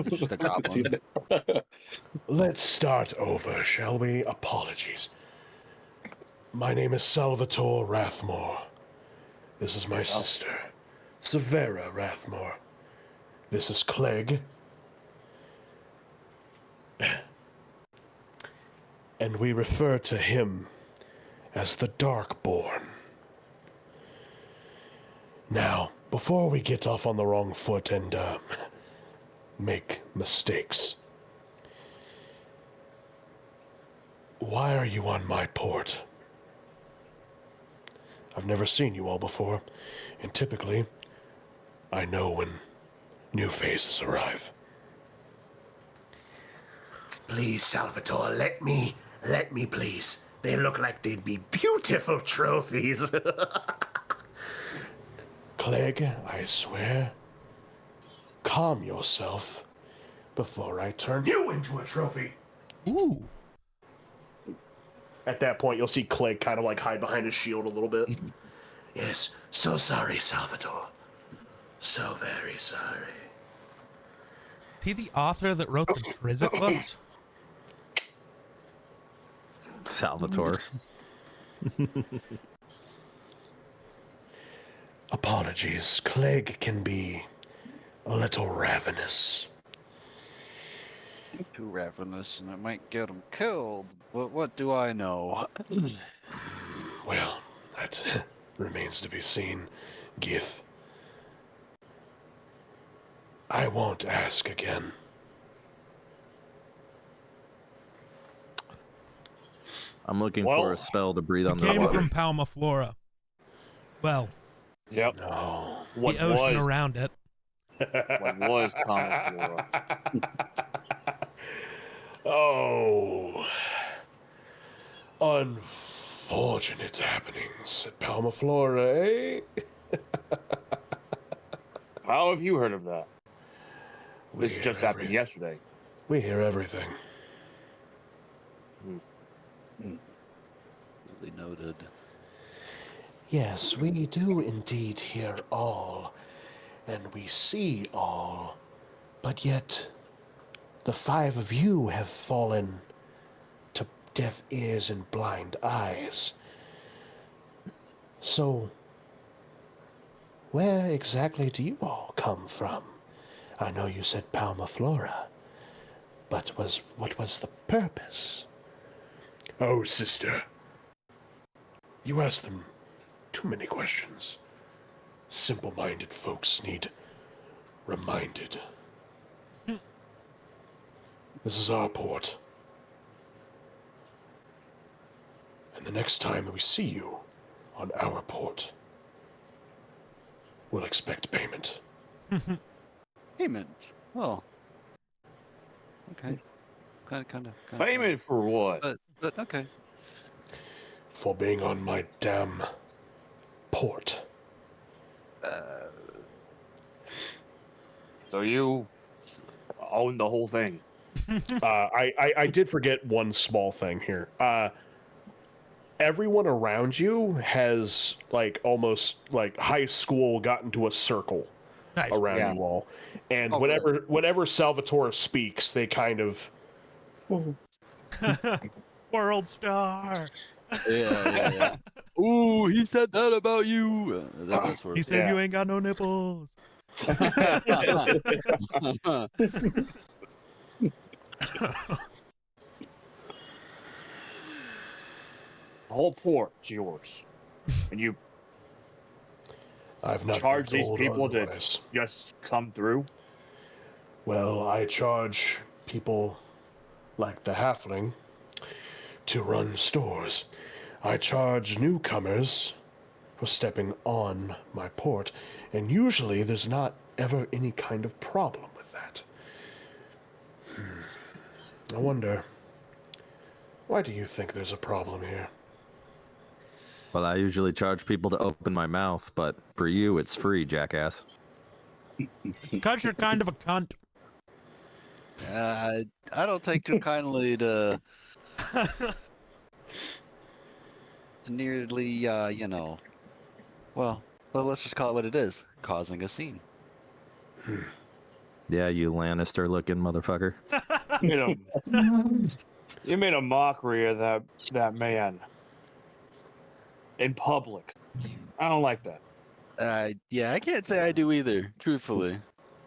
Just a goblin. Let's start over, shall we? Apologies. My name is Salvatore Rathmore. This is my sister, Severa Rathmore. This is Clegg. And we refer to him as the Darkborn. Now, before we get off on the wrong foot and make mistakes, why are you on my port? I've never seen you all before, and typically, I know when new faces arrive. Please, Salvatore, let me please. They look like they'd be beautiful trophies. Clegg, I swear, calm yourself before I turn you into a trophy. Ooh. At that point, you'll see Clegg kind of like hide behind his shield a little bit. Yes, so sorry, Salvatore. So very sorry. Is he the author that wrote the Trizzit books? Salvatore. Apologies, Clegg can be a little ravenous. Too ravenous, and it might get him killed. But what do I know? Well, that remains to be seen, Gith. I won't ask again. I'm looking Well, for a spell to breathe on the Came water. from Palmaflora. Well, Yep. No. What the ocean was around it. what was Palmaflora? Oh. Unfortunate happenings at Palmaflora, eh? How have you heard of that? We This hear just happened everything. yesterday. We hear everything. Really noted. Yes, we do indeed hear all, and we see all, but yet the 5 of you have fallen to deaf ears and blind eyes. So, where exactly do you all come from? I know you said Palmaflora, but what was the purpose? Oh, sister, you asked them too many questions. Simple-minded folks need reminded. This is our port. And the next time that we see you on our port, we'll expect payment. Payment. Oh. Okay. Kind of. Payment for what? But okay. For being on my damn port. So you own the whole thing. I did forget one small thing here. Everyone around you has like almost like high school got into a circle Nice. around Yeah. you all, and Oh, whenever Salvatore speaks, they kind of World star. Yeah. Ooh, he said that about you. That sort He of. said Yeah. you ain't got no nipples. The whole port's yours. And you I've not charge been these told people to otherwise. just come through? Well, I charge people like the halfling to run stores. I charge newcomers for stepping on my port, and usually there's not ever any kind of problem with that. I wonder, why do you think there's a problem here? Well, I usually charge people to open my mouth, but for you, it's free, jackass. Because you're kind of a cunt. I don't take too kindly to nearly, well, let's just call it what it is, causing a scene. Yeah, you Lannister-looking motherfucker. You made a mockery of that man in public. I don't like that. Yeah, I can't say I do either, truthfully.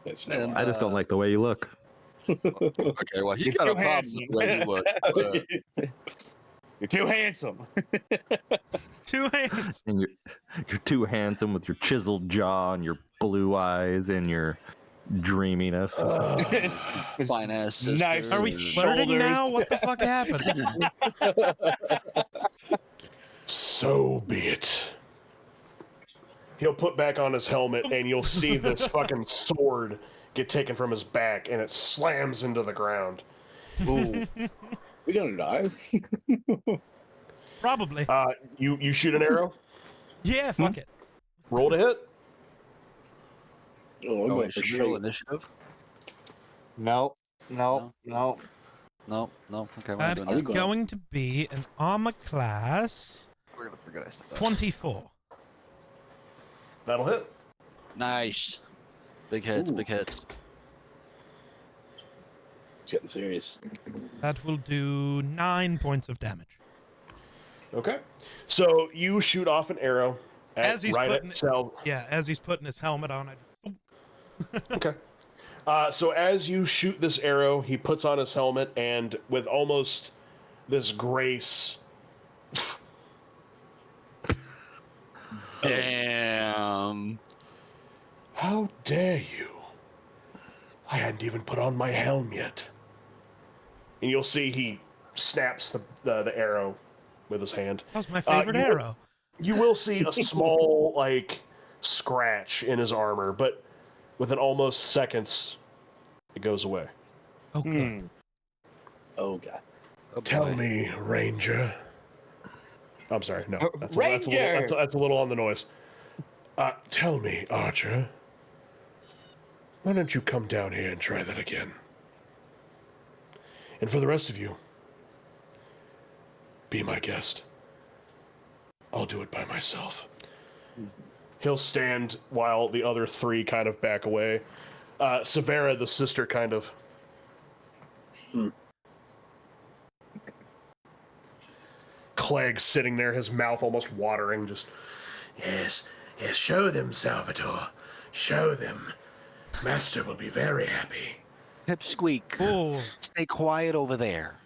That's And, no. I just don't like the way you look. Okay, well, he's You're got a too problem with the way you look. You're too handsome. 2 hands. And you're too handsome with your chiseled jaw and your blue eyes and your dreaminess. Fine ass sister. Nice. Are we flirting Shoulders. now? What the fuck happened? So be it. he'll put back on his helmet, and you'll see this fucking sword get taken from his back, and it slams into the ground. Ooh. We gonna die? Probably. You shoot an arrow. Yeah, fuck it. Roll to hit. Oh, I'm Oh, going for should we roll straight. initiative? No. No. Okay, we're not That doing is that. going to be an armor class We're gonna forget I said that. 24. That'll hit. Nice. Big hits, Ooh. big hits. It's getting serious. That will do 9 points of damage. Okay. So you shoot off an arrow As he's right putting at Sal. Yeah, as he's putting his helmet on, I just Okay. So as you shoot this arrow, he puts on his helmet and with almost this grace. Damn. How dare you? I hadn't even put on my helm yet. And you'll see he snaps the arrow with his hand. That was my favorite arrow. You will see a small, like, scratch in his armor, but within almost seconds, it goes away. Okay. Oh god. Oh, Tell boy. me, Ranger. I'm sorry, no. That's Ranger! that's a little on the noise. Tell me, Archer. Why don't you come down here and try that again? And for the rest of you, be my guest. I'll do it by myself. He'll stand while the other three kind of back away. Severa, the sister, kind of. Clegg's sitting there, his mouth almost watering, just. Yes, show them, Salvatore. Show them. Master will be very happy. Pipsqueak. Oh, Stay quiet over there.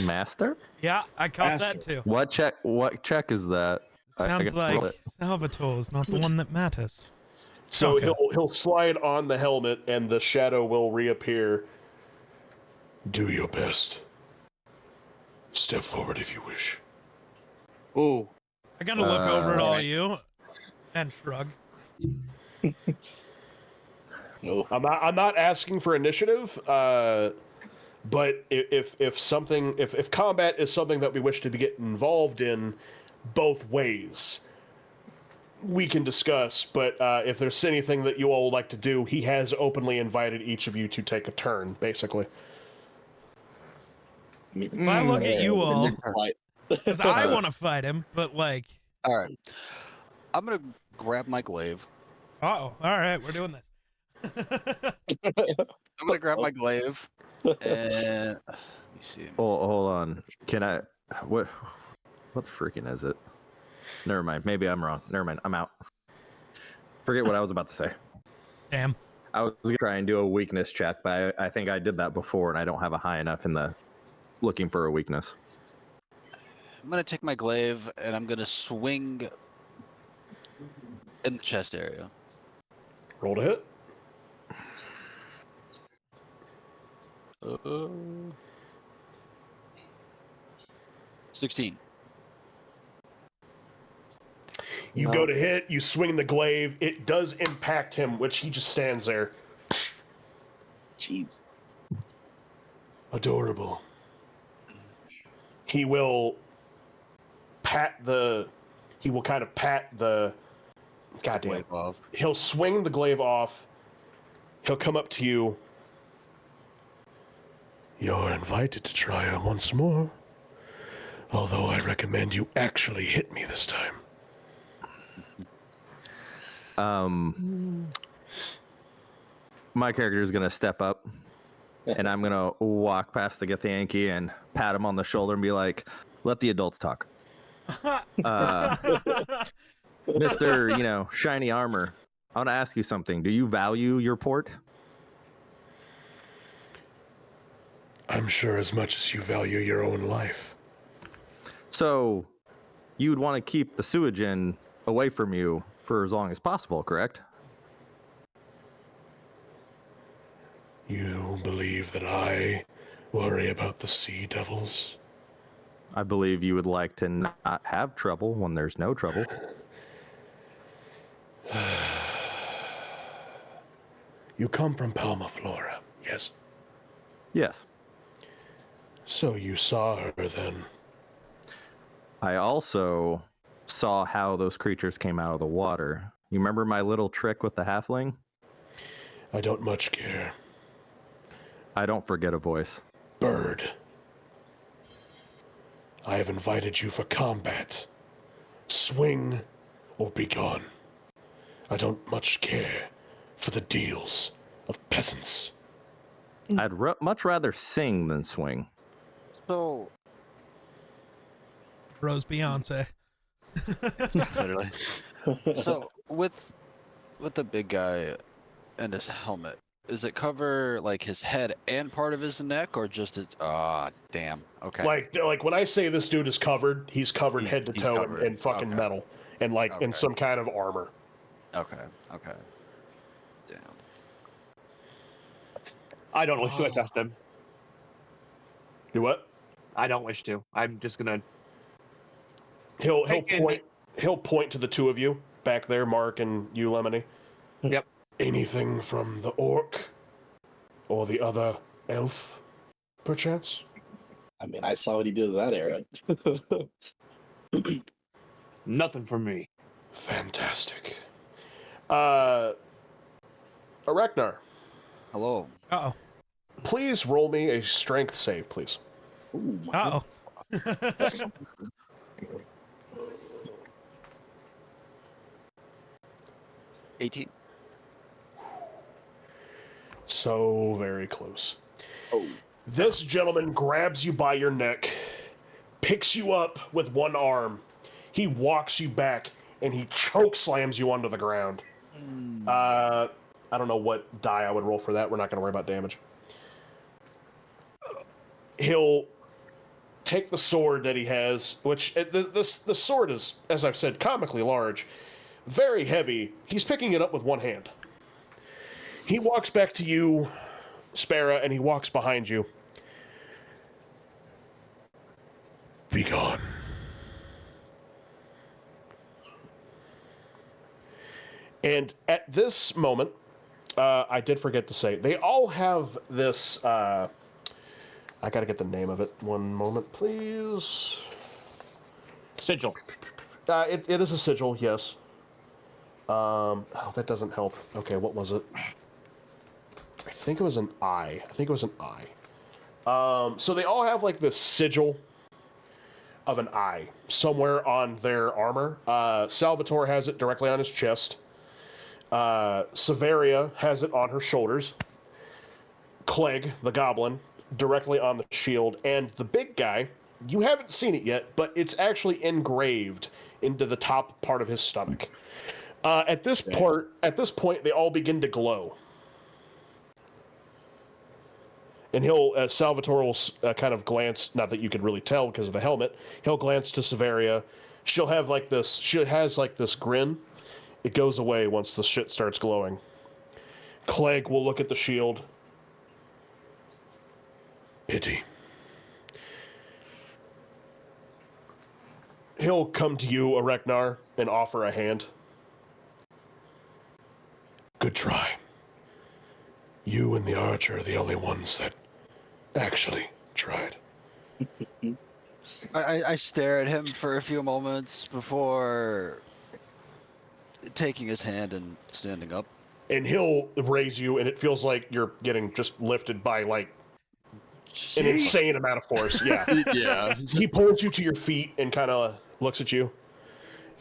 Master? yeah, I caught that too. What check is that? I Sounds can roll like it. Salvatore is not the one that matters. So Okay. he'll slide on the helmet, and the shadow will reappear. Do your best. Step forward if you wish. Ooh. I gotta look over at all you and shrug. No. I'm not asking for initiative, but if combat is something that we wish to get involved in, both ways, we can discuss. But if there's anything that you all would like to do, he has openly invited each of you to take a turn, basically. If I look at you all, Like, because I want to fight him, but like, All right. I'm going to grab my glaive. all right, we're doing this. I'm going to grab my glaive and let me see. Oh, hold on. Can I? What freaking is it? Never mind. Maybe I'm wrong. Never mind. I'm out. Forget what I was about to say. Damn. I was gonna try and do a weakness check, but I think I did that before, and I don't have a high enough in the looking for a weakness. I'm going to take my glaive and I'm going to swing in the chest area. Roll to hit. 16. You go to hit, you swing the glaive, it does impact him, which he just stands there. jeez. Adorable. He will kind of pat the goddamn. Glaive off. He'll swing the glaive off. He'll come up to you. You're invited to try her once more. Although I recommend you actually hit me this time. My character is gonna step up, and I'm gonna walk past the Githyanki and pat him on the shoulder and be like, "Let the adults talk." Mr. Shiny Armor, I want to ask you something. Do you value your port? I'm sure as much as you value your own life. So, you'd want to keep the sewage in away from you for as long as possible, correct? You believe that I worry about the sea devils? I believe you would like to not have trouble when there's no trouble. You come from Palma Flora, yes? Yes. So you saw her then. I also saw how those creatures came out of the water. You remember my little trick with the halfling? I don't much care. I don't forget a voice. Bird. I have invited you for combat. Swing or be gone. I don't much care for the deals of peasants. I'd much rather sing than swing. So, Rose Beyonce. literally. So, with with the big guy and his helmet, does it cover like his head and part of his neck, or just his? Ah, damn. Okay. Like when I say this dude is covered, he's covered head to He's toe covered. in fucking Okay. metal and like in Okay. some kind of armor. Okay. Okay. Damn. I don't wish to assess them. Do what? I don't wish to. I'm just gonna. He'll Take in- point. He'll point to the two of you back there, Mark and you, Lemony. Yep. Anything from the orc or the other elf, perchance? I mean, I saw what he did with that arrow. Nothing for me. Fantastic. Areknar, Hello. Uh-oh. please roll me a strength save, please. Ooh, my Uh-oh. 18. So very close. Oh. This gentleman grabs you by your neck, picks you up with one arm. He walks you back, and he choke slams you onto the ground. I don't know what die I would roll for that. We're not going to worry about damage. He'll take the sword that he has, which the sword is, as I've said, comically large, very heavy. He's picking it up with one hand. He walks back to you, Sparrow, and he walks behind you. Be gone. And at this moment, I did forget to say, they all have this, I gotta get the name of it. One moment, please. Sigil. It is a sigil, yes. Oh, that doesn't help. Okay, what was it? I think it was an eye. So they all have like this sigil of an eye somewhere on their armor. Salvatore has it directly on his chest. Severia has it on her shoulders. Clegg, the goblin, directly on the shield. And the big guy, you haven't seen it yet, but it's actually engraved into the top part of his stomach. At this point, they all begin to glow. And Salvatore will kind of glance, not that you could really tell because of the helmet, he'll glance to Severia. She has like this grin. It goes away once the shit starts glowing. Clegg will look at the shield. Pity. He'll come to you, Areknar, and offer a hand. Good try. You and the archer are the only ones that actually tried. I stare at him for a few moments before taking his hand and standing up. And he'll raise you, and it feels like you're getting just lifted by, like, an insane amount of force. Yeah. Yeah. He pulls you to your feet and kind of looks at you.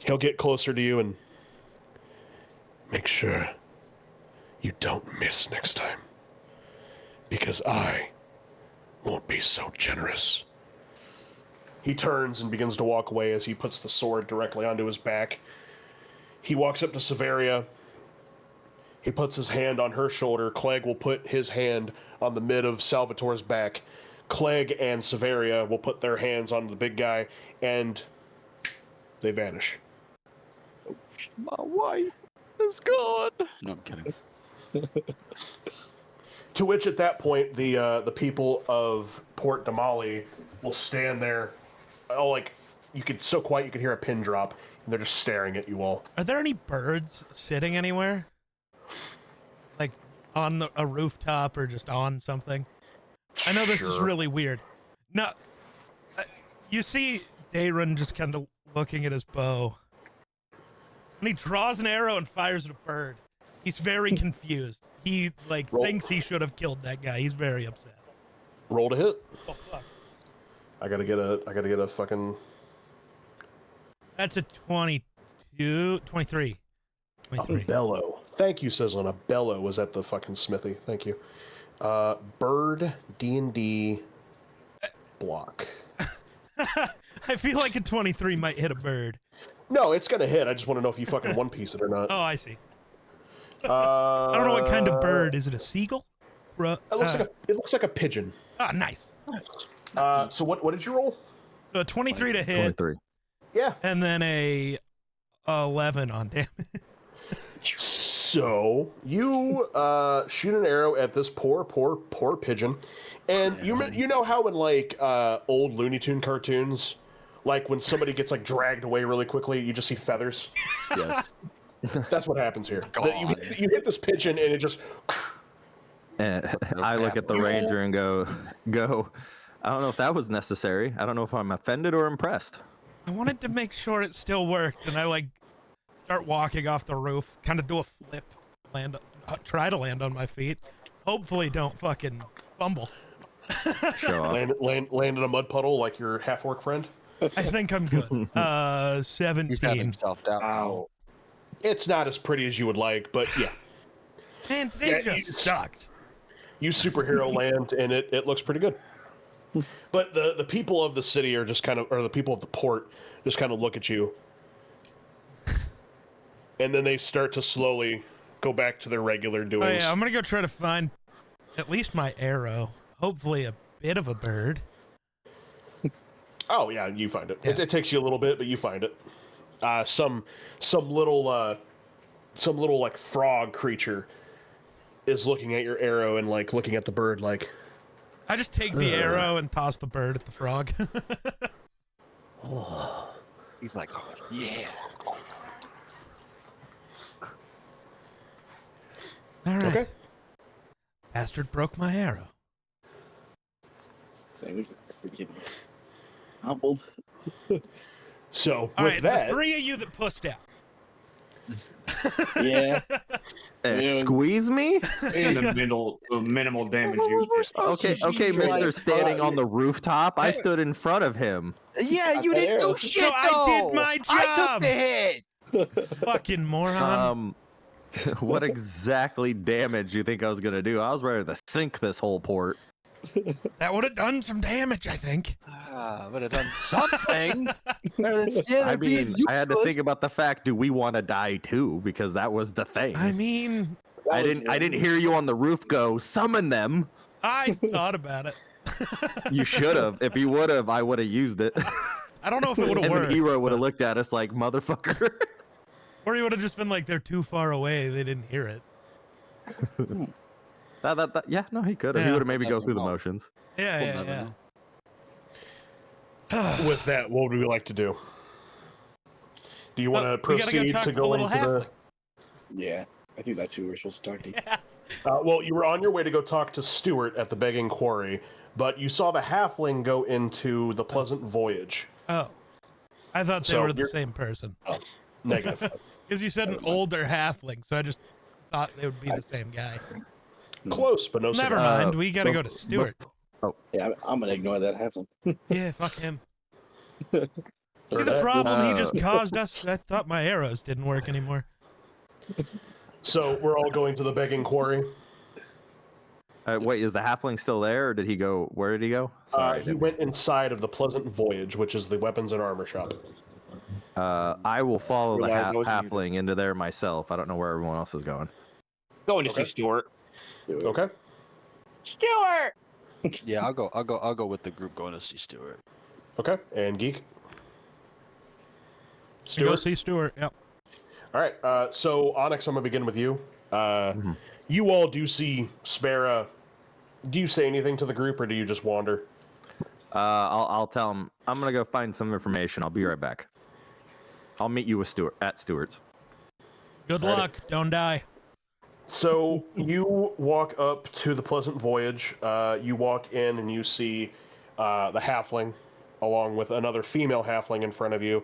He'll get closer to you and make sure you don't miss next time. Because I won't be so generous. He turns and begins to walk away as he puts the sword directly onto his back. He walks up to Severia. He puts his hand on her shoulder. Clegg will put his hand on the mid of Salvatore's back. Clegg and Severia will put their hands on the big guy, and they vanish. My wife is gone. No, I'm kidding. To which, at that point, the people of Port Damali will stand there. Oh, like so quiet you could hear a pin drop, and they're just staring at you all. Are there any birds sitting anywhere? Like on a rooftop or just on something? I know this is Sure. really weird. No, you see Dayron just kind of looking at his bow. And he draws an arrow and fires at a bird. He's very confused. He Roll. thinks he should have killed that guy. He's very upset. Roll to hit. Oh fuck. I gotta get a fucking. That's a 23. 23. A bellow. Thank you, Sizzlin. A bellow was at the fucking smithy. Thank you. Bird D&D block. I feel like a 23 might hit a bird. No, it's gonna hit. I just want to know if you fucking one piece it or not. Oh, I see. I don't know what kind of bird. Is it a seagull? It looks like a pigeon. Ah, nice. So what did you roll? So a 23 to hit. 23. Yeah. And then a 11 on damage. So you shoot an arrow at this poor pigeon, and you know how in like old Looney Tune cartoons, like when somebody gets like dragged away really quickly, you just see feathers. Yes. That's what happens here. You hit this pigeon, and it just. And I look at the ranger and go. I don't know if that was necessary. I don't know if I'm offended or impressed. I wanted to make sure it still worked, and I like start walking off the roof, kind of do a flip, try to land on my feet. Hopefully, don't fucking fumble. Show off. Land in a mud puddle like your half-orc friend. I think I'm good. 17. He's got himself down. Ow. It's not as pretty as you would like, but yeah. Man, today just sucks. You superhero land, and it looks pretty good. But the people of the city are just kind of, or the people of the port just kind of look at you. And then they start to slowly go back to their regular doings. Oh, yeah, I'm going to go try to find at least my arrow. Hopefully a bit of a bird. Oh, yeah, you find it. Yeah. It takes you a little bit, but you find it. Some little like frog creature is looking at your arrow and like looking at the bird like. I just take the arrow and toss the bird at the frog. He's like, yeah. All right. Okay. Bastard broke my arrow. We're getting humbled. So All with right, that, the three of you that pussed out. Yeah. Squeeze me? And the minimal damage you did. Okay, Mr. Standing on the rooftop. I stood in front of him. Yeah, you didn't do shit. So I did my I took job. the hit. Fucking moron. What exactly damage do you think I was gonna do? I was ready to sink this whole port. That would have done some damage, I think. Would have done something. I mean, I had to think about the fact: do we want to die too? Because that was the thing. I mean, I didn't hear you on the roof go summon them. I thought about it. You should have. If you would have, I would have used it. I don't know if it would have And worked. the hero would have looked at us like motherfucker. Or he would have just been like, they're too far away. They didn't hear it. Yeah, no, he could have. He Yeah. would have maybe go through the motions. Yeah. with that, what would we like to do? Do you want to We gotta go proceed talk to to the go little into the? halfling. Yeah. I think that's who we're supposed to talk to. Yeah. Well, you were on your way to go talk to Stuart at the begging quarry, but you saw the halfling go into the pleasant voyage. Oh. I thought they So were the you're- same person. Negative. Because you said an older halfling, so I just thought they would be the same guy. Close, but no. Never cigar. mind. We gotta go to Stuart. Yeah, I'm gonna ignore that halfling. Yeah, fuck him. For See the that. problem he just caused us? I thought my arrows didn't work anymore. So we're all going to the begging quarry. Wait, is the halfling still there, or did he go? Where did he go? Sorry, He went inside of the pleasant voyage, which is the weapons and armor shop. I will follow the Realize I wasn't halfling into there myself. I don't know where everyone else is going. Going to see Stuart. Okay. Stuart! Yeah, I'll go with the group going to see Stuart. Okay. And geek. To go Stuart. see Stuart. Yep. All right. So Onyx, I'm gonna begin with you. You all do see Spara. Do you say anything to the group, or do you just wander? I'll tell him I'm gonna go find some information. I'll be right back. I'll meet you with Stuart at Stewart's. Good luck. Don't die. So you walk up to the pleasant voyage. You walk in and you see the halfling, along with another female halfling in front of you.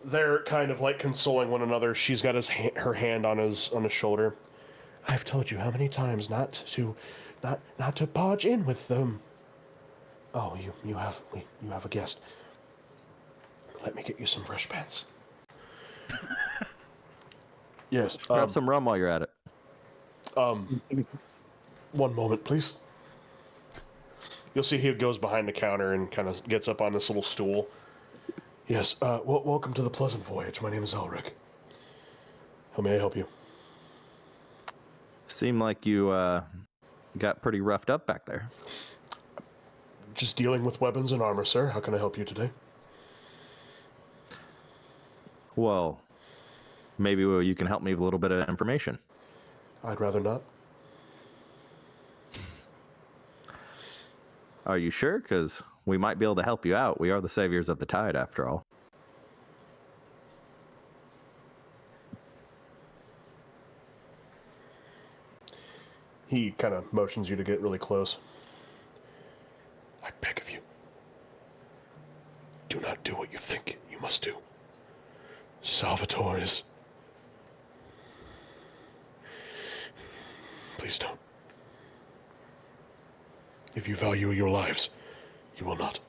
They're kind of like consoling one another. She's got her hand on his shoulder. I've told you how many times not to barge in with them. Oh, you have a guest. Let me get you some fresh pants. Yes. Grab some rum while you're at it. One moment, please. You'll see he goes behind the counter and kind of gets up on this little stool. Yes, welcome to the pleasant voyage. My name is Elric. How may I help you? Seemed like you got pretty roughed up back there. Just dealing with weapons and armor, sir. How can I help you today? Well, maybe you can help me with a little bit of information. I'd rather not. Are you sure? Because we might be able to help you out. We are the saviors of the tide, after all. He kind of motions you to get really close. I beg of you, do not do what you think you must do. Salvatore is... Please don't. If you value your lives, you will not.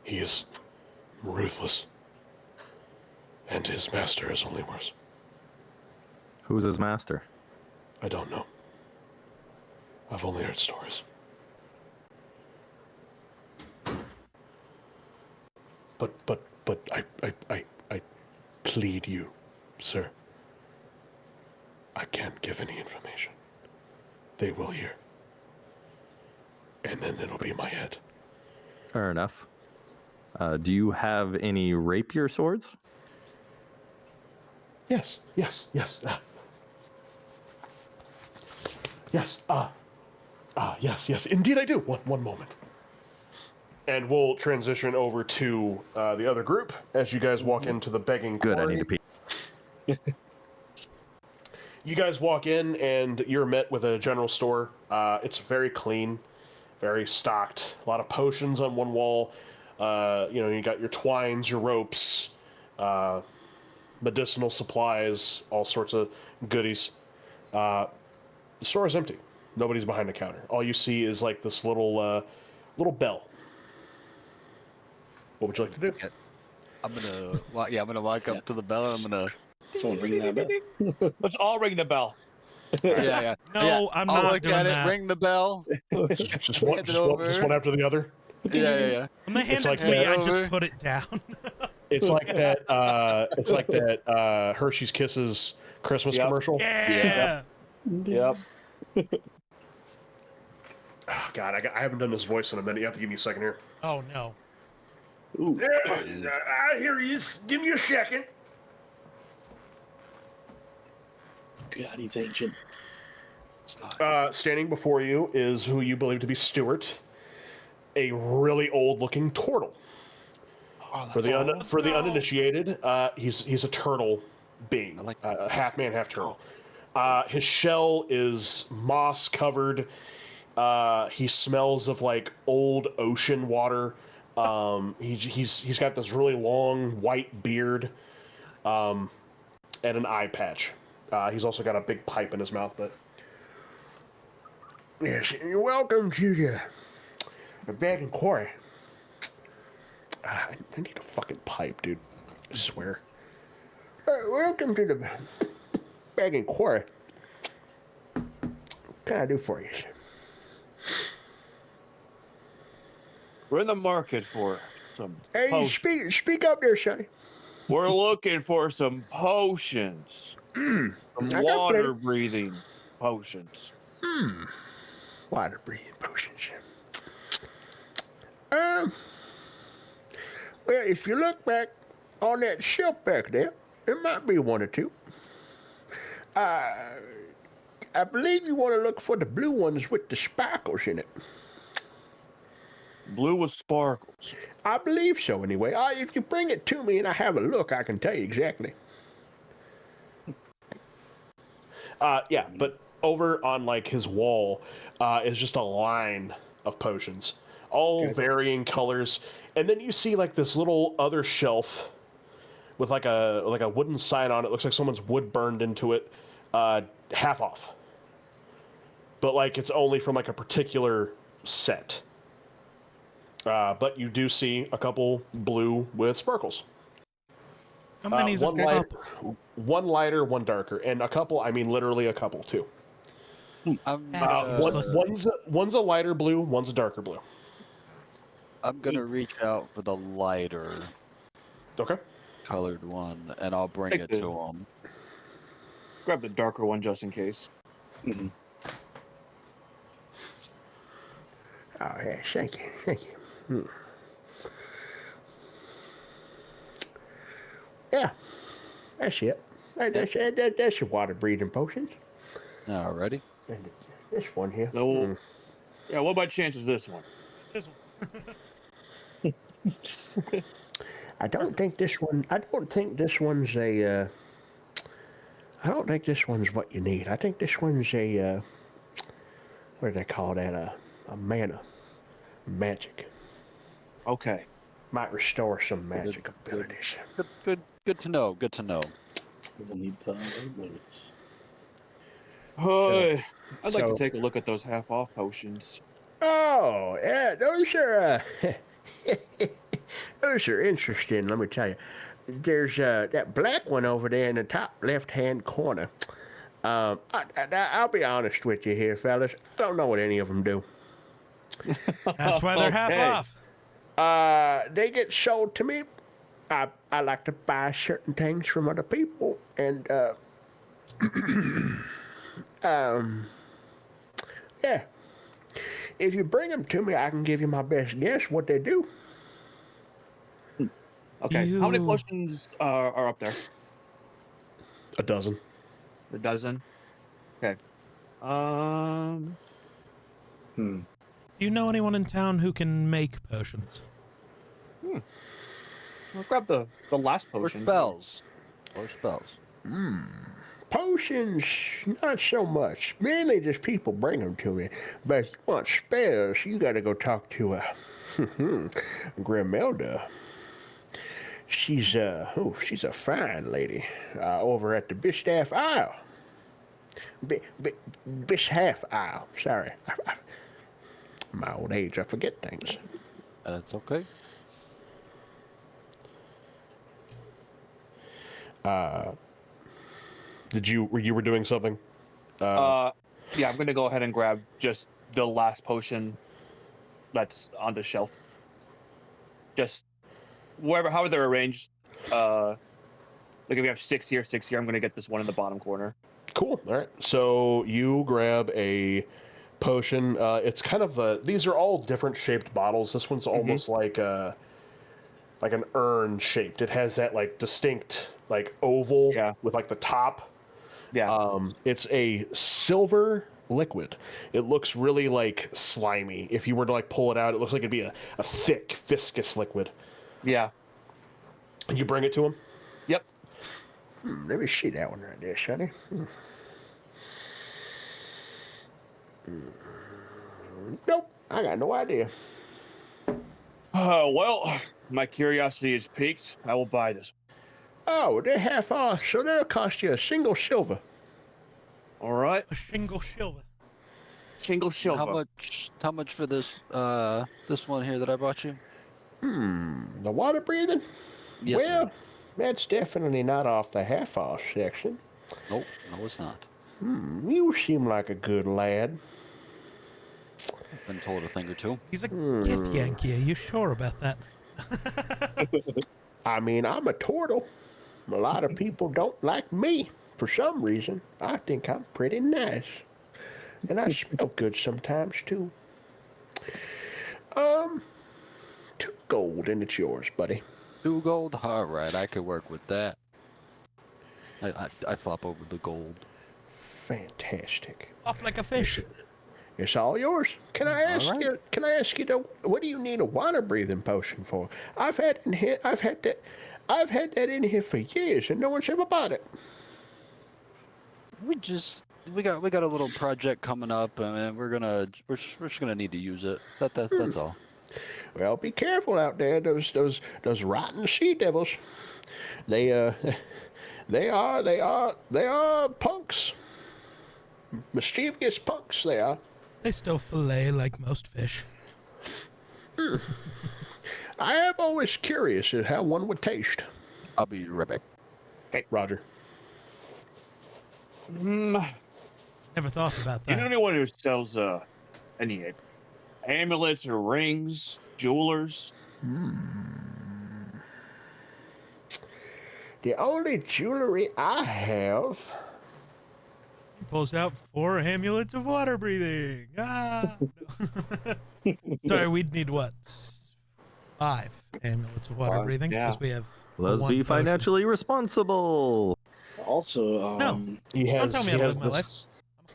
He is ruthless, and his master is only worse. Who's his master? I don't know. I've only heard stories. But I plead you, sir. I can't give any information. They will hear. And then it'll be my head. Fair enough. Do you have any rapier swords? Yes. Yes. Yes. Indeed I do. One moment. And we'll transition over to the other group as you guys walk into the begging Good, quarry. I need to pee. You guys walk in and you're met with a general store. It's very clean, very stocked. A lot of potions on one wall. You got your twines, your ropes, medicinal supplies, all sorts of goodies. The store is empty. Nobody's behind the counter. All you see is like this little bell. What would you like to do? I'm gonna walk up to the bell and I'm gonna. Someone ring that bell. Let's all ring the bell. Yeah. No, yeah. I'm I'll not look doing at that. it, ring the bell. Just one after the other. Yeah. When they hand It's it like to me, that. I just put it down. It's like that. It's like that Hershey's Kisses Christmas Yep. commercial. Yeah. Yep. Oh, God, I haven't done this voice in a minute. You have to give me a second here. Oh no. Ooh. I hear you. Give me a second. God, he's ancient. Standing before you is who you believe to be Stuart, a really old-looking turtle. For the uninitiated, he's a turtle being, I like half man, half turtle. His shell is moss covered. He smells of like old ocean water. He's got this really long white beard, and an eye patch. He's also got a big pipe in his mouth. But yes, you're welcome to the bag and quarry. I need a fucking pipe, dude. I swear. Welcome to the bag and quarry. What can I do for you? We're in the market for some Hey, potions. speak up there, Sonny. We're looking for some potions. Some I got water breathing potions. Water breathing potions. Well, if you look back on that shelf back there, there might be one or two. I believe you want to look for the blue ones with the sparkles in it. Blue with sparkles. I believe so, anyway. If you bring it to me and I have a look, I can tell you exactly. Yeah, but over on like his wall is just a line of potions, all varying colors, and then you see like this little other shelf with like a wooden sign on it. Looks like someone's wood burned into it, half off. But like it's only from like a particular set. But you do see a couple blue with sparkles. How many's one a lighter, cup? one lighter, one darker, and a couple. I mean, literally a couple too. That's useless. One's a lighter blue, one's a darker blue. I'm gonna reach out for the lighter. Okay. colored one, and I'll bring Take it the- to him. Grab the darker one just in case. Mhm. Oh, yeah, thank you, thank you. Yeah, that's it. That's your water breathing potions. Alrighty. And this one here. So, yeah, what by chance is this one? This one. I don't think this one. I don't think this one's a. I don't think this one's what you need. I think this one's a. What do they call that? A mana, magic. Okay. Might restore some magic abilities. Good to know. Good to know. We'll need the limits. I'd like so- to take a look at those half-off potions. Oh, yeah, those are. Those are interesting. Let me tell you. There's that black one over there in the top left-hand corner. I'll be honest with you here, fellas. I don't know what any of them do. That's why they're half Okay. off. They get sold to me. I like to buy certain things from other people, and yeah. If you bring them to me, I can give you my best guess what they do. Okay. How many You- potions are up there? A dozen. A dozen. Okay. Hmm. Do you know anyone in town who can make potions? I'll grab the last Or potion. spells. Or spells. Potions, not so much. Mainly just people bring them to me. But if you want spells, you gotta go talk to Grimelda. She's a fine lady over at the Bistaff Isle. Bistaff Isle. Sorry, my old age, I forget things. That's okay. You were doing something? Yeah, I'm gonna go ahead and grab just the last potion that's on the shelf. Just however they're arranged. Like if we have six here, I'm gonna get this one in the bottom corner. Cool. All right. So you grab a potion. It's kind of these are all different shaped bottles. This one's almost like an urn shaped. It has that like distinct like oval Yeah. with like the top. Yeah. It's a silver liquid. It looks really like slimy. If you were to like pull it out, it looks like it'd be a thick, viscous liquid. Yeah. You bring it to him. Yep. Let me see that one right there, Sonny. Nope, I got no idea. Well, my curiosity is piqued. I will buy this. Oh, they're half off, so they'll cost you a single silver. All right. A shingle silver. Single silver. How much for this this one here that I bought you? The water breathing? Yes, Well, sir. that's definitely not off the half off section. Nope, no it's not. You seem like a good lad. I've been told a thing or two. He's a Githyanki. Are you sure about that? I mean, I'm a turtle. A lot of people don't like me for some reason. I think I'm pretty nice. And I smell good sometimes, too. 2 gold, and it's yours, buddy. 2 gold? Alright, I could work with that. I flop over the gold. Fantastic. Up like a fish. It's all yours. Can I ask right. you? Can I ask you? What do you need a water breathing potion for? I've had that in here for years, and no one's ever bought it. We got a little project coming up, and we're just gonna need to use it. That's all. Well, be careful out there. Those rotten sea devils. They are punks. Mischievous punks. They are. They still fillet like most fish. I am always curious at how one would taste. I'll be right back. Roger. Never thought about You know that. anyone who sells any amulets or rings, jewelers? The only jewelry I have. He pulls out 4 amulets of water breathing. Ah. No. Sorry, we'd need what? 5 amulets of water 5, breathing because yeah. we have. Let's one be potion. financially responsible. Also, No. He has. tell me He how to has live my life. this.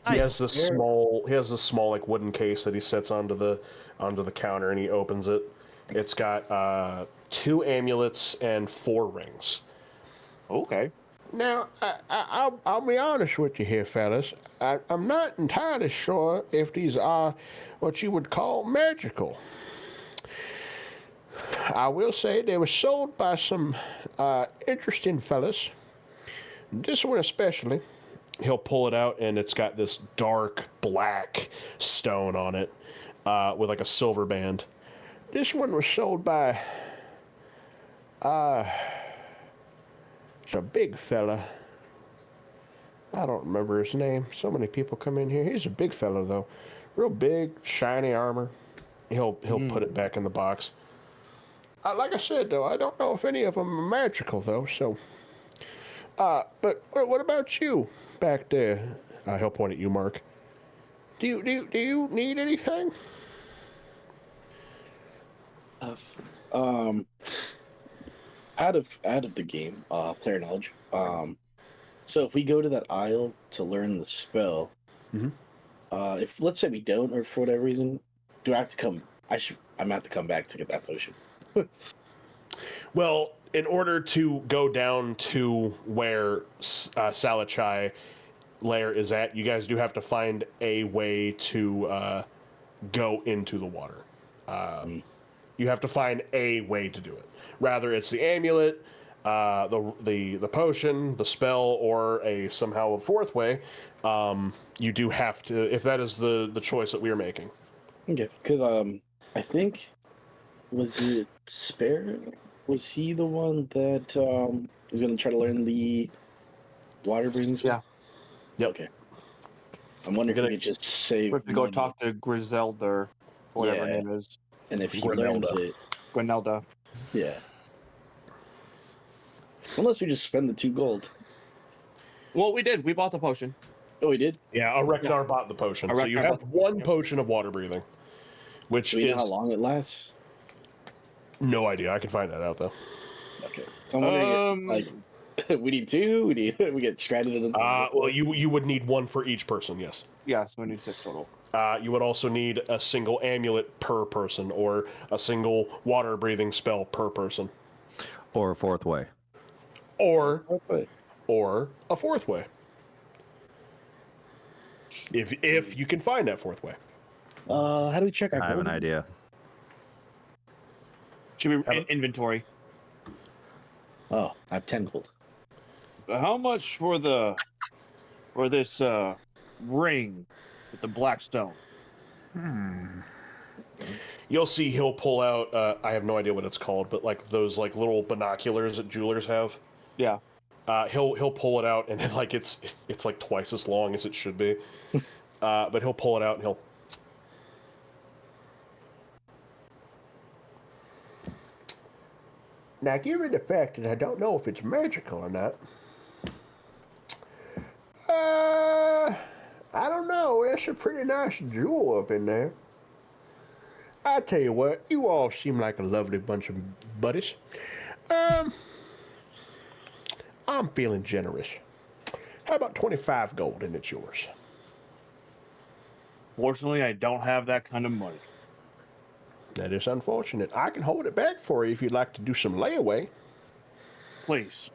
I'm He high. has this small. He has this small like wooden case that he sets onto the counter, and he opens it. It's got 2 amulets and 4 rings. Okay. Now, I'll be honest with you here, fellas. I'm not entirely sure if these are what you would call magical. I will say they were sold by some interesting fellas. This one especially. He'll pull it out, and it's got this dark black stone on it with like a silver band. This one was sold by it's a big fella. I don't remember his name. So many people come in here. He's a big fella though. Real big, shiny armor. He'll put it back in the box. Like I said though, I don't know if any of them are magical though, so but what about you back there? He'll point at you, Mark. Do you need anything? Out of the game, player knowledge. So if we go to that aisle to learn the spell, if let's say we don't, or for whatever reason, do I have to come? I'm gonna have to come back to get that potion. Well, in order to go down to where Salachai lair is at, you guys do have to find a way to go into the water. You have to find a way to do it. Rather, it's the amulet, the potion, the spell, or somehow a fourth way. You do have to, if that is the choice that we are making. Okay, because I think was it Spare? Was he the one that is going to try to learn the water breathing spell? Yeah. Yep. Okay. I'm wondering if we could just save. We have to go money. talk to Griselda, or whatever her Yeah. name is. And if he Gwenelda. learns it, Gwenelda. yeah. Unless we just spend the 2 gold. Well, we did. We bought the potion. Oh, we did? Yeah, Areknar bought the potion. So you Areknar have bought the one potion, yep. potion of water breathing, which Do we know is how long it lasts? no idea. I can find that out though. Okay. So I'm wondering, like, we need 2? We get stranded in the... Well, you would need 1 for each person. Yes. Yeah, so we need 6 total. You would also need a single amulet per person, or a single water breathing spell per person, Or a fourth way. or Okay. a fourth way. If you can find that fourth way. How do we check our I have an gold? idea. Should be in inventory. Oh, I have 10 gold. How much for this ring with the black stone? You'll see he'll pull out. I have no idea what it's called, but like those like little binoculars that jewelers have. Yeah. He'll pull it out, and then, like it's like twice as long as it should be. But he'll pull it out, and he'll. Now, given the fact that I don't know if it's magical or not, I don't know. It's a pretty nice jewel up in there. I tell you what, you all seem like a lovely bunch of buddies. I'm feeling generous. How about 25 gold and it's yours? Fortunately, I don't have that kind of money. That is unfortunate. I can hold it back for you if you'd like to do some layaway. Please.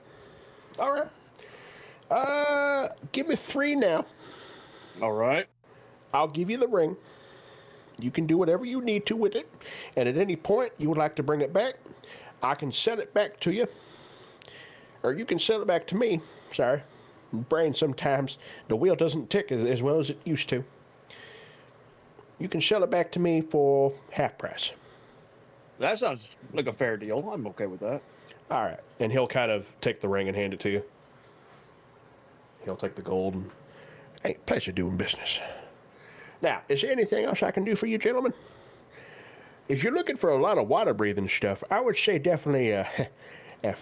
All right. Give me 3 now. All right. I'll give you the ring. You can do whatever you need to with it. And at any point you would like to bring it back, I can send it back to you. Or you can send it back to me. Sorry. Brain sometimes, the wheel doesn't tick as well as it used to. You can sell it back to me for half price. That sounds like a fair deal. I'm okay with that. All right, and he'll kind of take the ring and hand it to you. He'll take the gold. And, Hey, pleasure doing business. Now, is there anything else I can do for you, gentlemen? If you're looking for a lot of water breathing stuff, I would say definitely a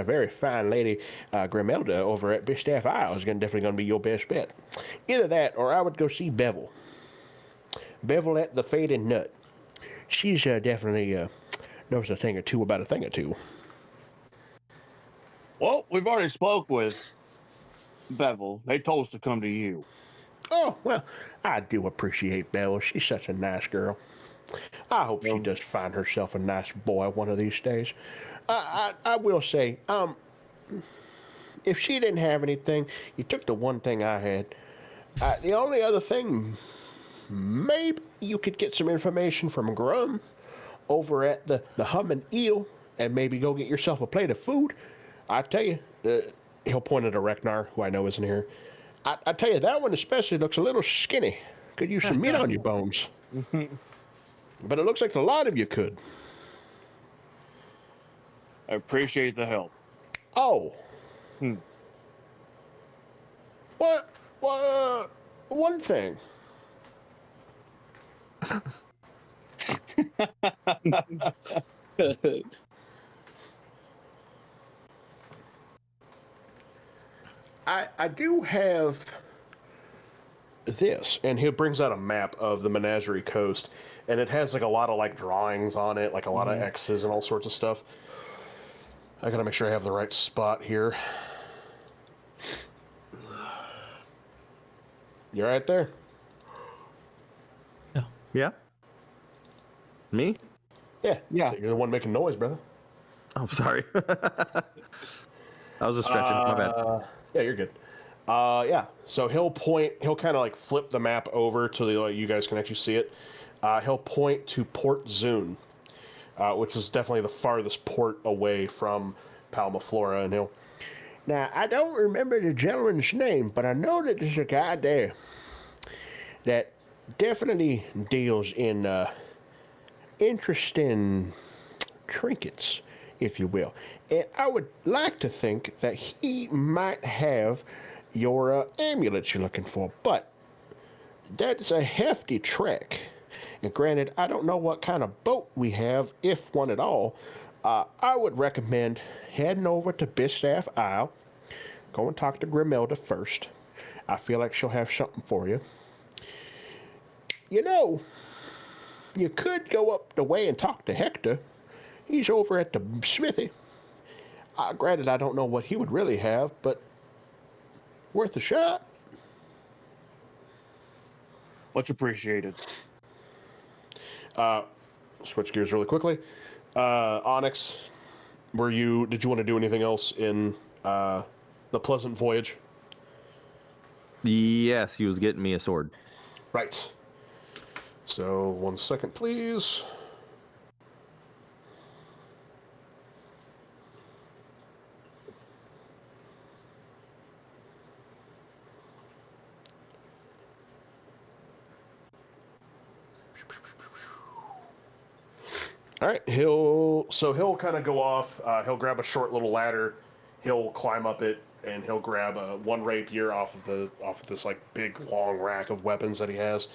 very fine lady, Grimelda, over at Bistaff Isle is definitely going to be your best bet. Either that, or I would go see Bevel. Bevel at the Faded Nut. She's definitely knows a thing or two about a thing or two. Well, we've already spoke with Bevel. They told us to come to you. Oh, well, I do appreciate Bevel. She's such a nice girl. I hope she does find herself a nice boy one of these days. I will say, if she didn't have anything, you took the one thing I had. The only other thing, maybe you could get some information from Grum over at the Humming Eel and maybe go get yourself a plate of food. I tell you, he'll point at a Reknar, who I know isn't here. I tell you, that one especially looks a little skinny. Could use some meat on your bones. But it looks like a lot of you could. I appreciate the help. Oh. What? One thing. I do have this, and he brings out a map of the Menagerie Coast, and it has like a lot of like drawings on it, like a lot of X's and all sorts of stuff. I gotta make sure I have the right spot here. You right there? Yeah. Me? Yeah. Yeah. So you're the one making noise, brother. Oh, sorry. I was just stretching. My bad. Yeah, you're good. Yeah. So he'll kind of like flip the map over to the, you guys can actually see it. He'll point to Port Zune, which is definitely the farthest port away from Palmaflora, and he'll. Now, I don't remember the gentleman's name, but I know that there's a guy there that definitely deals in interesting trinkets, if you will. And I would like to think that he might have your amulet you're looking for, but that's a hefty trek. And granted, I don't know what kind of boat we have, if one at all. I would recommend heading over to Bistaff Isle. Go and talk to Grimelda first. I feel like she'll have something for you. You know, you could go up the way and talk to Hector. He's over at the smithy. Granted, I don't know what he would really have, but worth a shot. Much appreciated. Switch gears really quickly. Onyx, did you want to do anything else in the Pleasant Voyage? Yes, he was getting me a sword. Right. So, 1 second, please. All right, he'll kind of go off. He'll grab a short little ladder. He'll climb up it, and he'll grab one rapier off of this like big long rack of weapons that he has.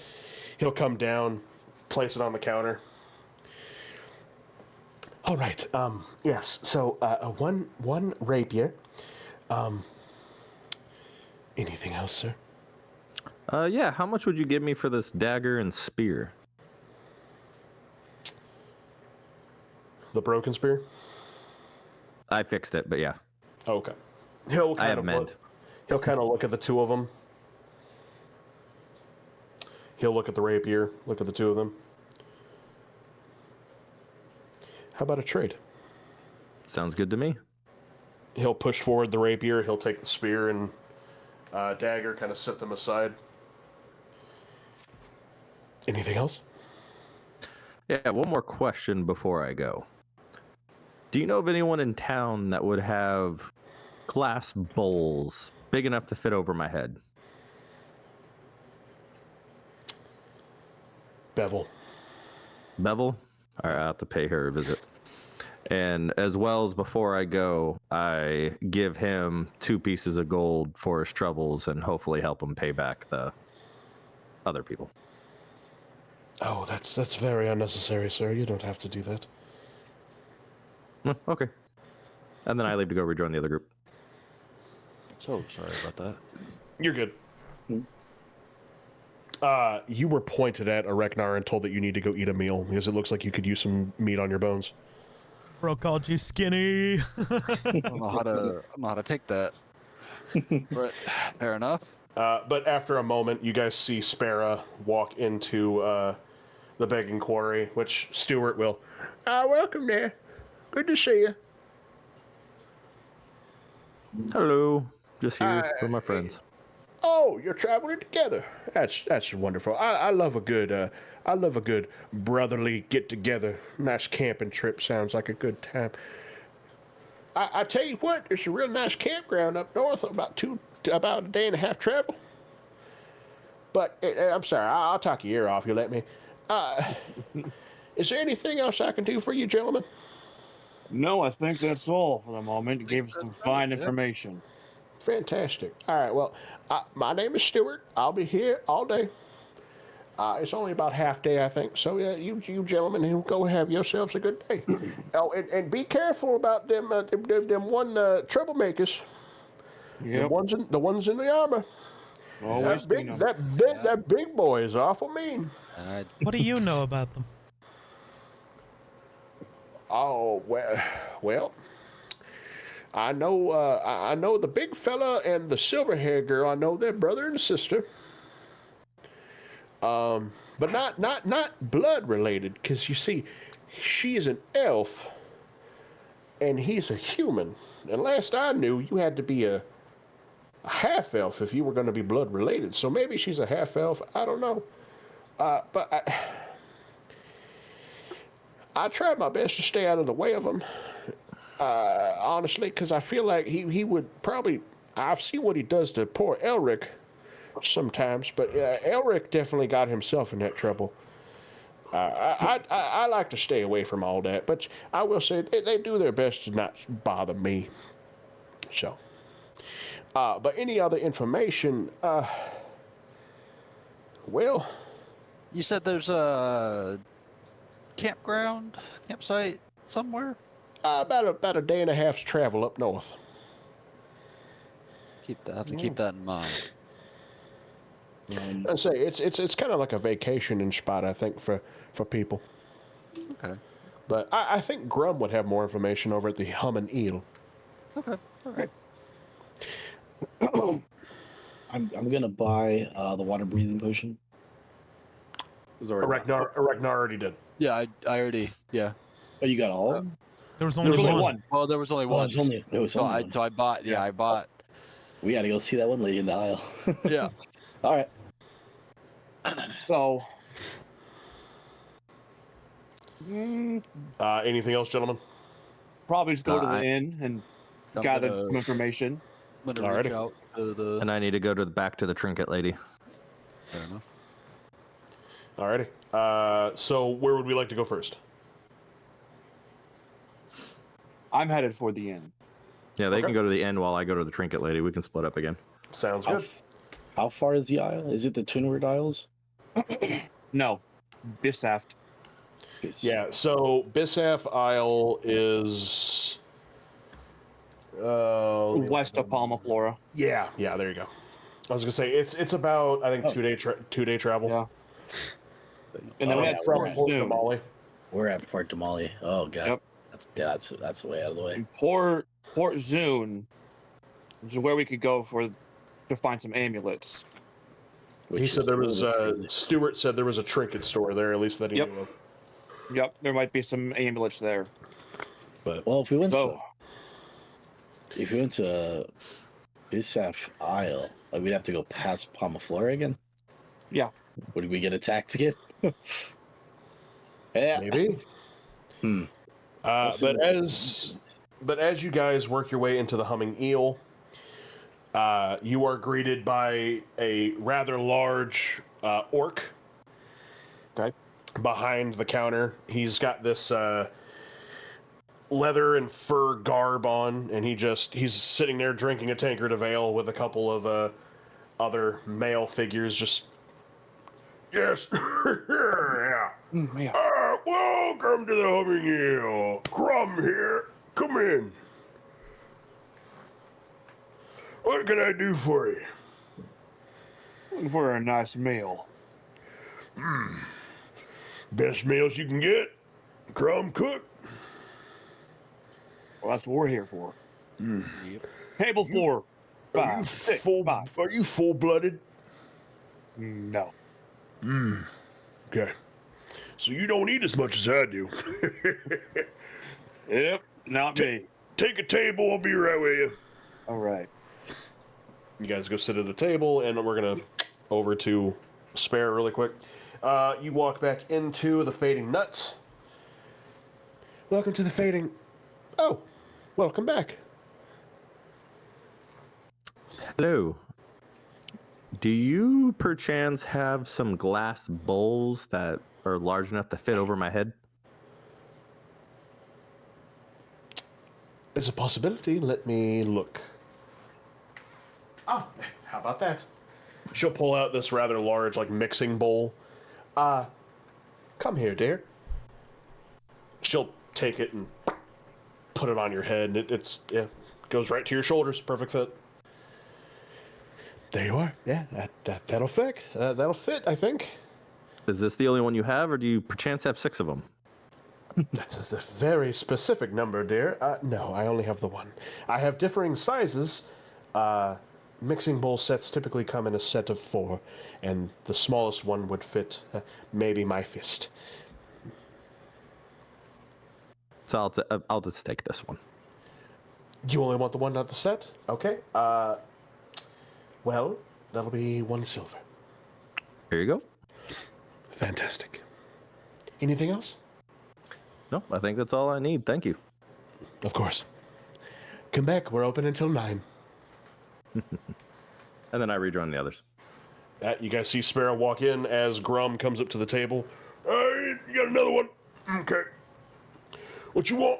He'll come down, place it on the counter. All right. Yes. So one rapier. Anything else, sir? Yeah. How much would you give me for this dagger and spear? The broken spear? I fixed it, but yeah. Oh, okay. He'll I kind have of mend. He'll kind of look at the two of them. He'll look at the rapier, look at the two of them. How about a trade? Sounds good to me. He'll push forward the rapier. He'll take the spear and dagger, kind of set them aside. Anything else? Yeah, one more question before I go. Do you know of anyone in town that would have glass bowls big enough to fit over my head? Bevel. Bevel? All right, I'll have to pay her a visit. And as well as before I go, I give him 2 pieces of gold for his troubles and hopefully help him pay back the other people. Oh, that's very unnecessary, sir. You don't have to do that. Okay. And then I leave to go rejoin the other group. So sorry about that. You're good. You were pointed at, Areknar, and told that you need to go eat a meal because it looks like you could use some meat on your bones. Bro called you skinny. I don't know how to take that. But fair enough. But after a moment, you guys see Spara walk into the begging quarry, which Stuart will. Welcome there. Good to see you. Hello. Just here for my friends. Oh, you're traveling together. That's wonderful. I love a good brotherly get together. Nice camping trip sounds like a good time. I tell you what, there's a real nice campground up north, about a day and a half travel. But I'm sorry, I'll talk your ear off. You let me. Is there anything else I can do for you, gentlemen? No, I think that's all for the moment. You gave us some fine information. Fantastic. All right, well, my name is Stuart. I'll be here all day. It's only about half day, I think. So, yeah, you gentlemen, who go have yourselves a good day. Oh, and be careful about them troublemakers. Yep. The ones in the armor. Always That big boy is awful mean. What do you know about them? Oh, well, I know the big fella and the silver-haired girl. I know they're brother and sister. But not blood related, because you see, she's an elf and he's a human. And last I knew, you had to be a half elf if you were going to be blood related. So maybe she's a half elf. I don't know. But I tried my best to stay out of the way of him. Honestly, because I feel like he would probably. I've seen what he does to poor Elric sometimes, but Elric definitely got himself in that trouble. I like to stay away from all that, but I will say they do their best to not bother me. So, but any other information, well, You said there's a campsite somewhere? about a day and a half's travel up north. I have to keep that in mind. I say it's kind of like a vacationing spot, I think, for people. Okay. But I think Grum would have more information over at the Hum and Eel. Okay. All right. I'm gonna buy the water breathing potion. Areknar already did. Yeah, I already. Yeah. Oh, you got all of them? There was There's only only one. one. Well, there was only one. There was only one. So I bought. Yeah, I bought. We gotta go see that one lady in the aisle. Yeah. All right. So, Anything else, gentlemen? probably just go to the I- inn and I'm gather gonna- some information. I'm gonna Alrighty. reach out to the. And I need to go back to the trinket lady. Fair enough. Alrighty. So where would we like to go first? I'm headed for the inn. Yeah, they Okay. can go to the end while I go to the trinket lady. We can split up again. Sounds How, good. how far is the aisle? Is it the twin word aisles? No, Bisaft. Yeah. So Bisaf Isle is. West of Palmaflora. Yeah. There you go. I was gonna say it's about, I think, 2-day travel. Yeah. And then we had from Fort Port Zoom. Damali. We're at Port Damali. Oh god. Yep. That's way out of the way. And Port Zoom is where we could go to find some amulets. He said there was. Stuart said there was a trinket store there, at least that he Yep. knew of. Yep, there might be some amulets there. But Well, if we went So, to Bisaf Isle, like we'd have to go past Palmaflora again. yeah. Would we get attacked again? Yeah. maybe. But as you guys work your way into the Humming Eel, you are greeted by a rather large orc. Okay. Behind the counter, he's got this leather and fur garb on, and he's sitting there drinking a tankard of ale with a couple of other male figures. Just yes, yeah. Yeah. Welcome to the Humming Eel. Crumb here. Come in. What can I do for you? Looking for a nice meal. Best meals you can get. Crumb cook. Well, that's what we're here for. Yep. Table floor. Are you 5, 6, full? 5. Are you full-blooded? No. Okay. So you don't eat as much as I do. Yep, not me. Take a table. I'll be right with you. All right. You guys go sit at the table, and we're gonna over to Spare really quick. You walk back into the Fading Nuts. Welcome to the Fading. Oh, welcome back. Hello. Do you perchance have some glass bowls that are large enough to fit over my head? It's a possibility. Let me look. Oh, how about that? She'll pull out this rather large, like, mixing bowl. Come here, dear. She'll take it and put it on your head, and it goes right to your shoulders. Perfect fit. There you are. Yeah, that'll fit. That'll fit, I think. Is this the only one you have, or do you perchance have 6 of them? That's a very specific number, dear. No, I only have the one. I have differing sizes. Mixing bowl sets typically come in a set of 4, and the smallest one would fit maybe my fist. So I'll just take this one. You only want the one, not the set? Okay. Well, that'll be 1 silver. Here you go. Fantastic. Anything else? No, I think that's all I need. Thank you. Of course. Come back. We're open until 9. And then I rejoin the others. You guys see Sparrow walk in as Grum comes up to the table. You got another one? Okay. What you want?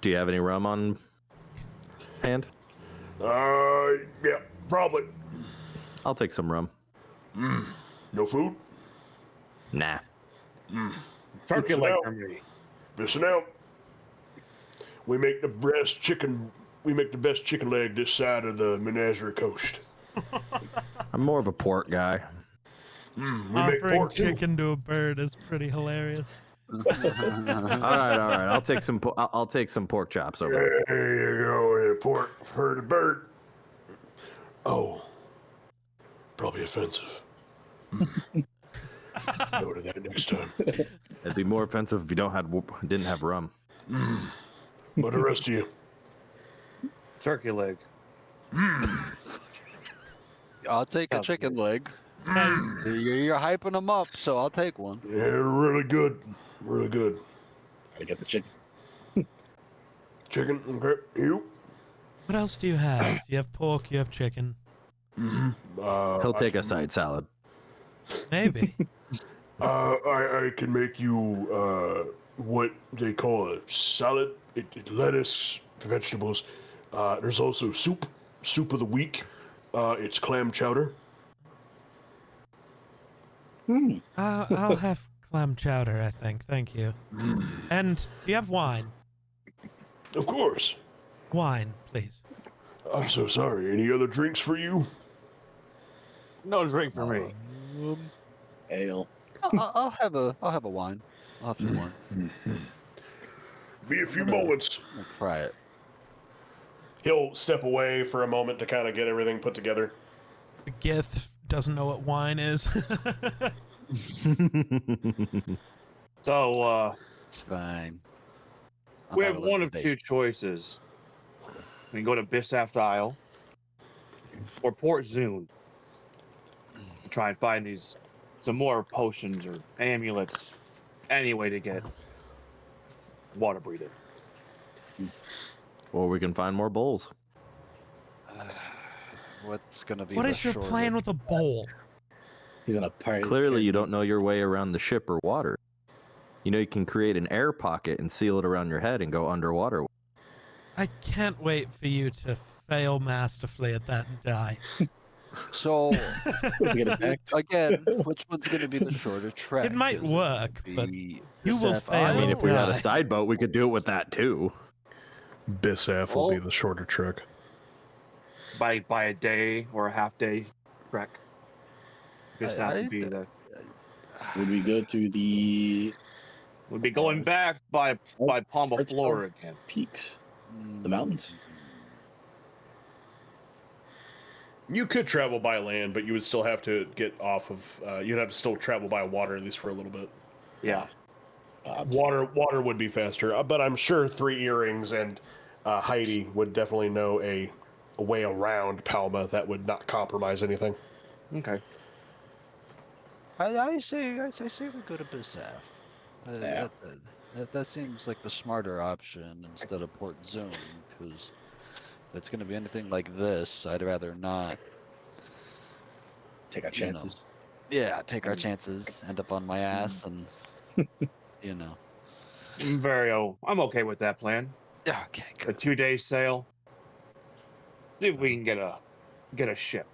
Do you have any rum on hand? Yeah, probably. I'll take some rum. No food? Nah. Turkey Listen leg out. for me. Listen out. We make the best chicken. We make the best chicken leg this side of the Menagerie Coast. I'm more of a pork guy. We make Offering pork too. chicken to a bird is pretty hilarious. All right. I'll take some. I'll take some pork chops over. There you go. Pork for the bird. Oh, probably offensive. Go to that next time. It'd be more offensive if you didn't have rum. What the rest of you? Turkey leg. I'll take a chicken leg. You're hyping them up, so I'll take one. Yeah, really good. Really good. Gotta get the chicken. Chicken, okay. You? What else do you have? You have pork, you have chicken. He'll take a side salad. Maybe. I can make you what they call a salad. Lettuce, vegetables. There's also soup of the week. It's clam chowder. I'll have clam chowder, I think. Thank you. And do you have wine? Of course. Wine, please. I'm so sorry. Any other drinks for you? No drink for me. Ale. I'll have a wine. I'll have some wine. Be a few moments. I'll try it. He'll step away for a moment to kind of get everything put together. The Gith doesn't know what wine is. So, It's fine. we have one of 2 choices. We can go to Bissaft Isle or Port Zune. Try and find some more potions or amulets. Any way to get water breathing. Or we can find more bowls. What's gonna be? What the is your shorter- plan with a bowl? He's in a pirate. Clearly, you don't know your way around the ship or water. You know you can create an air pocket and seal it around your head and go underwater. I can't wait for you to fail masterfully at that and die. So We get it back. again, which one's gonna be the shorter trek? It might Is work, gonna but be you will Bissaft fail. I mean, if we had a Yeah. side boat, we could do it with that too. Bissaf will be the shorter trick. by a day or a half day trek. This has to be the. Would we go through the We'd be going back by Palma parts Flora of again. peaks, the mountains? You could travel by land, but you would still have to get off of. You'd have to still travel by water at least for a little bit. Yeah. Water would be faster, but I'm sure Three Earrings and Heidi would definitely know a way around Palma that would not compromise anything. Okay. I say we go to Bissaf. Yeah. That seems like the smarter option instead of Port Zone, because if it's going to be anything like this, I'd rather not. Take our chances. Yeah, take our chances, end up on my ass, and you know. I'm okay with that plan. Yeah, okay, A good. 2-day sail. See if we can get a ship.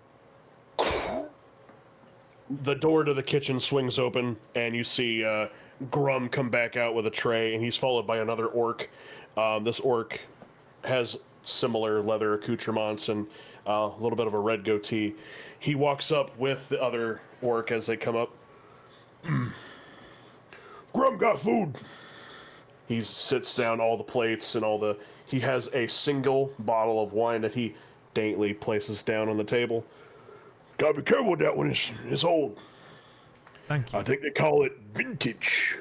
The door to the kitchen swings open, and you see Grum come back out with a tray, and he's followed by another orc. This orc has similar leather accoutrements and a little bit of a red goatee. He walks up with the other orc as they come up. Grum got food. He sits down all the plates and he has a single bottle of wine that he daintily places down on the table. Gotta be careful with that one, it's old. Thank you. I think they call it vintage.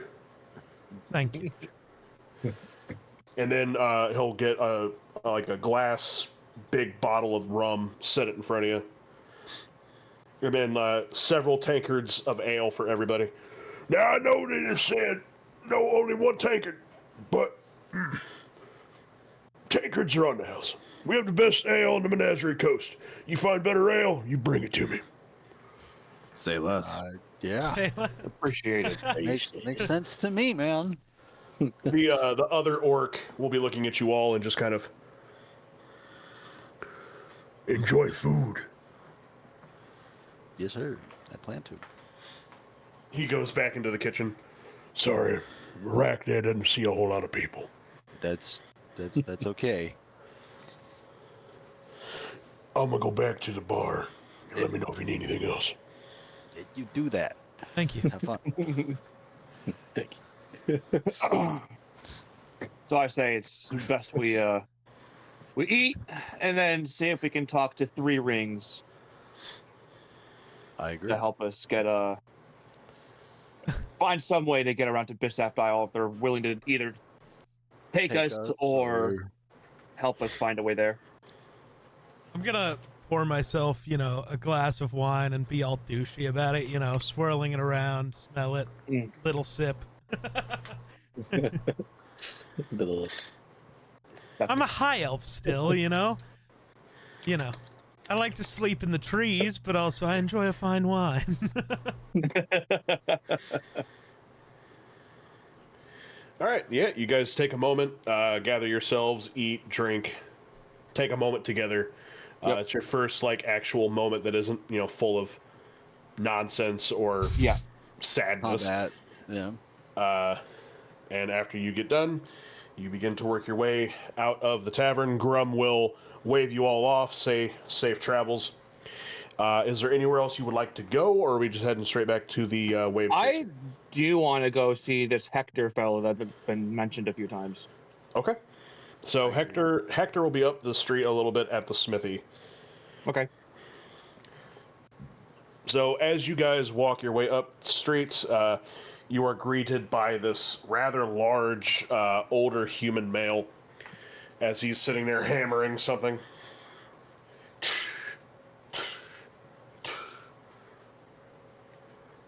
Thank you. And then he'll get a glass big bottle of rum, set it in front of you. And then several tankards of ale for everybody. Now I know they just said no, only one tankard, but tankards are on the house. We have the best ale on the Menagerie Coast. You find better ale, you bring it to me. Say less. Yeah, Appreciate it. makes sense to me, man. The other orc will be looking at you all and just kind of enjoy food. Yes, sir. I plan to. He goes back into the kitchen. Sorry, Rack there doesn't see a whole lot of people. That's okay. I'm gonna go back to the bar. Let me know if you need anything else. You do that. Thank you. Have fun. Thank you. So I say it's best we eat and then see if we can talk to Three Rings I agree. to help us get find some way to get around to Bissaf Isle if they're willing to either take us or help us find a way there. I'm gonna pour myself, a glass of wine and be all douchey about it, swirling it around, smell it, little sip. I'm a high elf still, I like to sleep in the trees, but also I enjoy a fine wine. All right, yeah, you guys take a moment, gather yourselves, eat, drink, take a moment together. Yep. It's your first actual moment that isn't full of nonsense or sadness. Not that. Yeah. And after you get done, you begin to work your way out of the tavern. Grum will wave you all off, say safe travels. Is there anywhere else you would like to go, or are we just heading straight back to the wave chaser? I do want to go see this Hector fellow that's been mentioned a few times. Okay. So Hector will be up the street a little bit at the smithy. Okay. So as you guys walk your way up the streets, you are greeted by this rather large, older human male as he's sitting there hammering something.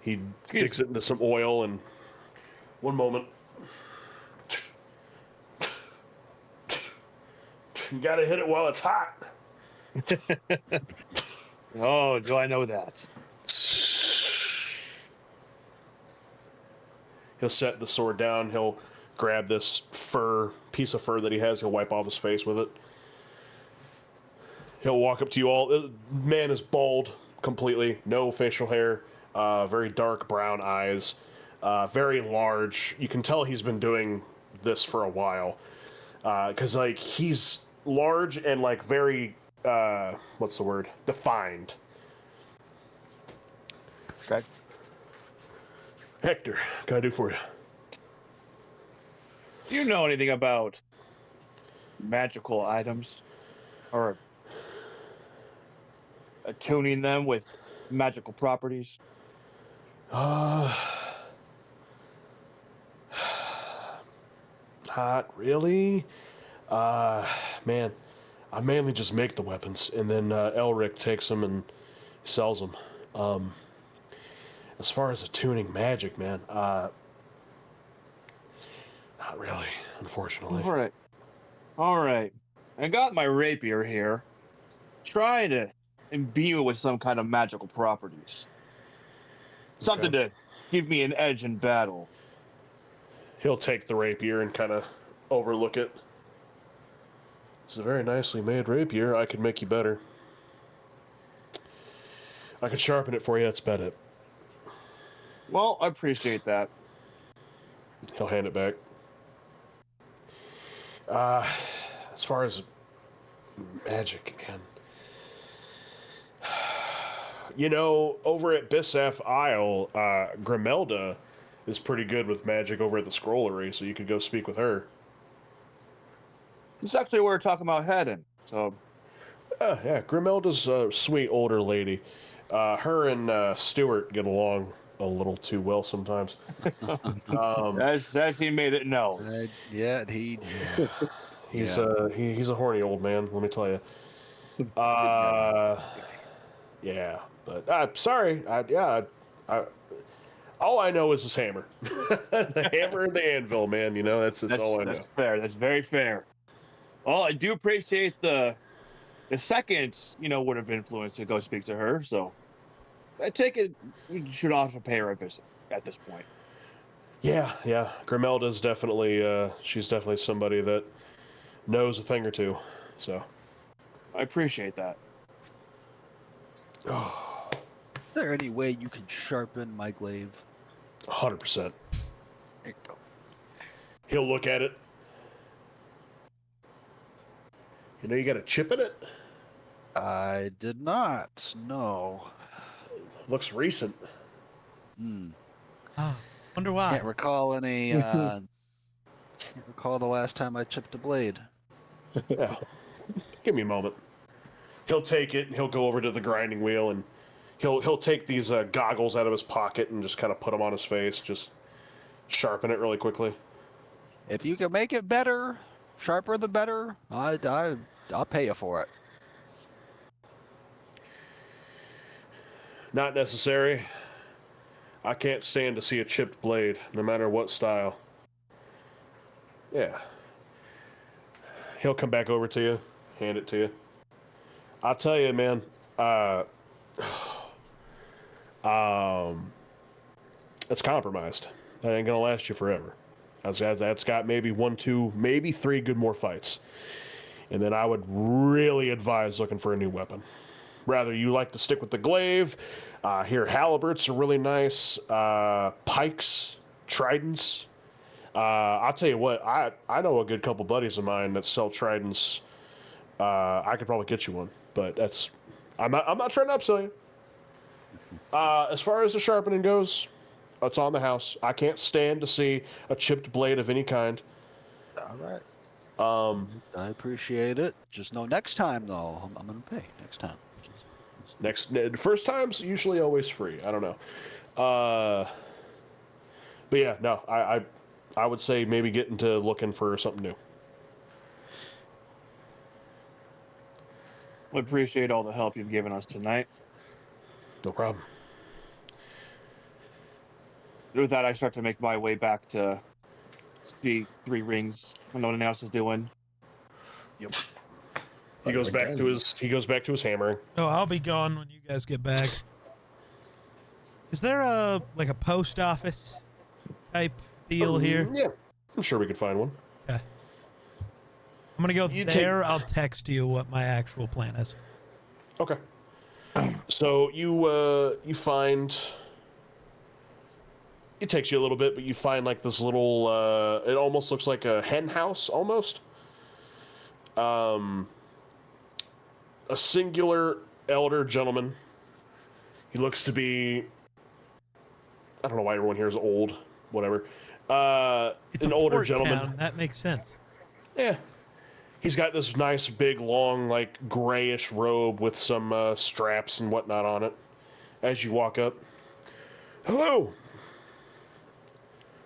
He digs it into some oil and... One moment. You gotta hit it while it's hot. Oh, do I know that? He'll set the sword down. He'll grab this piece of fur that he has. He'll wipe off his face with it. He'll walk up to you all. The man is bald completely. No facial hair. Very dark brown eyes. Very large. You can tell he's been doing this for a while. Because, he's large and, very what's the word? Defined. Okay. Hector, what can I do for you? Do you know anything about magical items, or attuning them with magical properties? Not really. Man, I mainly just make the weapons, and then Elric takes them and sells them. As far as attuning magic, man, not really, unfortunately. All right. I got my rapier here. Try to imbue it with some kind of magical properties. Something to give me an edge in battle. He'll take the rapier and kind of overlook it. It's a very nicely made rapier. I could make you better. I could sharpen it for you. That's about it. Well, I appreciate that. He'll hand it back. As far as magic, man. You know, over at Bissaf Isle, Grimelda is pretty good with magic over at the Scrollery, so you could go speak with her. It's actually where we're talking about heading. So, Yeah, Grimelda's a sweet older lady. Her and Stuart get along a little too well sometimes. as he made it known. He's a horny old man, let me tell you. Yeah, but sorry. All I know is his hammer. The hammer and the anvil, man. You know, that's all I know. That's fair. That's very fair. Well, I do appreciate the second, word of influence to go speak to her. So I take it we should also pay her a visit at this point. Yeah. Grimelda's definitely she's definitely somebody that knows a thing or two. So I appreciate that. Is there any way you can sharpen my glaive? 100%. There you go. He'll look at it. You know you got a chip in it? I did not. No. Looks recent. Oh, wonder why. Can't recall any. Can't recall the last time I chipped a blade. Yeah. Give me a moment. He'll take it and he'll go over to the grinding wheel and he'll take these goggles out of his pocket and just kind of put them on his face. Just sharpen it really quickly. If you can make it better, sharper the better. I'll pay you for it. Not necessary. I can't stand to see a chipped blade, no matter what style. Yeah. He'll come back over to you, hand it to you. I'll tell you, man. It's compromised. That ain't gonna last you forever. That's got maybe 1, 2, maybe 3 good more fights. And then I would really advise looking for a new weapon. Rather you like to stick with the glaive. Here, halberds are really nice. Pikes, tridents. I'll tell you what, I know a good couple buddies of mine that sell tridents. I could probably get you one, but I'm not trying to upsell you. As far as the sharpening goes, it's on the house. I can't stand to see a chipped blade of any kind. All right. I appreciate it. Just know next time though, I'm gonna pay next time. First time's usually always free. I don't know. But yeah, no, I would say maybe get into looking for something new. We appreciate all the help you've given us tonight. No problem. With that, I start to make my way back to see 3 rings when no one else is doing. Yep. He goes back to his hammering. Oh, I'll be gone when you guys get back. Is there a post office type deal here? Yeah, I'm sure we could find one. Okay. I'm gonna go there. I'll text you what my actual plan is. Okay. So you find. It takes you a little bit, but you find like this little. It almost looks like a hen house, almost. a singular elder gentleman. He looks to be, I don't know why everyone here is old, whatever. It's an a older port gentleman. town. That makes sense. Yeah. He's got this nice, big, long, like, grayish robe with some straps and whatnot on it as you walk up. Hello.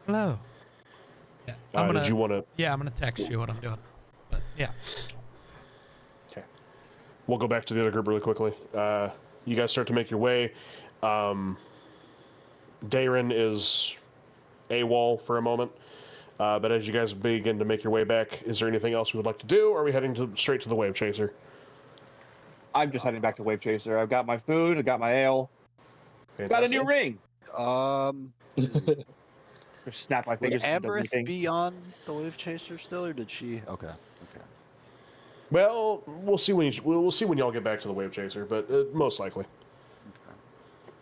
Hello. Yeah, I'm gonna. Did you want to... Yeah, I'm gonna text you what I'm doing. But yeah. Okay. We'll go back to the other group really quickly. You guys start to make your way. Darren is AWOL for a moment. But as you guys begin to make your way back, is there anything else you would like to do, or are we heading straight to the Wave Chaser? I'm just heading back to Wave Chaser. I've got my food, I got my ale. Fantastic. Got a new ring. Just snap my Would fingers. Ambereth be on the Wave Chaser still, or did she? Okay. Well, we'll see we'll see when y'all get back to the Wave Chaser, but most likely.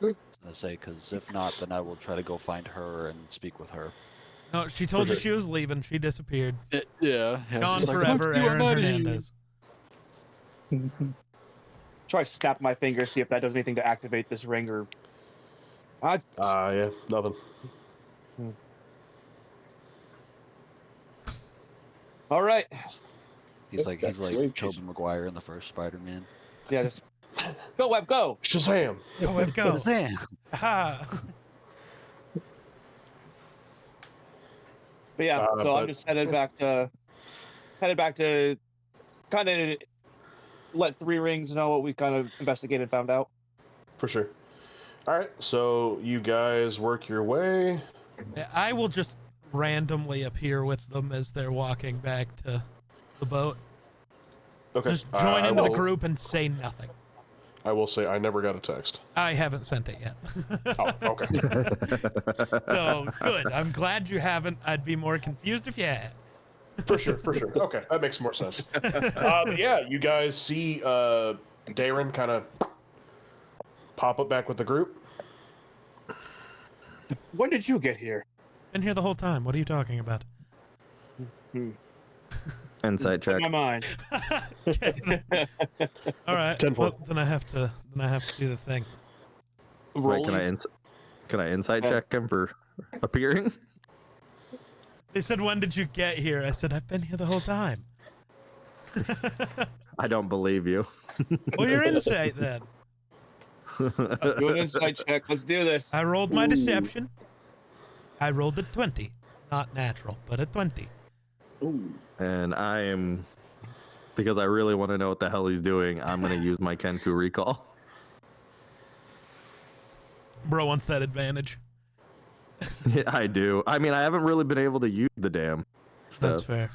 I say, because if not, then I will try to go find her and speak with her. No, she told you she was leaving. She disappeared. Yeah. Gone forever, Aaron Hernandez. Try to snap my fingers, see if that does anything to activate this ring or. Yeah, nothing. All right. He's like Wave Tobey Chaser. Maguire in the first Spider-Man. Yeah, just go, Web, go. Shazam! Go, Web, go. Shazam! Ha! But yeah, so I'm but- just headed back to kind of let Three Rings know what we kind of investigated and found out. For sure. All right, so you guys work your way. I will just randomly appear with them as they're walking back to the boat. Okay. Just join I into the will- group and say nothing. I will say I never got a text. I haven't sent it yet. Oh, okay. So good. I'm glad you haven't. I'd be more confused if you had. For sure. Okay, that makes more sense. But yeah, you guys see Darren kind of pop up back with the group. When did you get here? Been here the whole time. What are you talking about? Insight check. My mind. All right. 10 Well, foot. then I have to do the thing. Wait, can I Rollies. insight check him for appearing? They said, "When did you get here?" I said, "I've been here the whole time." I don't believe you. Well, your insight then. Do an insight check. Let's do this. I rolled my deception. I rolled a 20. Not natural, but a 20. Ooh. And I am, because I really want to know what the hell he's doing, I'm going to use my Kenku recall. Bro wants that advantage. Yeah, I do. I mean, I haven't really been able to use the damn stuff. That's fair.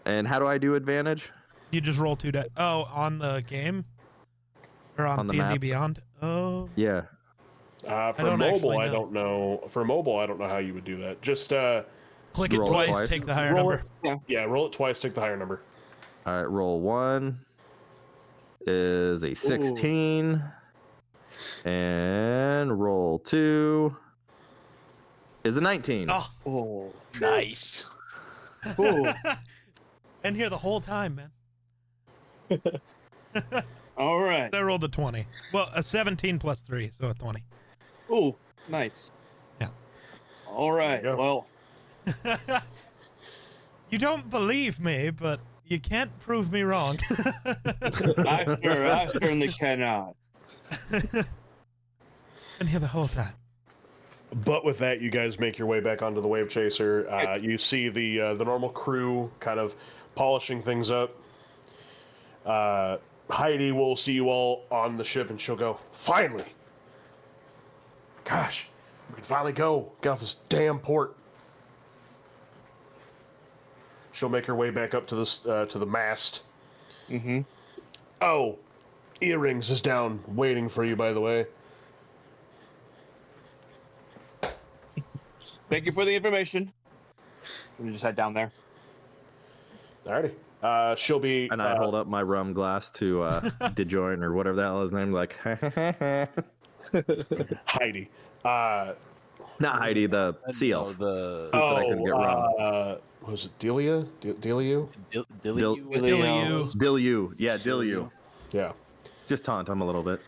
And how do I do advantage? You just roll 2 dice. Oh, on the game? Or on On the D&D map? Beyond? Oh. Yeah. For don't mobile, actually I know. don't know. For mobile, I don't know how you would do that. Just Click it Roll twice, twice. take the higher roll number. it. Yeah, roll it twice. Take the higher number. All right, roll 1 is a 16. And roll 2 is a 19. Oh, Oh, Nice. ooh. been here the whole time, man. All right. So I rolled a 20. Well, a 17 plus 3, so a 20. Ooh, nice. Yeah. All right. There you go. Well, You don't believe me, but you can't prove me wrong. I certainly cannot. Been here the whole time. But with that, you guys make your way back onto the Wave Chaser. You see the normal crew kind of polishing things up. Heidi will see you all on the ship, and she'll go, "Finally! Gosh, we can finally go. Get off this damn port." She'll make her way back up to the mast. Mm-hmm. Oh, Earrings is down waiting for you, by the way. Thank you for the information. We just head down there. Alrighty. She'll be. And I hold up my rum glass to DeJoyne or whatever the hell his name. Like, Heidi. Not Heidi, the sea No, elf. the Who said I couldn't get wrong? Was it Delia? Deliu? Dilly-oo. Dilyu. Yeah, Dilyu. Yeah. Just taunt him a little bit.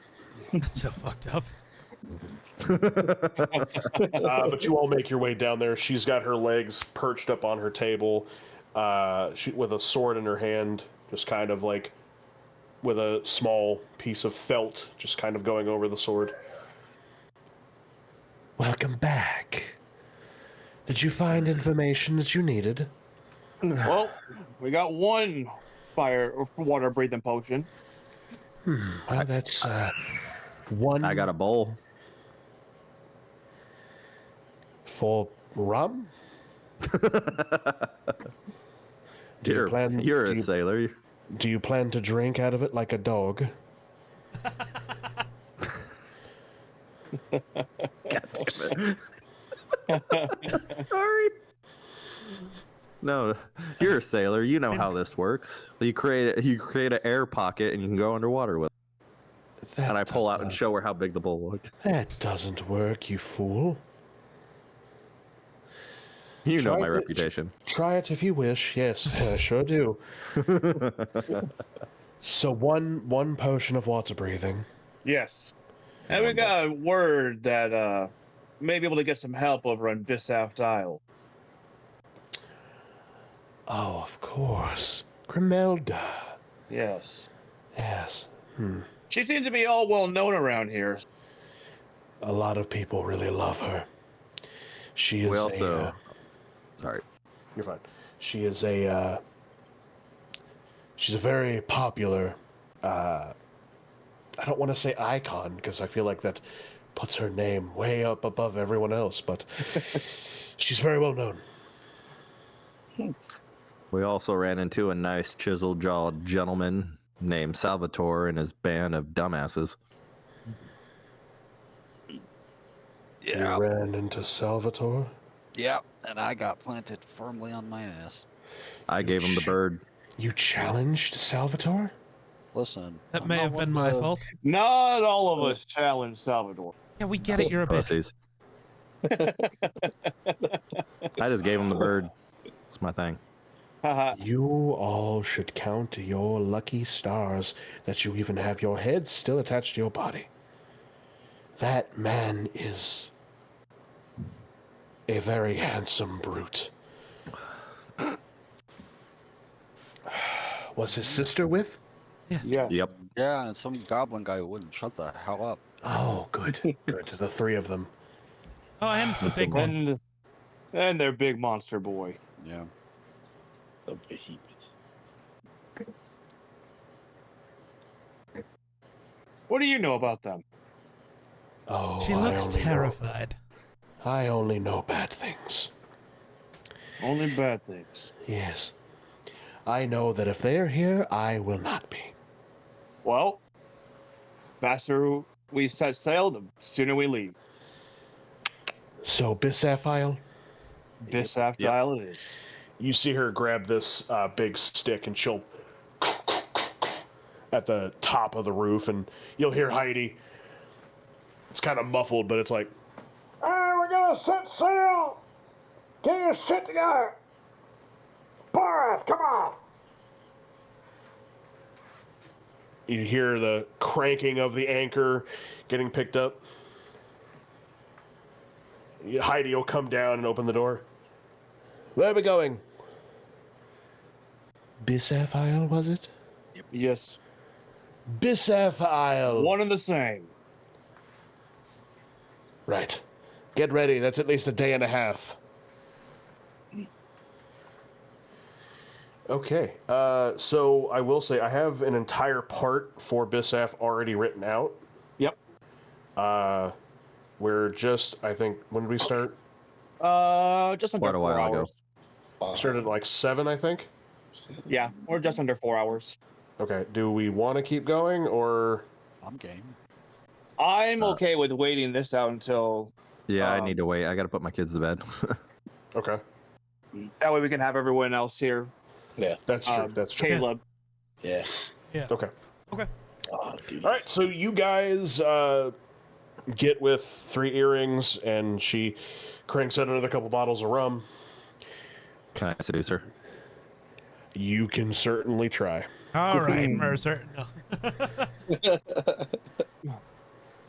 That's so fucked up. But you all make your way down there. She's got her legs perched up on her table, with a sword in her hand, just kind of like with a small piece of felt, just kind of going over the sword. Welcome back. Did you find information that you needed? Well, we got one water breathing potion. Well, that's one I got a bowl. for rum. Do you plan? You're do a you- sailor. Do you plan to drink out of it like a dog? God damn it. Sorry. No, you're a sailor. You know how this works. You create an air pocket and you can go underwater with it. That And I pull does out and not- show her how big the bowl was. That doesn't work, you fool. You know Try my it- reputation. Try it if you wish. Yes, I sure do. So one potion of water breathing. Yes. And we got a word that may be able to get some help over on Bisaft Isle. Oh, of course. Grimelda. Yes. Yes. She seems to be all well known around here. A lot of people really love her. She is We also. Sorry. You're fine. she is a she's a very popular I don't want to say icon because I feel like that puts her name way up above everyone else, but she's very well known. We also ran into a nice chisel-jawed gentleman named Salvatore and his band of dumbasses. Yeah. You ran into Salvatore. Yeah, and I got planted firmly on my ass. I gave him the bird. You challenged Salvatore? Listen. That I'm may not have one been my to- fault. Not all of us challenge Salvador. Yeah, we get it. You're a bitch. Pussies. I just gave him the bird. It's my thing. Haha. You all should count your lucky stars that you even have your head still attached to your body. That man is a very handsome brute. Was his sister with? Yeah. Yep. Yeah, and some goblin guy who wouldn't shut the hell up. Oh, good. Good. The three of them. Oh, and the big one. And their big monster boy. Yeah. The behemoth. What do you know about them? Oh, She looks terrified. I only know bad things. Only bad things. Yes. I know that if they are here, I will not be. Well, faster we set sail, the sooner we leave. So, Bisaphile? Bisaft Yep. Isle it is. You see her grab this big stick and she'll at the top of the roof, and you'll hear Heidi. It's kind of muffled, but it's like, we're gonna set sail. Get your shit together. Barth, come on. You hear the cranking of the anchor getting picked up. Heidi will come down and open the door. Where are we going? Bisaphile, was it? Yes. Bisaphile! One and the same. Right. Get ready. That's at least a day and a half. Okay. So I will say I have an entire part for Bisaf already written out. Yep. We're just, I think, when did we start? Just under Quite a 4 while ago. hours. Started at like 7, I think. Yeah, we're just under 4 hours. Okay. Do we want to keep going or? I'm game. I'm okay with waiting this out until Yeah, I Um, need to wait. I got to put my kids to bed. Okay. that way we can have everyone else here. Yeah. That's true. That's true. Caleb. Yeah. Okay. Okay. Oh, dude. All right. So you guys get with 3 earrings, and she cranks out another couple bottles of rum. Can I seduce her? You can certainly try. All right, Mercer. No.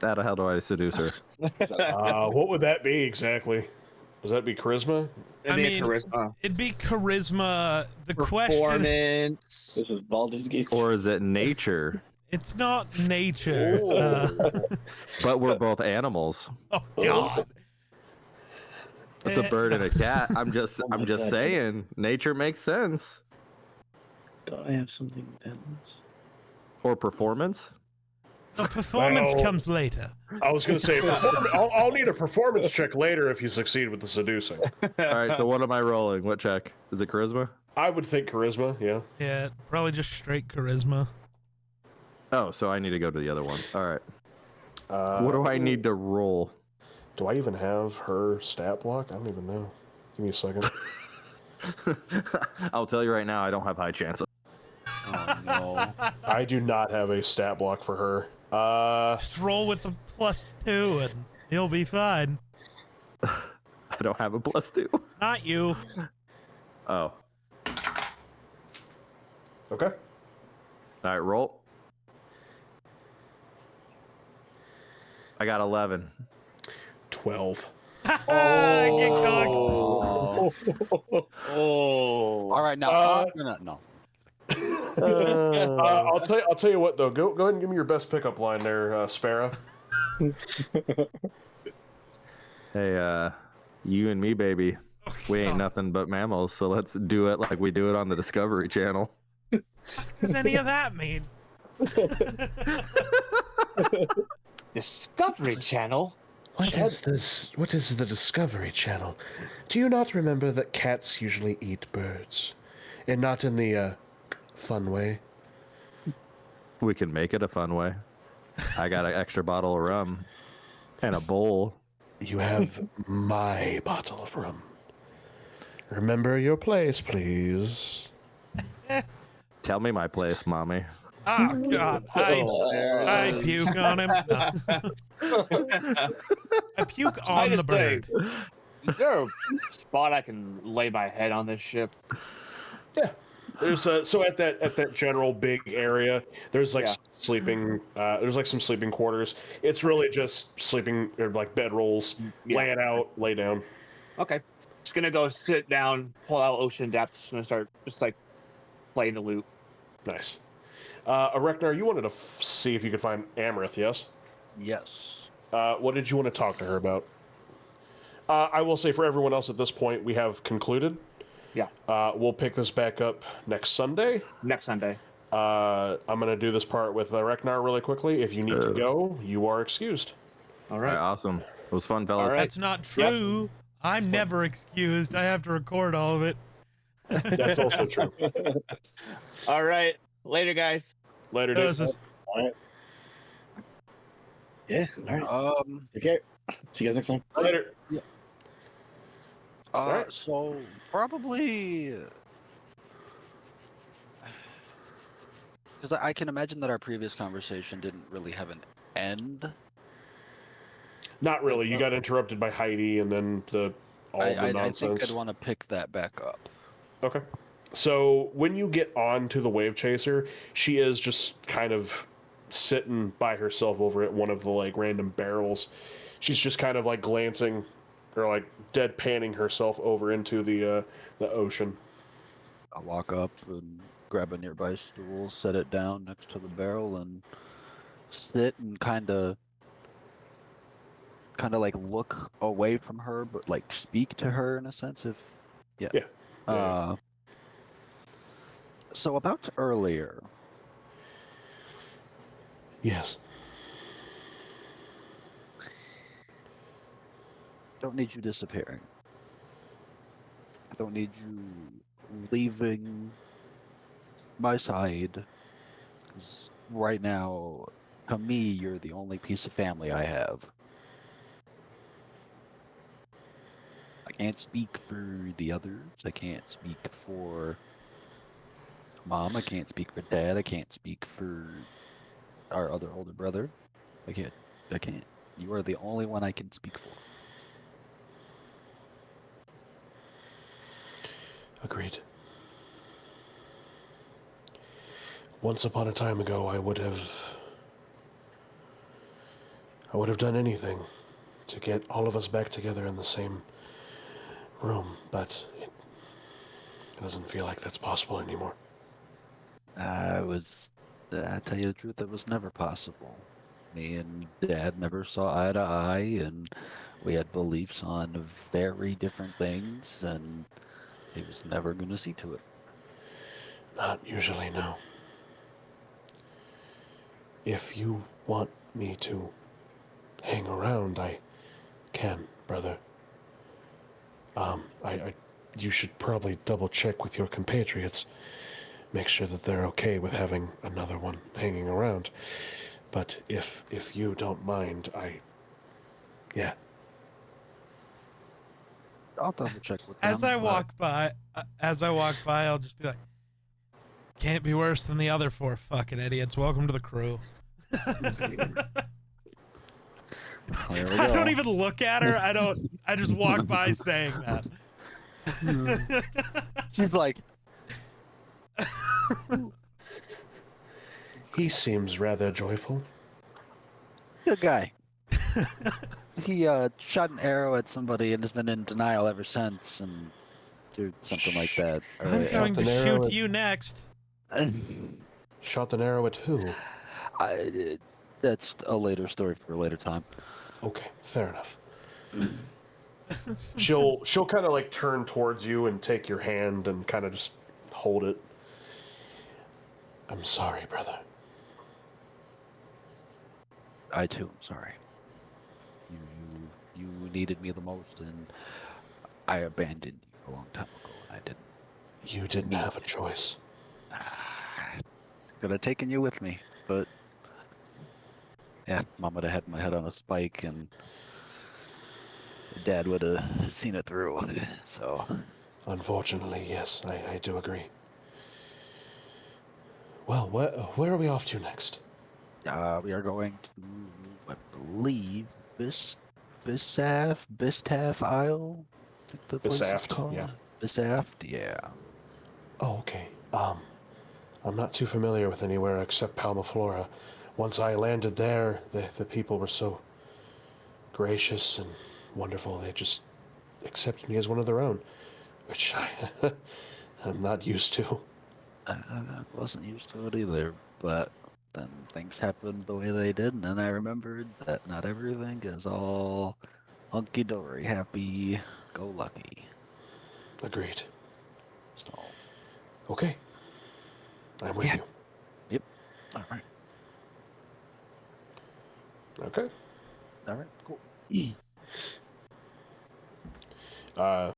How the hell do I seduce her? What would that be exactly? Does that be charisma? I mean, charisma. it'd be charisma. The question, Performance. This is Baldur's Gate. Or is it nature? it's not nature. But we're both animals. Oh God. It's a bird and a cat. I'm just my God. saying, nature makes sense. Do I have something dense? Or performance. The performance Well- comes later. I was going to say, I'll need a performance check later if you succeed with the seducing. All right, so what am I rolling? What check? Is it charisma? I would think charisma, yeah. Yeah, probably just straight charisma. Oh, so I need to go to the other one. All right. Uh, What do I need to roll? Do I even have her stat block? I don't even know. Give me a second. I'll tell you right now, I don't have high chances. Oh no. I do not have a stat block for her. Just roll with a +2 and you'll be fine. I don't have a +2. Not you. Oh. Okay. All right, roll. I got 11. 12. Get cocked. Oh. All right, now no. I'll tell you what though. Go ahead and give me your best pickup line there, Sparrow. Hey, you and me, baby. We ain't nothing but mammals, so let's do it like we do it on the Discovery Channel. What does any of that mean? Discovery Channel. What is this? What is the Discovery Channel? Do you not remember that cats usually eat birds? And not in the, fun way? We can make it a fun way. I got an extra bottle of rum and a bowl. You have my bottle of rum. Remember your place, please. Tell me my place, mommy. Oh God, I puke on him. I puke on the bird. Is there a spot I can lay my head on this ship? Yeah. There's so at that general big area, there's like sleeping. There's like some sleeping quarters. It's really just sleeping or like bed rolls. Lay it out, lay down. Okay. Just gonna go sit down, pull out Ocean Depths, just gonna start just like playing the loop. Nice. Areknar, you wanted to see if you could find Amrith, yes? Yes. What did you want to talk to her about? I will say for everyone else at this point, we have concluded. Yeah. We'll pick this back up next Sunday. Next Sunday. I'm going to do this part with Areknar really quickly. If you need to go, you are excused. All All right. right, awesome. It was fun, fellas. All right. That's not true. I'm never excused. I have to record all of it. That's also true. All right. Later, guys. Later, dude. This is- All right. Yeah. All right. Take care. See you guys next time. Later. Alright. So probably because I can imagine that our previous conversation didn't really have an end. Not really. You got interrupted by Heidi and then all the I nonsense. think I'd want to pick that back up. Okay. So when you get on to the Wave Chaser, she is just kind of sitting by herself over at one of the like random barrels. She's just kind of like glancing or like deadpanning herself over into the ocean. I walk up and grab a nearby stool, set it down next to the barrel, and sit and kind of like look away from her, but like speak to her in a sense. So about earlier, Yes. don't need you disappearing. I don't need you leaving my side. 'Cause right now, to me, you're the only piece of family I have. I can't speak for the others. I can't speak for Mom. I can't speak for Dad. I can't speak for our other older brother. I can't. You are the only one I can speak for. Agreed. Once upon a time ago, I would have done anything to get all of us back together in the same room, but it doesn't feel like that's possible anymore. I tell you the truth, that was never possible. Me and Dad never saw eye to eye, and we had beliefs on very different things, and he was never going to see to it. Not usually, no. If you want me to hang around, I can, brother. You should probably double check with your compatriots. Make sure that they're okay with having another one hanging around. But if you don't mind, yeah. I'll double check with them. As I walk by, I'll just be like, "Can't be worse than the other 4 fucking idiots. Welcome to the crew." There we I go. don't even look at her. I just walk by saying that. She's like, He seems rather joyful. good guy. He shot an arrow at somebody and has been in denial ever since, and did something like that. I'm going to an arrow shoot at- you next. Shot an arrow at who? That's a later story for a later time. Okay, fair enough. She'll kind of like turn towards you and take your hand and kind of just hold it. I'm sorry, brother. I too am sorry. You needed me the most, and I abandoned you a long time ago, and I didn't. You didn't have a choice. Could have taken you with me, but yeah, Mom would have had my head on a spike, and Dad would have seen it through. So, Unfortunately, yes, I do agree. Well, where are we off to next? we are going to, I believe, Bistaff Isle. I think the place is Bisaft, called. yeah. Bisaft, yeah. Oh, okay. I'm not too familiar with anywhere except Palmaflora. Once I landed there, the people were so gracious and wonderful. They just accepted me as one of their own, which I'm not used to. I wasn't used to it either, but then things happened the way they did, and then I remembered that not everything is all hunky-dory, happy-go-lucky. Agreed. So, Okay. I'm with you. yep. All right. Okay. All right. Cool.